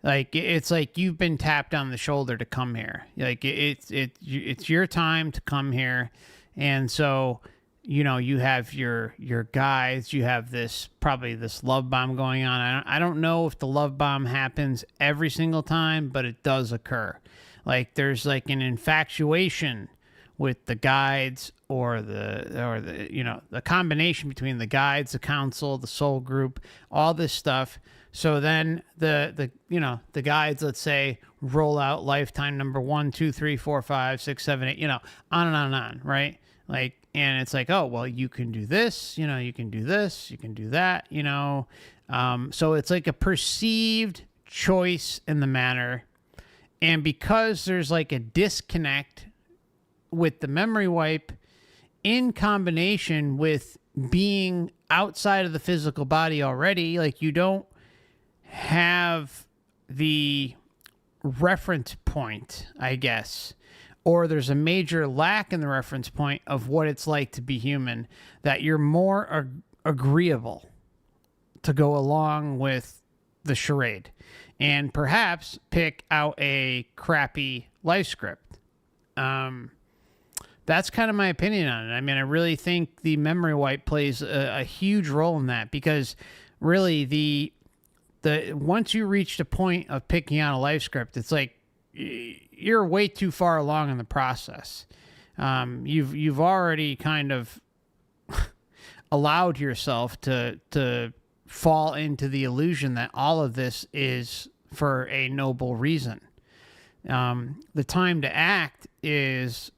like it's like you've been tapped on the shoulder to come here. Like it's your time to come here, and so you have your guides. You have probably this love bomb going on. I don't know if the love bomb happens every single time, but it does occur. Like there's like an infatuation with the guides or the combination between the guides, the council, the soul group, all this stuff. So then the guides, let's say, roll out lifetime number 1, 2, 3, 4, 5, 6, 7, 8, on and on and on, right? Like, and it's like, oh, well, you can do this, you can do this, you can do that, So it's like a perceived choice in the matter. And because there's like a disconnect with the memory wipe in combination with being outside of the physical body already, like you don't have the reference point, I guess, or there's a major lack in the reference point of what it's like to be human, that you're more agreeable to go along with the charade and perhaps pick out a crappy life script. That's kind of my opinion on it. I mean, I really think the memory wipe plays a huge role in that, because really the once you reach the point of picking out a life script, it's like you're way too far along in the process. You've already kind of allowed yourself to fall into the illusion that all of this is for a noble reason. The time to act is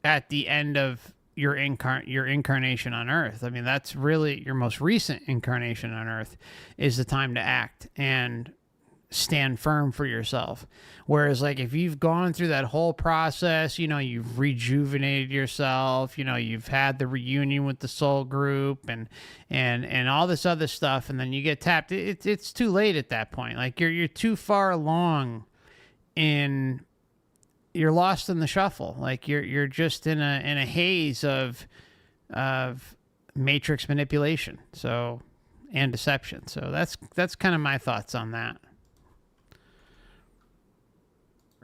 at the end of your incarnation on Earth. I mean, that's really your most recent incarnation on Earth, is the time to act and stand firm for yourself. Whereas, like, if you've gone through that whole process, you've rejuvenated yourself, you've had the reunion with the soul group and all this other stuff, and then you get tapped, it's too late at that point. Like, you're too far along you're lost in the shuffle. Like you're just in a haze of matrix manipulation, and deception. So that's kind of my thoughts on that.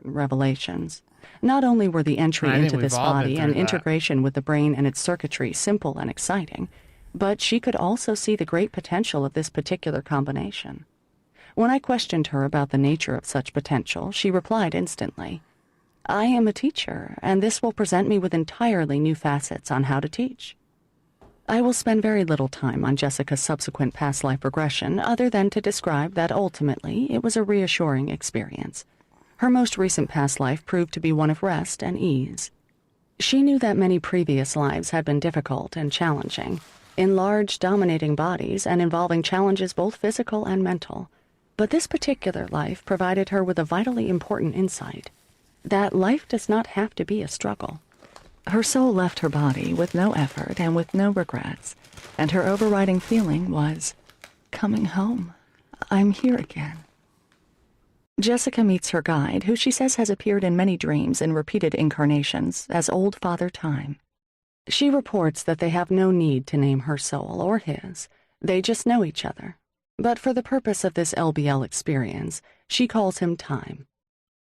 Revelations. Not only were the entry into this body and integration with the brain and its circuitry simple and exciting, but she could also see the great potential of this particular combination. When I questioned her about the nature of such potential, she replied instantly, "I am a teacher, and this will present me with entirely new facets on how to teach." I will spend very little time on Jessica's subsequent past life regression, other than to describe that ultimately it was a reassuring experience. Her most recent past life proved to be one of rest and ease. She knew that many previous lives had been difficult and challenging, in large, dominating bodies and involving challenges both physical and mental. But this particular life provided her with a vitally important insight: that life does not have to be a struggle. Her soul left her body with no effort and with no regrets, and her overriding feeling was, coming home. I'm here again. Jessica meets her guide, who she says has appeared in many dreams and repeated incarnations, as Old Father Time. She reports that they have no need to name her soul or his. They just know each other. But for the purpose of this LBL experience, she calls him Time.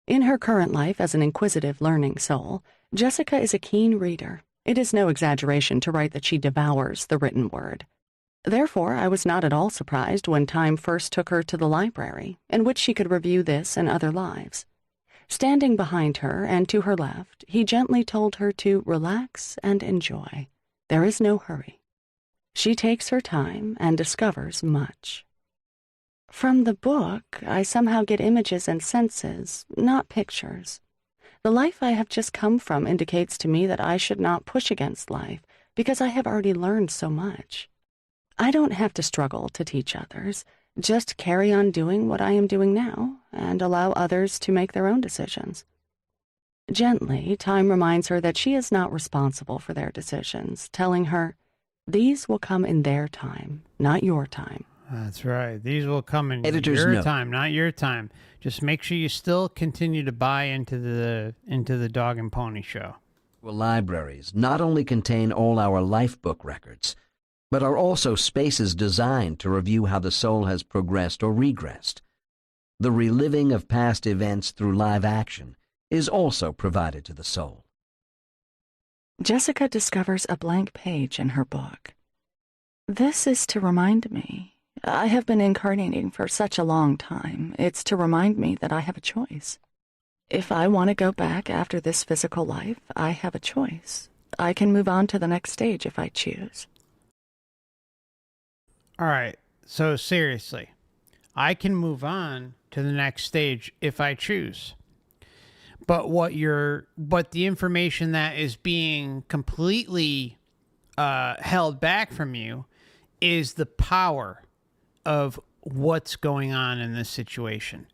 In her current life as an inquisitive, learning soul, Jessica is a keen reader. It is no exaggeration to write that she devours the written word. Therefore, I was not at all surprised when Time first took her to the library, in which she could review this and other lives. Standing behind her and to her left, he gently told her to relax and enjoy. There is no hurry. She takes her time and discovers much. From the book, I somehow get images and senses, not pictures. The life I have just come from indicates to me that I should not push against life, because I have already learned so much. I don't have to struggle to teach others, just carry on doing what I am doing now, and allow others to make their own decisions. Gently, time reminds her that she is not responsible for their decisions, telling her, "These will come in their time, not your time." That's right. These will come in Editor's your note. time, not your time. Just make sure you still continue to buy into the Dog and Pony Show. Well, libraries not only contain all our life book records, but are also spaces designed to review how the soul has progressed or regressed. The reliving of past events through live action is also provided to the soul. Jessica discovers a blank page in her book. This is to remind me. I have been incarnating for such a long time. It's to remind me that I have a choice. If I want to go back after this physical life, I have a choice. I can move on to the next stage if I choose. All right. So seriously, I can move on to the next stage if I choose. But the information that is being completely held back from you is the power of what's going on in this situation.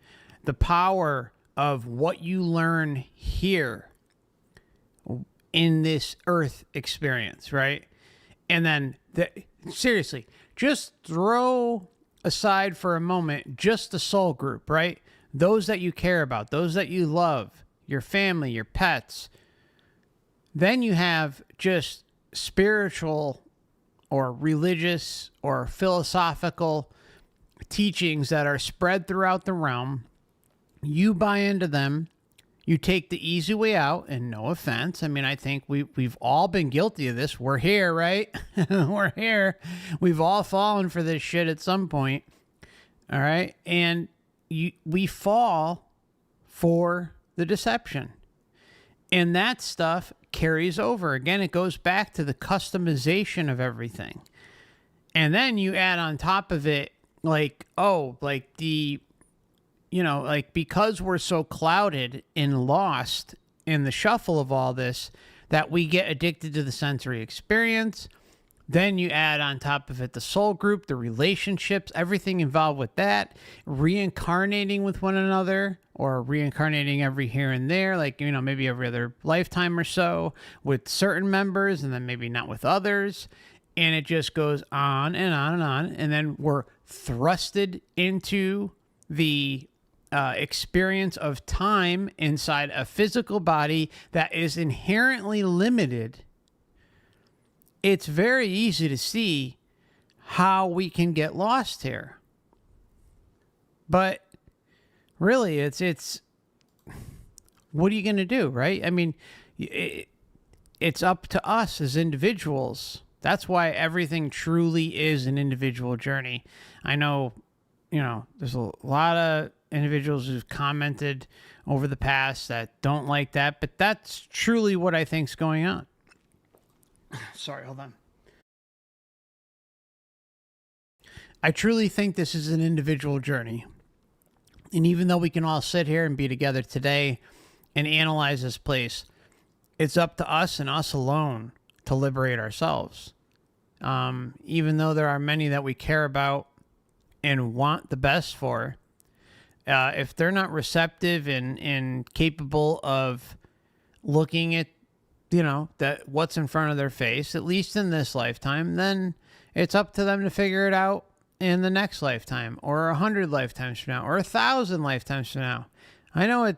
The power of what you learn here in this Earth experience, right? And then, seriously, just throw aside for a moment just the soul group, right? Those that you care about, those that you love, your family, your pets. Then you have just spiritual or religious or philosophical teachings that are spread throughout the realm. You buy into them. You take the easy way out, and no offense. I mean, I think we've all been guilty of this. We're here, right? We're here. We've all fallen for this shit at some point. All right? And we fall for the deception. And that stuff carries over. Again, it goes back to the customization of everything. And then you add on top of it, because we're so clouded and lost in the shuffle of all this, that we get addicted to the sensory experience. Then you add on top of it the soul group, the relationships, everything involved with that, reincarnating with one another, or reincarnating every here and there, maybe every other lifetime or so with certain members, and then maybe not with others. And it just goes on and on and on. And then we're thrusted into the experience of time inside a physical body that is inherently limited. It's very easy to see how we can get lost here. But really, it's what are you going to do, right? I mean, it's up to us as individuals. That's why everything truly is an individual journey. I know, there's a lot of individuals who've commented over the past that don't like that, but that's truly what I think's going on. Sorry, hold on. I truly think this is an individual journey. And even though we can all sit here and be together today and analyze this place, it's up to us and us alone to liberate ourselves. Even though there are many that we care about and want the best for, if they're not receptive and capable of looking at, that what's in front of their face, at least in this lifetime, then it's up to them to figure it out in the next lifetime, or 100 lifetimes from now, or 1,000 lifetimes from now. I know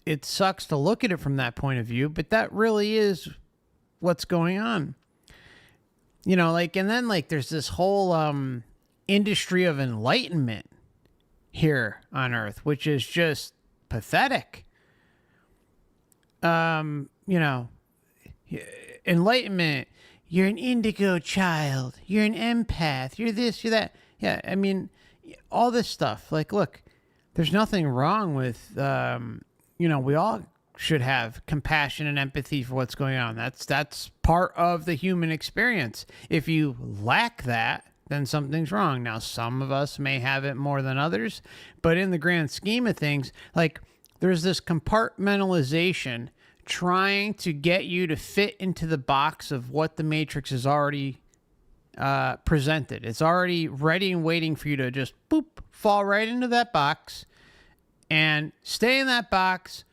it sucks to look at it from that point of view, but that really is what's going on. And then there's this whole industry of enlightenment here on Earth, which is just pathetic. Enlightenment, you're an indigo child, you're an empath, you're this, you're that. Yeah, I mean, all this stuff. Look, there's nothing wrong with, we all should have compassion and empathy for what's going on. That's part of the human experience. If you lack that, then something's wrong. Now, some of us may have it more than others, but in the grand scheme of things, like, there's this compartmentalization trying to get you to fit into the box of what the Matrix is already presented. It's already ready and waiting for you to just boop, fall right into that box and stay in that box.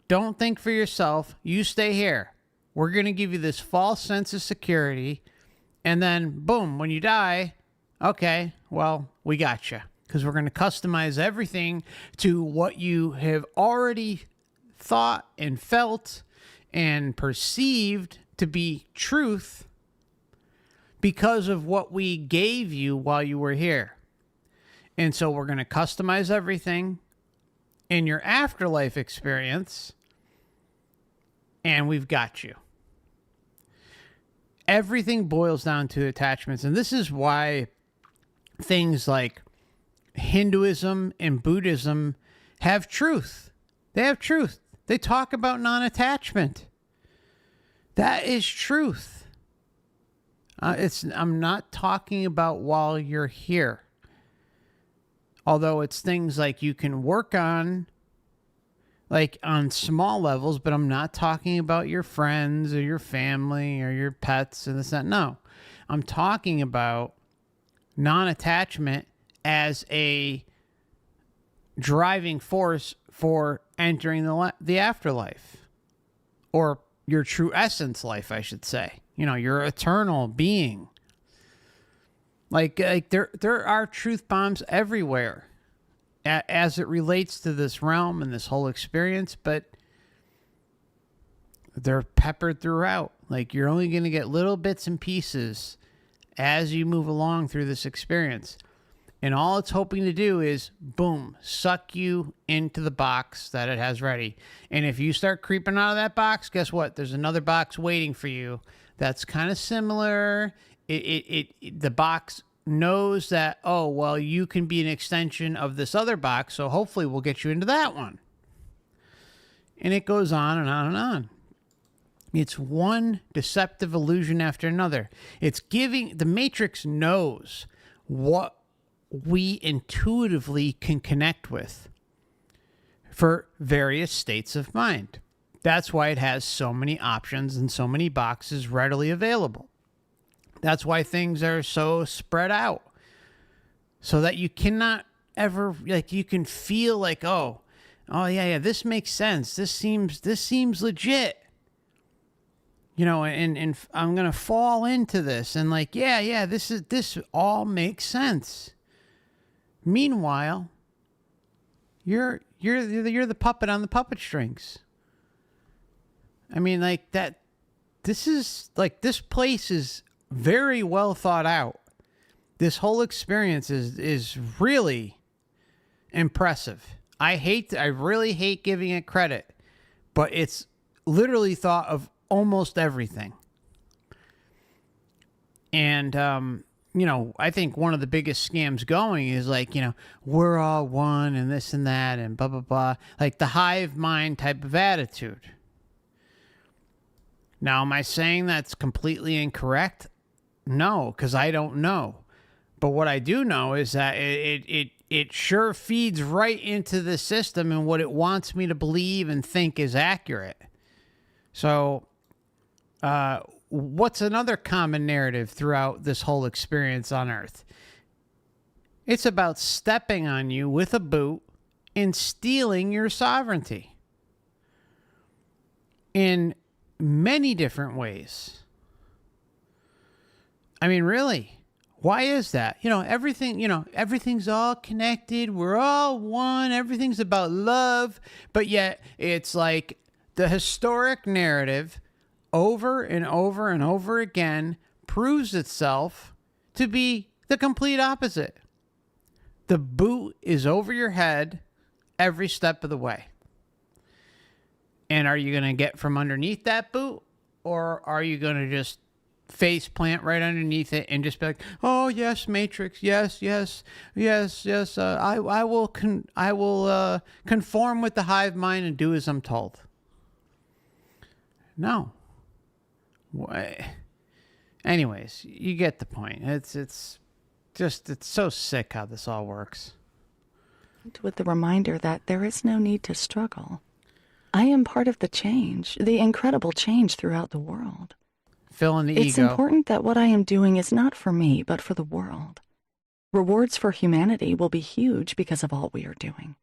Don't think for yourself. You stay here. We're going to give you this false sense of security. And then, boom, when you die, okay, well, we got you. Because we're going to customize everything to what you have already thought and felt and perceived to be truth because of what we gave you while you were here. And so we're going to customize everything in your afterlife experience, and we've got you. Everything boils down to attachments, and this is why things like Hinduism and Buddhism have truth. They have truth. They talk about non-attachment. That is truth. I'm not talking about while you're here. Although it's things like you can work on, like on small levels, but I'm not talking about your friends or your family or your pets and this, that. No, I'm talking about non-attachment as a driving force for entering the afterlife, or your true essence life, I should say. You know, your eternal being. Like there are truth bombs everywhere as it relates to this realm and this whole experience, but they're peppered throughout. Like, you're only going to get little bits and pieces as you move along through this experience. And all it's hoping to do is, boom, suck you into the box that it has ready. And if you start creeping out of that box, guess what? There's another box waiting for you that's kind of similar. The box knows that, oh, well, you can be an extension of this other box, so hopefully we'll get you into that one. And it goes on and on and on. It's one deceptive illusion after another. It's giving, the Matrix knows what we intuitively can connect with for various states of mind. That's why it has so many options and so many boxes readily available. That's why things are so spread out, so that you cannot ever, like, you can feel like, oh yeah, this makes sense. This seems legit. You know, and I'm going to fall into this, and like, yeah, this all makes sense. Meanwhile, you're the puppet on the puppet strings. I mean, like, that, this is, like, this place is very well thought out. This whole experience is really impressive. I really hate giving it credit, but it's literally thought of almost everything. And, you know, I think one of the biggest scams going is like, you know, we're all one and this and that and blah, blah, blah. Like the hive mind type of attitude. Now, am I saying that's completely incorrect? No, because I don't know. But what I do know is that it sure feeds right into the system and what it wants me to believe and think is accurate. So, what's another common narrative throughout this whole experience on Earth? It's about stepping on you with a boot and stealing your sovereignty in many different ways. I mean, really, why is that? Everything's all connected. We're all one. Everything's about love. But yet it's like the historic narrative over and over and over again proves itself to be the complete opposite. The boot is over your head every step of the way. And are you going to get from underneath that boot, or are you going to just face plant right underneath it and just be like, oh yes, Matrix, yes, I will conform with the hive mind and do as I'm told? No. What? Anyways, you get the point. It's so sick how this all works. With the reminder that there is no need to struggle. I am part of the change, the incredible change throughout the world. Fill in the It's ego. important that what I am doing is not for me, but for the world. Rewards for humanity will be huge because of all we are doing.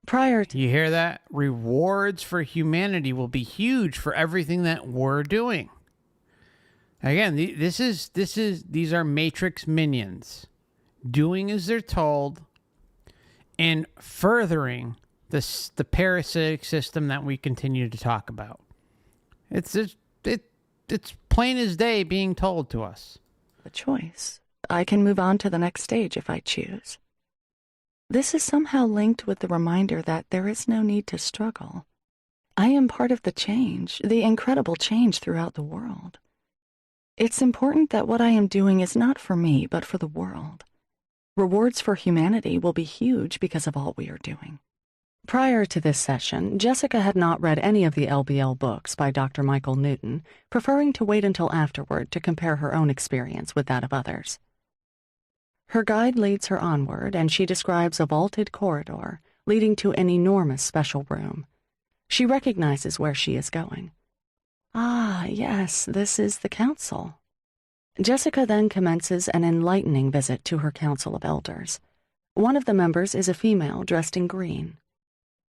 Prior to... You hear that? Rewards for humanity will be huge for everything that we're doing. Again, these are Matrix minions doing as they're told and furthering the parasitic system that we continue to talk about. It's plain as day being told to us. A choice. I can move on to the next stage if I choose. This is somehow linked with the reminder that there is no need to struggle. I am part of the change, the incredible change throughout the world. It's important that what I am doing is not for me, but for the world. Rewards for humanity will be huge because of all we are doing. Prior to this session, Jessica had not read any of the LBL books by Dr. Michael Newton, preferring to wait until afterward to compare her own experience with that of others. Her guide leads her onward, and she describes a vaulted corridor leading to an enormous special room. She recognizes where she is going. Ah, yes, this is the council. Jessica then commences an enlightening visit to her council of elders. One of the members is a female dressed in green.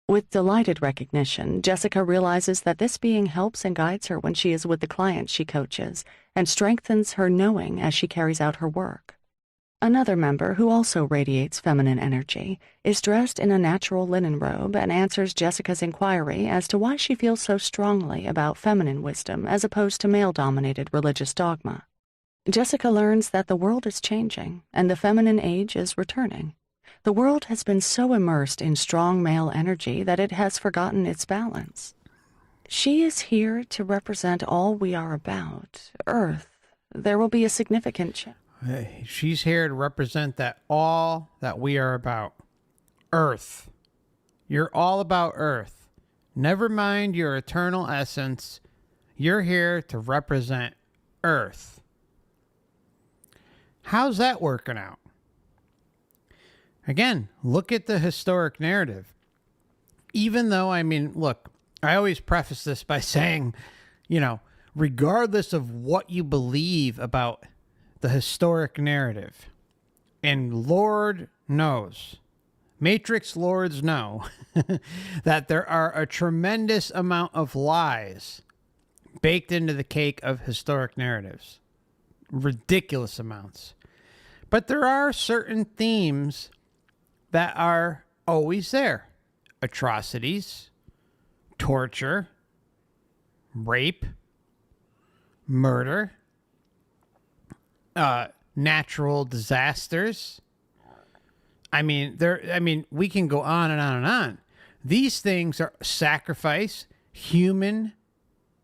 With delighted recognition, Jessica realizes that this being helps and guides her when she is with the clients she coaches and strengthens her knowing as she carries out her work. Another member, who also radiates feminine energy, is dressed in a natural linen robe and answers Jessica's inquiry as to why she feels so strongly about feminine wisdom as opposed to male-dominated religious dogma. Jessica learns that the world is changing and the feminine age is returning. The world has been so immersed in strong male energy that it has forgotten its balance. She is here to represent all we are about, Earth. There will be a significant change. She's here to represent that all that we are about. Earth. You're all about Earth. Never mind your eternal essence. You're here to represent Earth. How's that working out? Again, look at the historic narrative. Even though, look, I always preface this by saying, regardless of what you believe about the historic narrative, and Lord knows, Matrix Lords know, that there are a tremendous amount of lies baked into the cake of historic narratives. Ridiculous amounts. But there are certain themes that are always there. Atrocities, torture, rape, murder, natural disasters. We can go on and on and on. These things are sacrifice, human,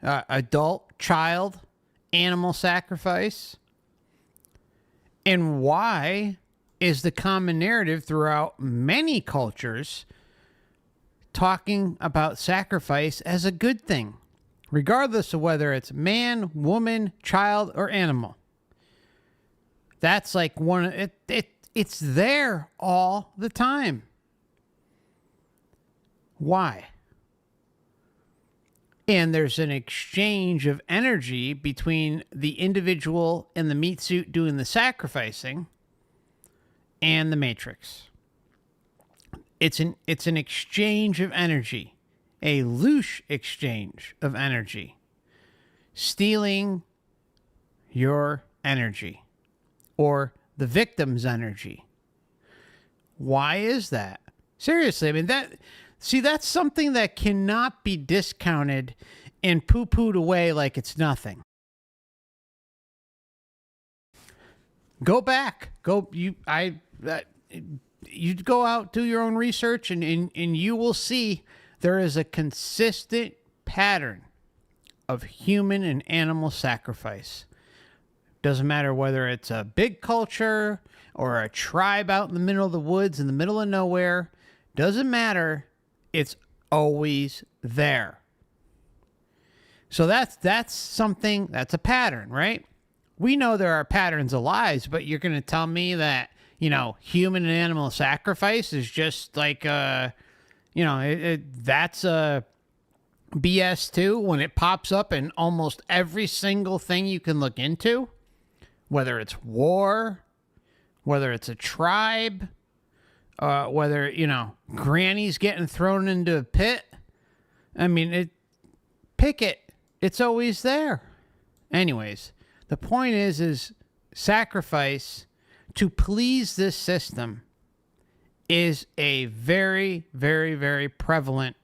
adult, child, animal sacrifice. And why is the common narrative throughout many cultures talking about sacrifice as a good thing, regardless of whether it's man, woman, child, or animal? That's like it's there all the time. Why? And there's an exchange of energy between the individual in the meat suit doing the sacrificing and the Matrix. It's an exchange of energy, a loose exchange of energy, stealing your energy or the victim's energy. Why is that? Seriously, that's something that cannot be discounted and poo-pooed away like it's nothing. Go back. You go out, do your own research, and you will see there is a consistent pattern of human and animal sacrifice. Doesn't matter whether it's a big culture or a tribe out in the middle of the woods, in the middle of nowhere. Doesn't matter. It's always there. So that's something, that's a pattern, right? We know there are patterns of lives, but you're going to tell me that, human and animal sacrifice is just like, that's a BS too, when it pops up in almost every single thing you can look into, whether it's war, whether it's a tribe, whether, granny's getting thrown into a pit. I mean, pick it. It's always there. Anyways, the point is sacrifice to please this system is a very, very, very prevalent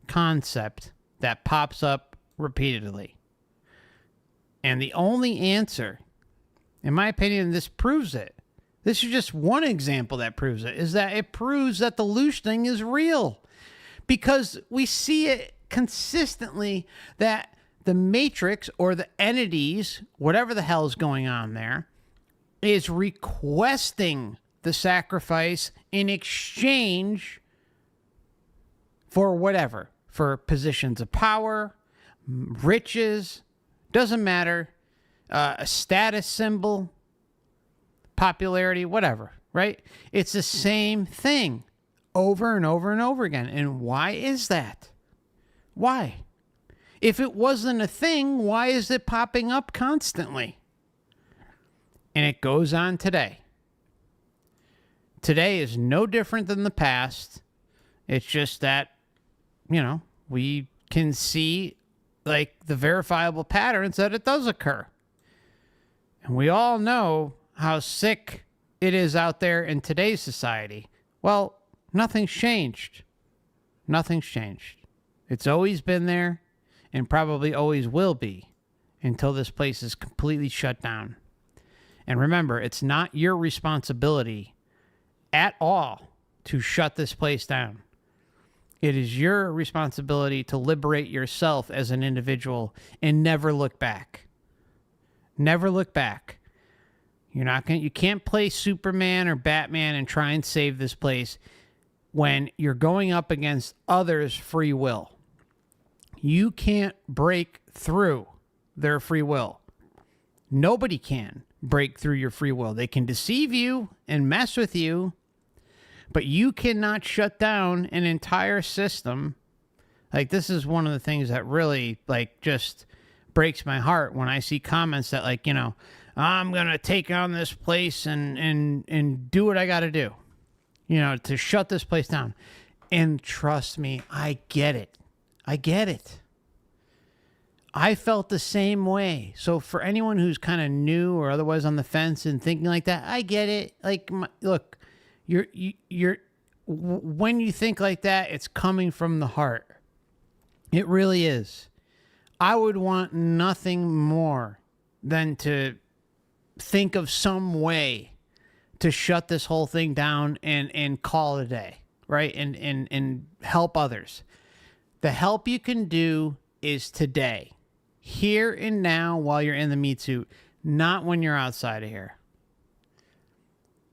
concept that pops up repeatedly. And the only answer, in my opinion, this proves it. This is just one example that proves it, is that it proves that the loosening is real. Because we see it consistently that the matrix or the entities, whatever the hell is going on there, is requesting the sacrifice in exchange for whatever, for positions of power, riches, doesn't matter, a status symbol, popularity, whatever, right? It's the same thing over and over and over again. And why is that? Why? If it wasn't a thing, why is it popping up constantly? And it goes on today. Today is no different than the past. It's just that, we can see like the verifiable patterns that it does occur. And we all know how sick it is out there in today's society. Well, nothing's changed. Nothing's changed. It's always been there and probably always will be until this place is completely shut down. And remember, it's not your responsibility at all to shut this place down. It is your responsibility to liberate yourself as an individual and never look back. Never look back. You can't play Superman or Batman and try and save this place when you're going up against others' free will. You can't break through their free will. Nobody can break through your free will. They can deceive you and mess with you, but you cannot shut down an entire system. Like, this is one of the things that really, just breaks my heart when I see comments that, I'm going to take on this place and do what I got to do, to shut this place down. And trust me, I get it. I get it. I felt the same way. So for anyone who's kind of new or otherwise on the fence and thinking like that, I get it. Look, you're when you think like that, it's coming from the heart. It really is. I would want nothing more than to think of some way to shut this whole thing down and call it a day, right? And help others. The help you can do is today, here and now, while you're in the meat suit, not when you're outside of here.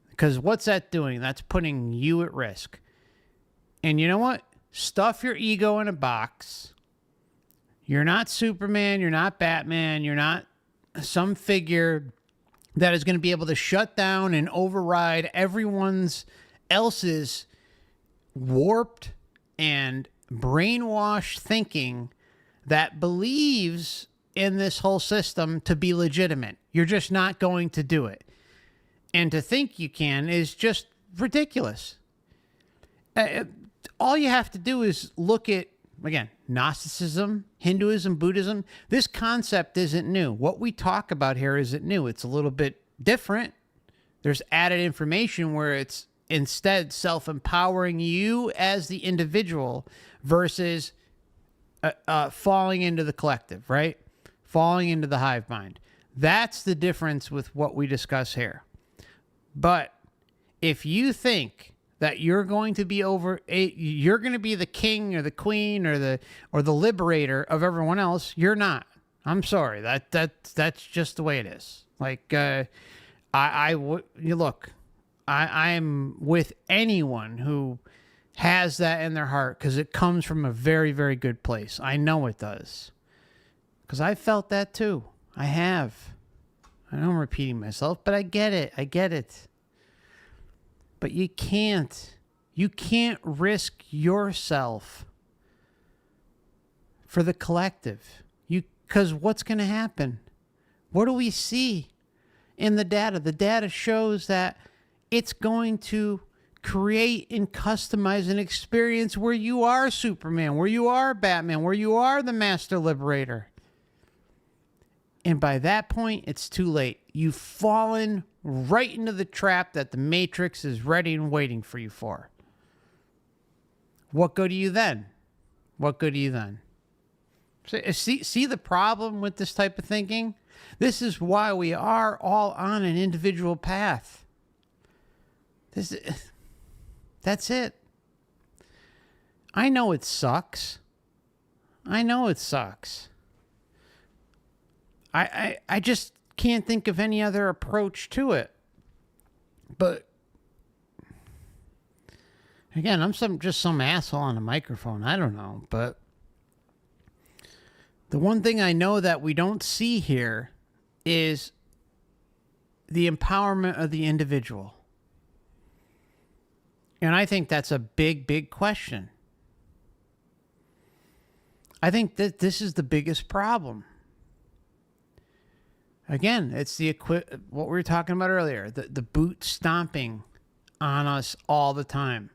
Because what's that doing? That's putting you at risk. And you know what? Stuff your ego in a box. You're not Superman. You're not Batman. You're not some figure that is going to be able to shut down and override everyone's else's warped and brainwashed thinking that believes in this whole system to be legitimate. You're just not going to do it. And to think you can is just ridiculous. All you have to do is look at, again, Gnosticism, Hinduism, Buddhism. This concept isn't new. What we talk about here isn't new. It's a little bit different. There's added information where it's instead self-empowering you as the individual versus falling into the collective, right? Falling into the hive mind. That's the difference with what we discuss here. But if you think that you're going to be you're going to be the king or the queen or the liberator of everyone else, you're not. I'm sorry. That's just the way it is. I'm with anyone who has that in their heart because it comes from a very, very good place. I know it does. Because I felt that too. I have. I know I'm repeating myself, but I get it. I get it. But you can't. You can't risk yourself for the collective. Because what's going to happen? What do we see in the data? The data shows that it's going to create and customize an experience where you are Superman, where you are Batman, where you are the Master Liberator. And by that point, it's too late. You've fallen right into the trap that the Matrix is ready and waiting for you for. What good are you then? What good are you then? See the problem with this type of thinking? This is why we are all on an individual path. That's it. I know it sucks. I know it sucks. I just can't think of any other approach to it. But again, I'm just some asshole on a microphone. I don't know, but the one thing I know that we don't see here is the empowerment of the individual. And I think that's a big, big question. I think that this is the biggest problem. Again, it's what we were talking about earlier, the boot stomping on us all the time.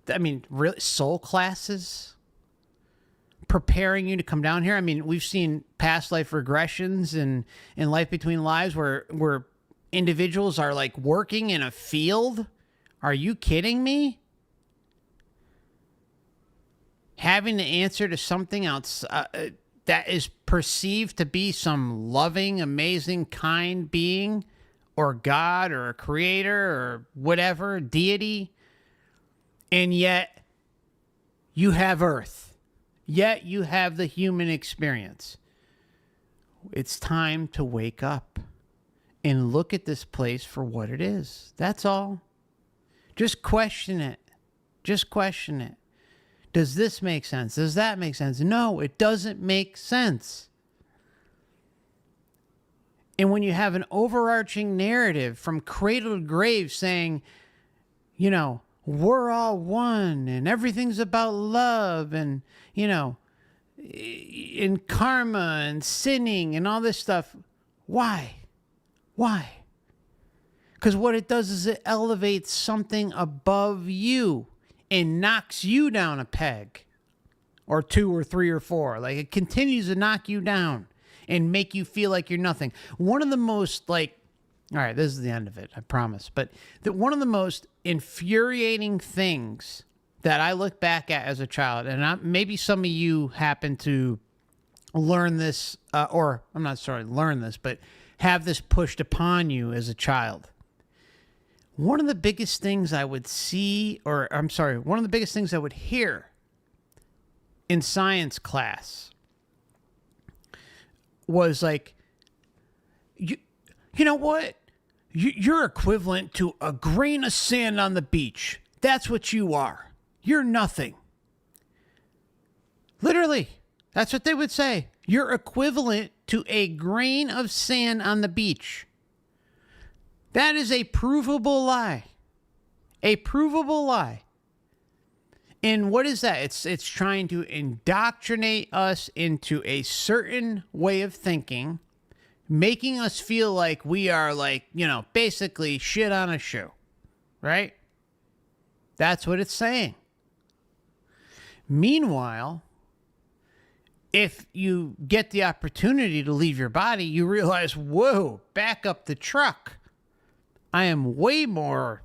I mean, really, soul classes preparing you to come down here. I mean, we've seen past life regressions and in Life Between Lives where individuals are like working in a field. Are you kidding me? Having to answer to something else that is perceived to be some loving, amazing, kind being, or God, or a creator, or whatever, deity, and yet you have Earth. Yet you have the human experience. It's time to wake up and look at this place for what it is. That's all. Just question it. Just question it. Does this make sense? Does that make sense? No, it doesn't make sense. And when you have an overarching narrative from cradle to grave saying, you know, we're all one and everything's about love and, you know, in karma and sinning and all this stuff. Why? Why? Because what it does is it elevates something above you and knocks you down a peg or two or three or four. Like it continues to knock you down and make you feel like you're nothing. One of the most all right, this is the end of it, I promise. But one of the most infuriating things that I look back at as a child, and maybe some of you happen to learn this, or I'm not sorry, learn this, but have this pushed upon you as a child. One of the biggest things I would see, or I'm sorry, one of the biggest things I would hear in science class was like, you know what? You're equivalent to a grain of sand on the beach. That's what you are. You're nothing. Literally, that's what they would say. You're equivalent to a grain of sand on the beach. That is a provable lie. A provable lie. And what is that? It's trying to indoctrinate us into a certain way of thinking, making us feel like we are like, you know, basically shit on a shoe, right? That's what it's saying. Meanwhile, if you get the opportunity to leave your body, you realize, whoa, back up the truck. I am way more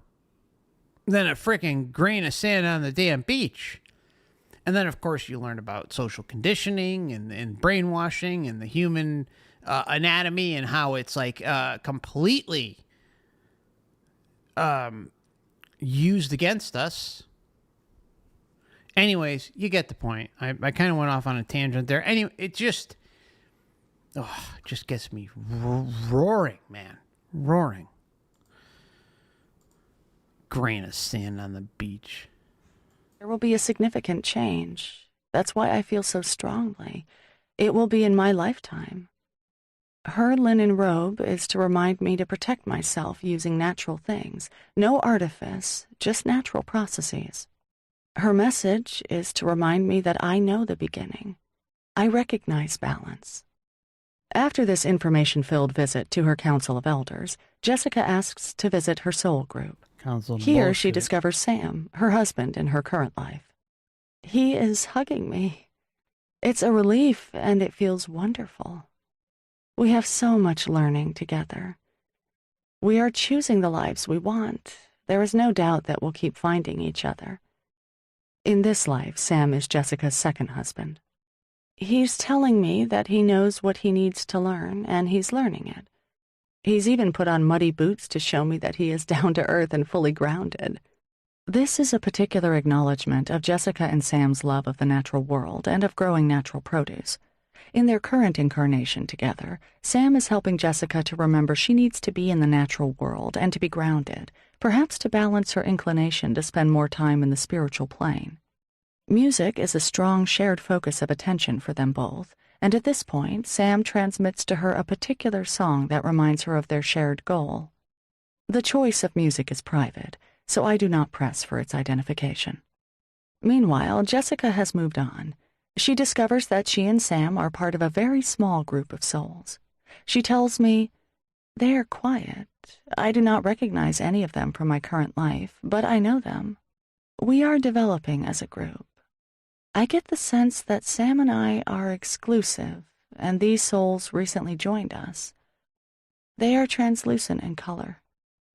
than a freaking grain of sand on the damn beach. And then, of course, you learn about social conditioning and brainwashing and the human anatomy and how it's like completely used against us. Anyways, you get the point. I kind of went off on a tangent there. Anyway, it just gets me roaring, man. Roaring. Grain of sand on the beach. There will be a significant change. That's why I feel so strongly. It will be in my lifetime. Her linen robe is to remind me to protect myself using natural things. No artifice, just natural processes. Her message is to remind me that I know the beginning. I recognize balance. After this information-filled visit to her council of elders, Jessica asks to visit her soul group. Here she discovers Sam, her husband in her current life. He is hugging me. It's a relief, and it feels wonderful. We have so much learning together. We are choosing the lives we want. There is no doubt that we'll keep finding each other. In this life, Sam is Jessica's second husband. He's telling me that he knows what he needs to learn, and he's learning it. He's even put on muddy boots to show me that he is down to earth and fully grounded. This is a particular acknowledgement of Jessica and Sam's love of the natural world and of growing natural produce. In their current incarnation together, Sam is helping Jessica to remember she needs to be in the natural world and to be grounded, perhaps to balance her inclination to spend more time in the spiritual plane. Music is a strong shared focus of attention for them both, and at this point, Sam transmits to her a particular song that reminds her of their shared goal. The choice of music is private, so I do not press for its identification. Meanwhile, Jessica has moved on. She discovers that she and Sam are part of a very small group of souls. She tells me, "They are quiet. I do not recognize any of them from my current life, but I know them. We are developing as a group. I get the sense that Sam and I are exclusive, and these souls recently joined us. They are translucent in color.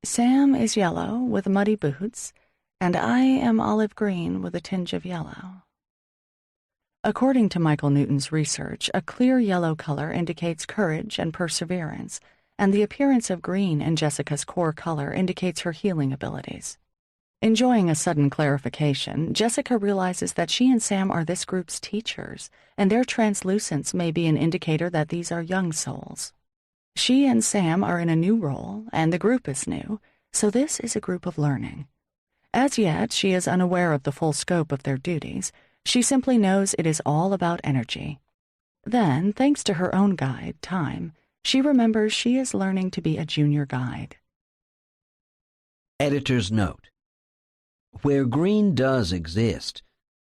Sam is yellow with muddy boots, and I am olive green with a tinge of yellow." According to Michael Newton's research, a clear yellow color indicates courage and perseverance, and the appearance of green in Jessica's core color indicates her healing abilities. Enjoying a sudden clarification, Jessica realizes that she and Sam are this group's teachers, and their translucence may be an indicator that these are young souls. She and Sam are in a new role, and the group is new, so this is a group of learning. As yet, she is unaware of the full scope of their duties. She simply knows it is all about energy. Then, thanks to her own guide, Time, she remembers she is learning to be a junior guide. Editor's note. Where green does exist,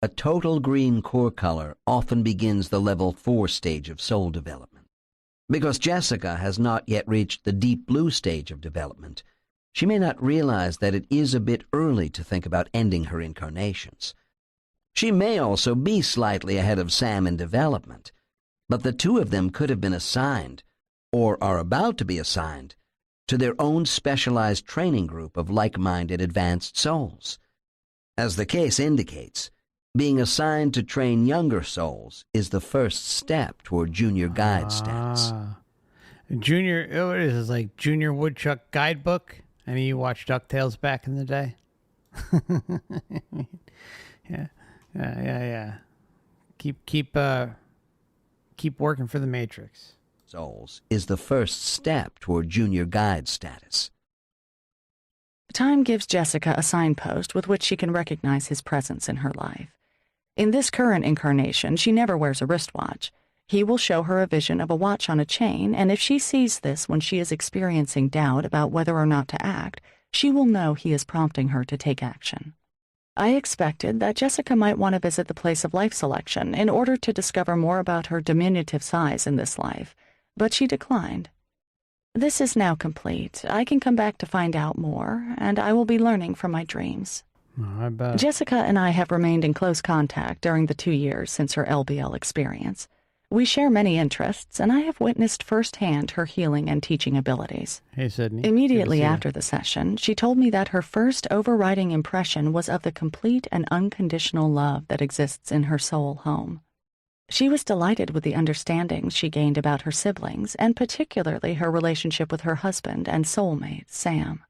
a total green core color often begins the level 4 stage of soul development. Because Jessica has not yet reached the deep blue stage of development, she may not realize that it is a bit early to think about ending her incarnations. She may also be slightly ahead of Sam in development, but the two of them could have been assigned, or are about to be assigned, to their own specialized training group of like-minded advanced souls. As the case indicates, being assigned to train younger souls is the first step toward junior guide status. Junior, what is this, like Junior Woodchuck Guidebook? I mean, you watched DuckTales back in the day? Yeah. Keep working for the Matrix. Souls is the first step toward junior guide status. Time gives Jessica a signpost with which she can recognize his presence in her life. In this current incarnation, she never wears a wristwatch. He will show her a vision of a watch on a chain, and if she sees this when she is experiencing doubt about whether or not to act, she will know he is prompting her to take action. I expected that Jessica might want to visit the place of life selection in order to discover more about her diminutive size in this life, but she declined. This is now complete. I can come back to find out more, and I will be learning from my dreams. I bet. Jessica and I have remained in close contact during the 2 years since her LBL experience. We share many interests, and I have witnessed firsthand her healing and teaching abilities. Hey, Sydney. Immediately after the session, she told me that her first overriding impression was of the complete and unconditional love that exists in her soul home. She was delighted with the understanding she gained about her siblings, and particularly her relationship with her husband and soulmate, Sam.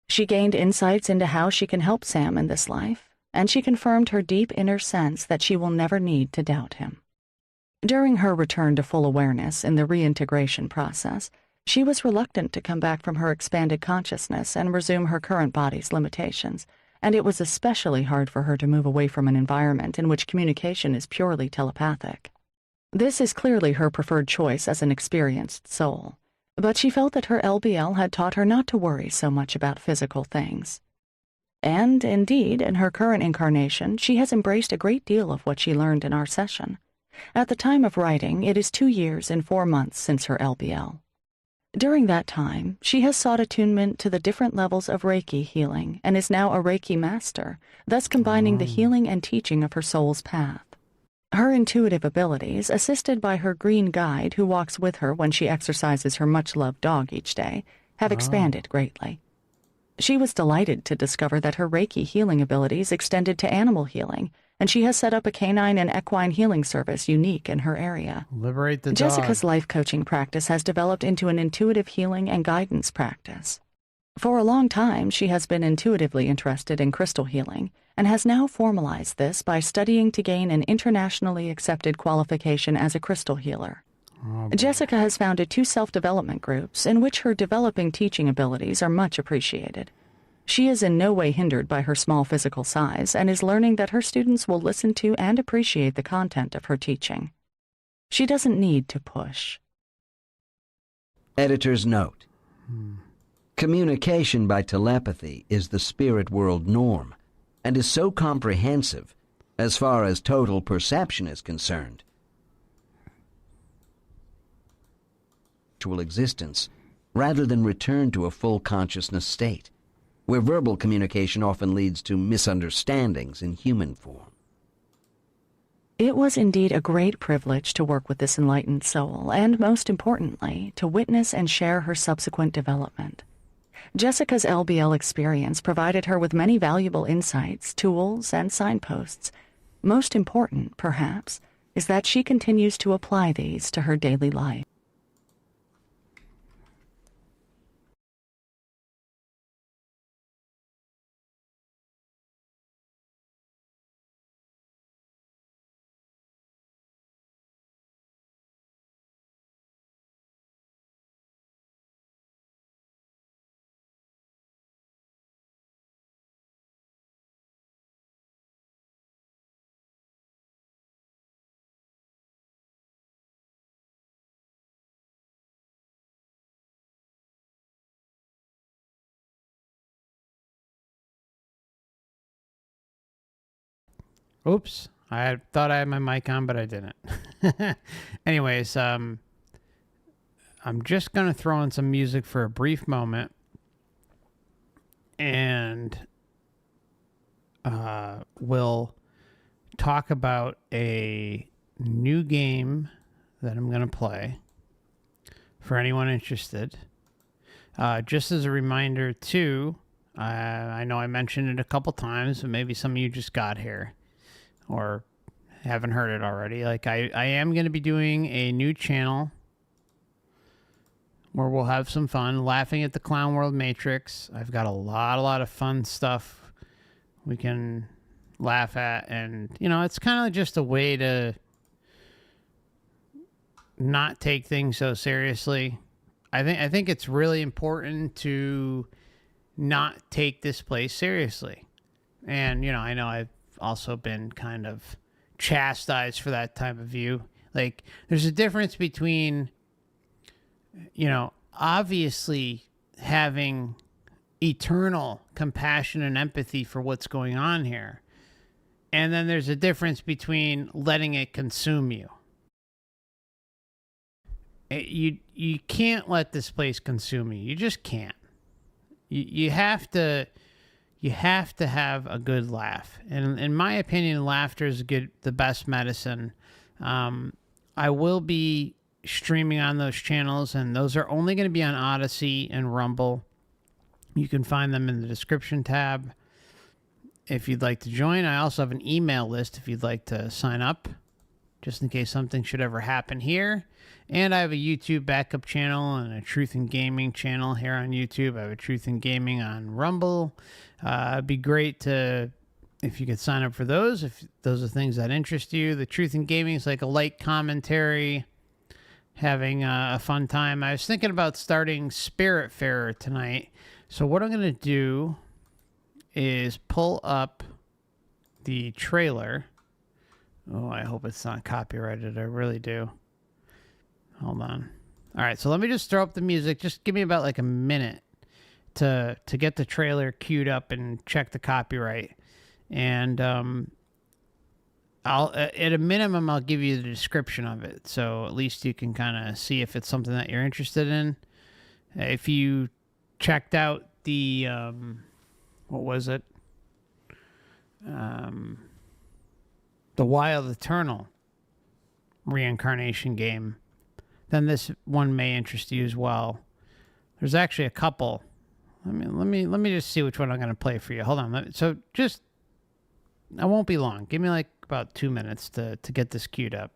She gained insights into how she can help Sam in this life, and she confirmed her deep inner sense that she will never need to doubt him. During her return to full awareness in the reintegration process, she was reluctant to come back from her expanded consciousness and resume her current body's limitations, and it was especially hard for her to move away from an environment in which communication is purely telepathic. This is clearly her preferred choice as an experienced soul, but she felt that her LBL had taught her not to worry so much about physical things. And, indeed, in her current incarnation, she has embraced a great deal of what she learned in our session. At the time of writing, it is 2 years and 4 months since her LBL. During that time, she has sought attunement to the different levels of Reiki healing and is now a Reiki master, thus combining the healing and teaching of her soul's path. Her intuitive abilities, assisted by her green guide who walks with her when she exercises her much-loved dog each day, have expanded greatly. She was delighted to discover that her Reiki healing abilities extended to animal healing, and she has set up a canine and equine healing service unique in her area. Liberate the Jessica's dog. life coaching practice has developed into an intuitive healing and guidance practice. For a long time, she has been intuitively interested in crystal healing, and has now formalized this by studying to gain an internationally accepted qualification as a crystal healer. Jessica has founded 2 self-development groups in which her developing teaching abilities are much appreciated. She is in no way hindered by her small physical size and is learning that her students will listen to and appreciate the content of her teaching. She doesn't need to push. Editor's note. Communication by telepathy is the spirit world norm and is so comprehensive as far as total perception is concerned. Actual existence, rather than return to a full consciousness state, where verbal communication often leads to misunderstandings in human form. It was indeed a great privilege to work with this enlightened soul, and most importantly, to witness and share her subsequent development. Jessica's LBL experience provided her with many valuable insights, tools, and signposts. Most important, perhaps, is that she continues to apply these to her daily life. Oops. I thought I had my mic on, but I didn't. Anyways, I'm just going to throw in some music for a brief moment. And we'll talk about a new game that I'm going to play for anyone interested. Just as a reminder, too, I know I mentioned it a couple times, but maybe some of you just got here or haven't heard it already. Like, I am going to be doing a new channel where we'll have some fun laughing at the Clown World Matrix. I've got a lot of fun stuff we can laugh at, and it's kind of just a way to not take things so seriously. I think it's really important to not take this place seriously. And I know I've also been kind of chastised for that type of view. Like, there's a difference between obviously having eternal compassion and empathy for what's going on here, and then there's a difference between letting it consume you. You can't let this place consume you. You just can't. You have to have a good laugh. And in my opinion, laughter is the best medicine. I will be streaming on those channels, and those are only going to be on Odysee and Rumble. You can find them in the description tab if you'd like to join. I also have an email list if you'd like to sign up, just in case something should ever happen here. And I have a YouTube backup channel and a Truth in Gaming channel here on YouTube. I have a Truth in Gaming on Rumble. It'd be great if you could sign up for those, if those are things that interest you. The Truth in Gaming is like a light commentary, having a fun time. I was thinking about starting Spiritfarer tonight. So what I'm going to do is pull up the trailer Oh, I hope it's not copyrighted. I really do. Hold on. All right, so let me just throw up the music. Just give me about like a minute to get the trailer queued up and check the copyright. And I'll at a minimum I'll give you the description of it, so at least you can kind of see if it's something that you're interested in. If you checked out the what was it? The Wild Eternal Reincarnation game, then this one may interest you as well. There's actually a couple. Let me just see which one I'm going to play for you. Hold on. So just, I won't be long. Give me like about 2 minutes to get this queued up.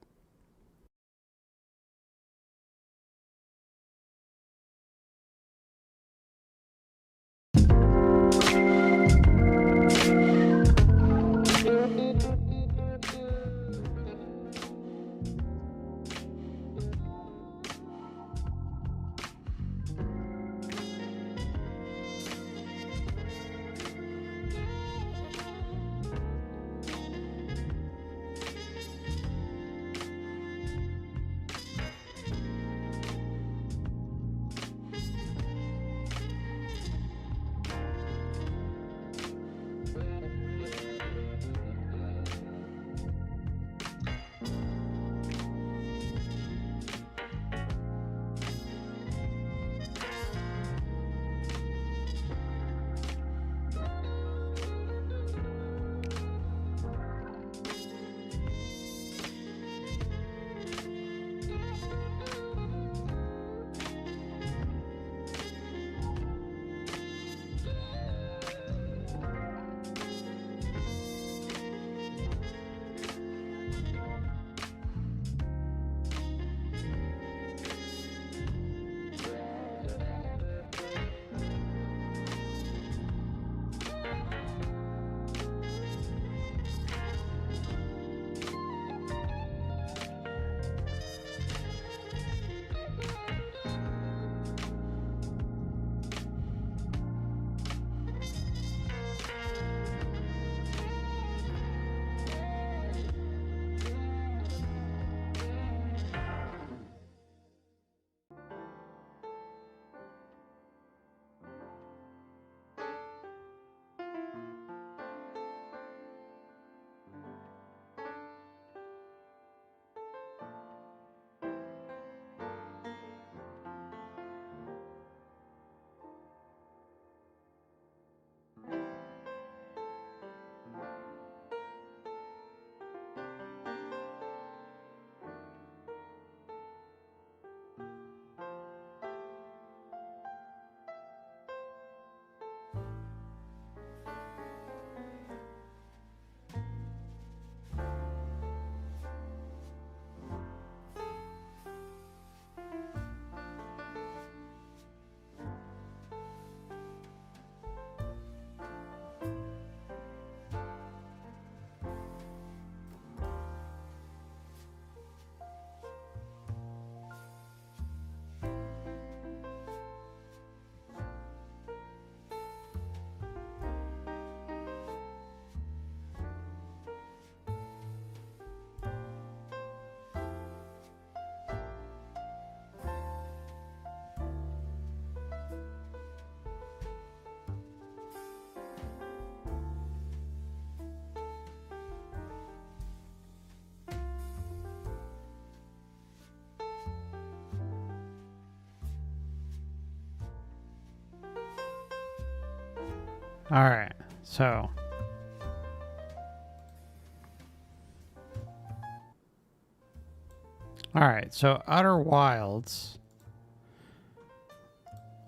All right, so Outer Wilds.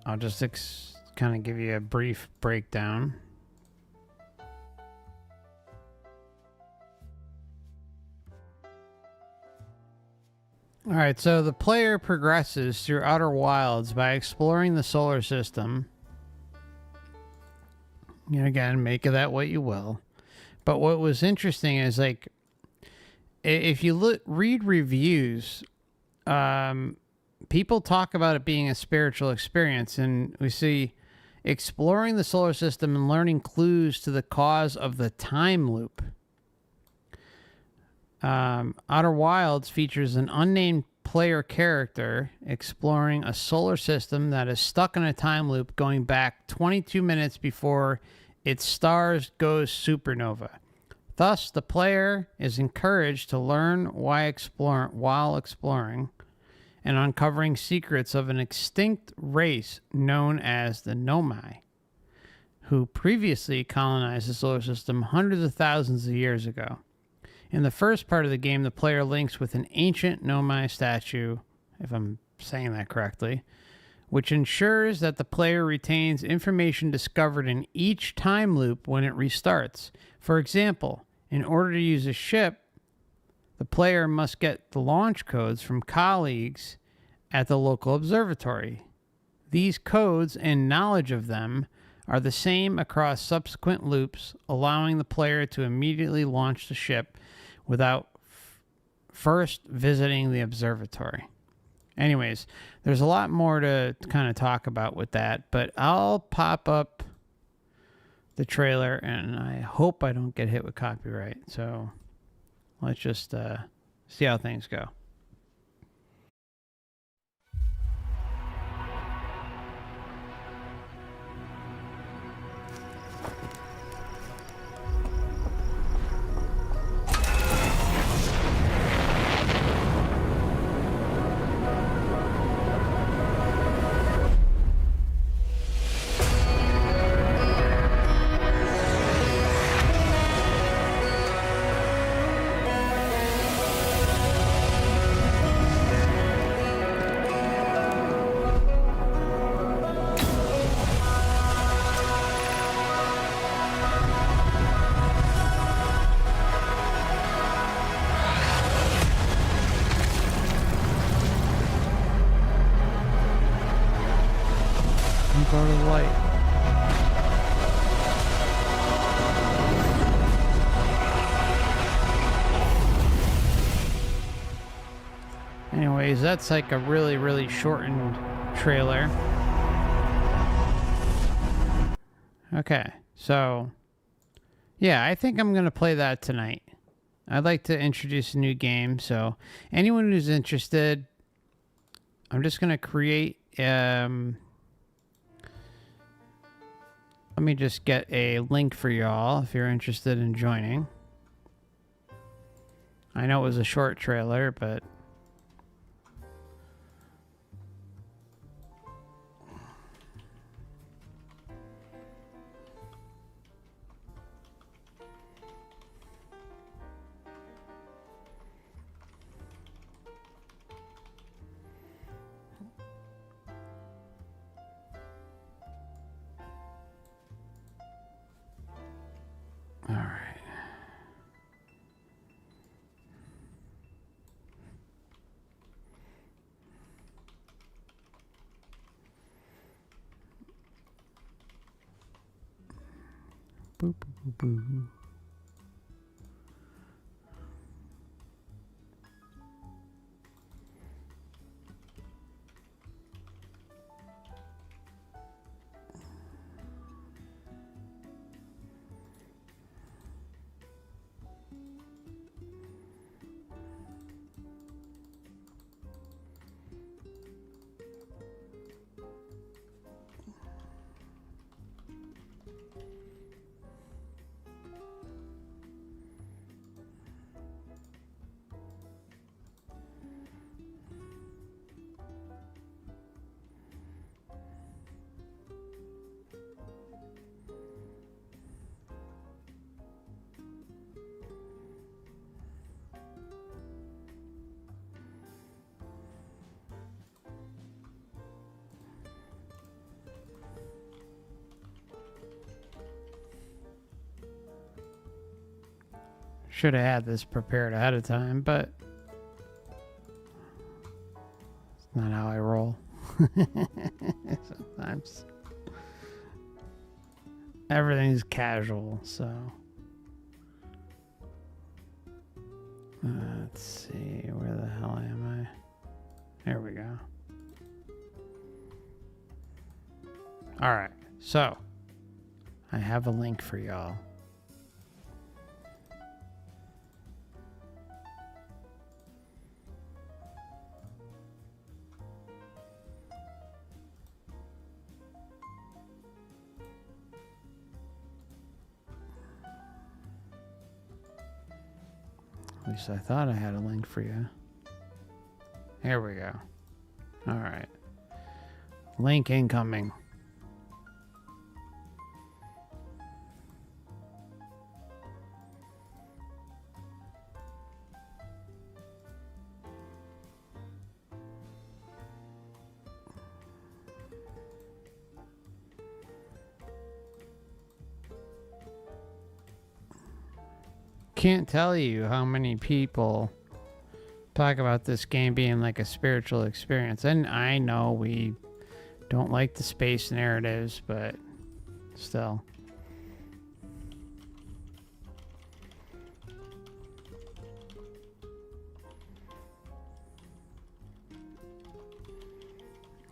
I'll just kind of give you a brief breakdown. All right, so the player progresses through Outer Wilds by exploring the solar system. And again, make of that what you will. But what was interesting is, like, if you read reviews, people talk about it being a spiritual experience, and we see exploring the solar system and learning clues to the cause of the time loop. Outer Wilds features an unnamed player character exploring a solar system that is stuck in a time loop going back 22 minutes before its stars goes supernova. Thus, the player is encouraged to learn while exploring and uncovering secrets of an extinct race known as the Nomai, who previously colonized the solar system hundreds of thousands of years ago. In the first part of the game, the player links with an ancient Nomai statue, if I'm saying that correctly, which ensures that the player retains information discovered in each time loop when it restarts. For example, in order to use a ship, the player must get the launch codes from colleagues at the local observatory. These codes and knowledge of them are the same across subsequent loops, allowing the player to immediately launch the ship without first visiting the observatory. Anyways, there's a lot more to kind of talk about with that, but I'll pop up the trailer, and I hope I don't get hit with copyright. So let's just see how things go. Go to the light. Anyways, that's like a really, really shortened trailer. Okay, so yeah, I think I'm going to play that tonight. I'd like to introduce a new game, so anyone who's interested, I'm just going to create... Let me just get a link for y'all if you're interested in joining. I know it was a short trailer, but... All right. Boop, boop, boop, boop. Should have had this prepared ahead of time, but it's not how I roll. Sometimes everything's casual, so let's see, where the hell am I? There we go. All right, so I have a link for y'all. least I thought I had a link for you. Here we go. All right. Link incoming. Can't tell you how many people talk about this game being like a spiritual experience. And I know we don't like the space narratives, but still.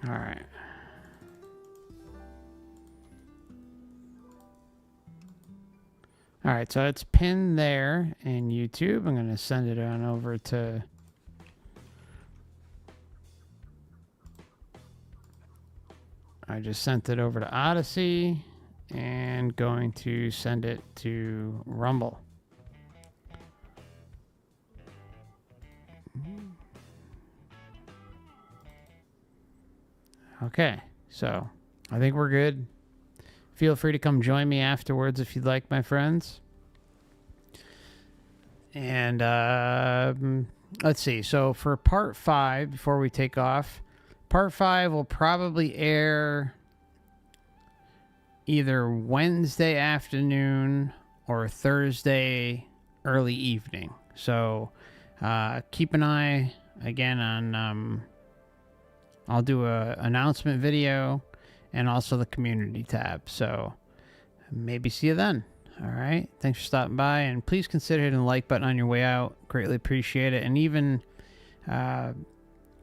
All right. All right, so it's pinned there in YouTube. I'm going to send it on over to... I just sent it over to Odysee and going to send it to Rumble. Okay, so I think we're good. Feel free to come join me afterwards if you'd like, my friends. And let's see. So for part 5, before we take off, part 5 will probably air either Wednesday afternoon or Thursday early evening. So keep an eye again on... I'll do a announcement video and also the community tab. So maybe see you then. All right. Thanks for stopping by, and please consider hitting the like button on your way out. Greatly appreciate it. And even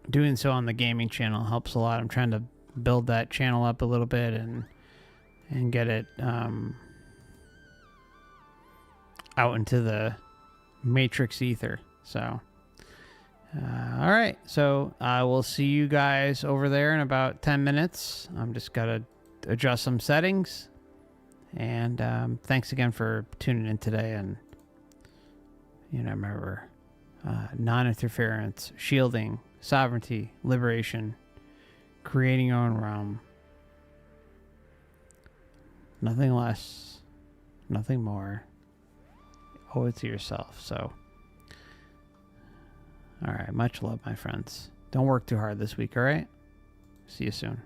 doing so on the gaming channel helps a lot. I'm trying to build that channel up a little bit and get it out into the matrix ether. So all right, so I will see you guys over there in about 10 minutes. I'm just gotta adjust some settings. And thanks again for tuning in today. And, you know, remember, non-interference, shielding, sovereignty, liberation, creating your own realm. Nothing less, nothing more. Owe it to yourself. So, all right, much love, my friends. Don't work too hard this week, all right? See you soon.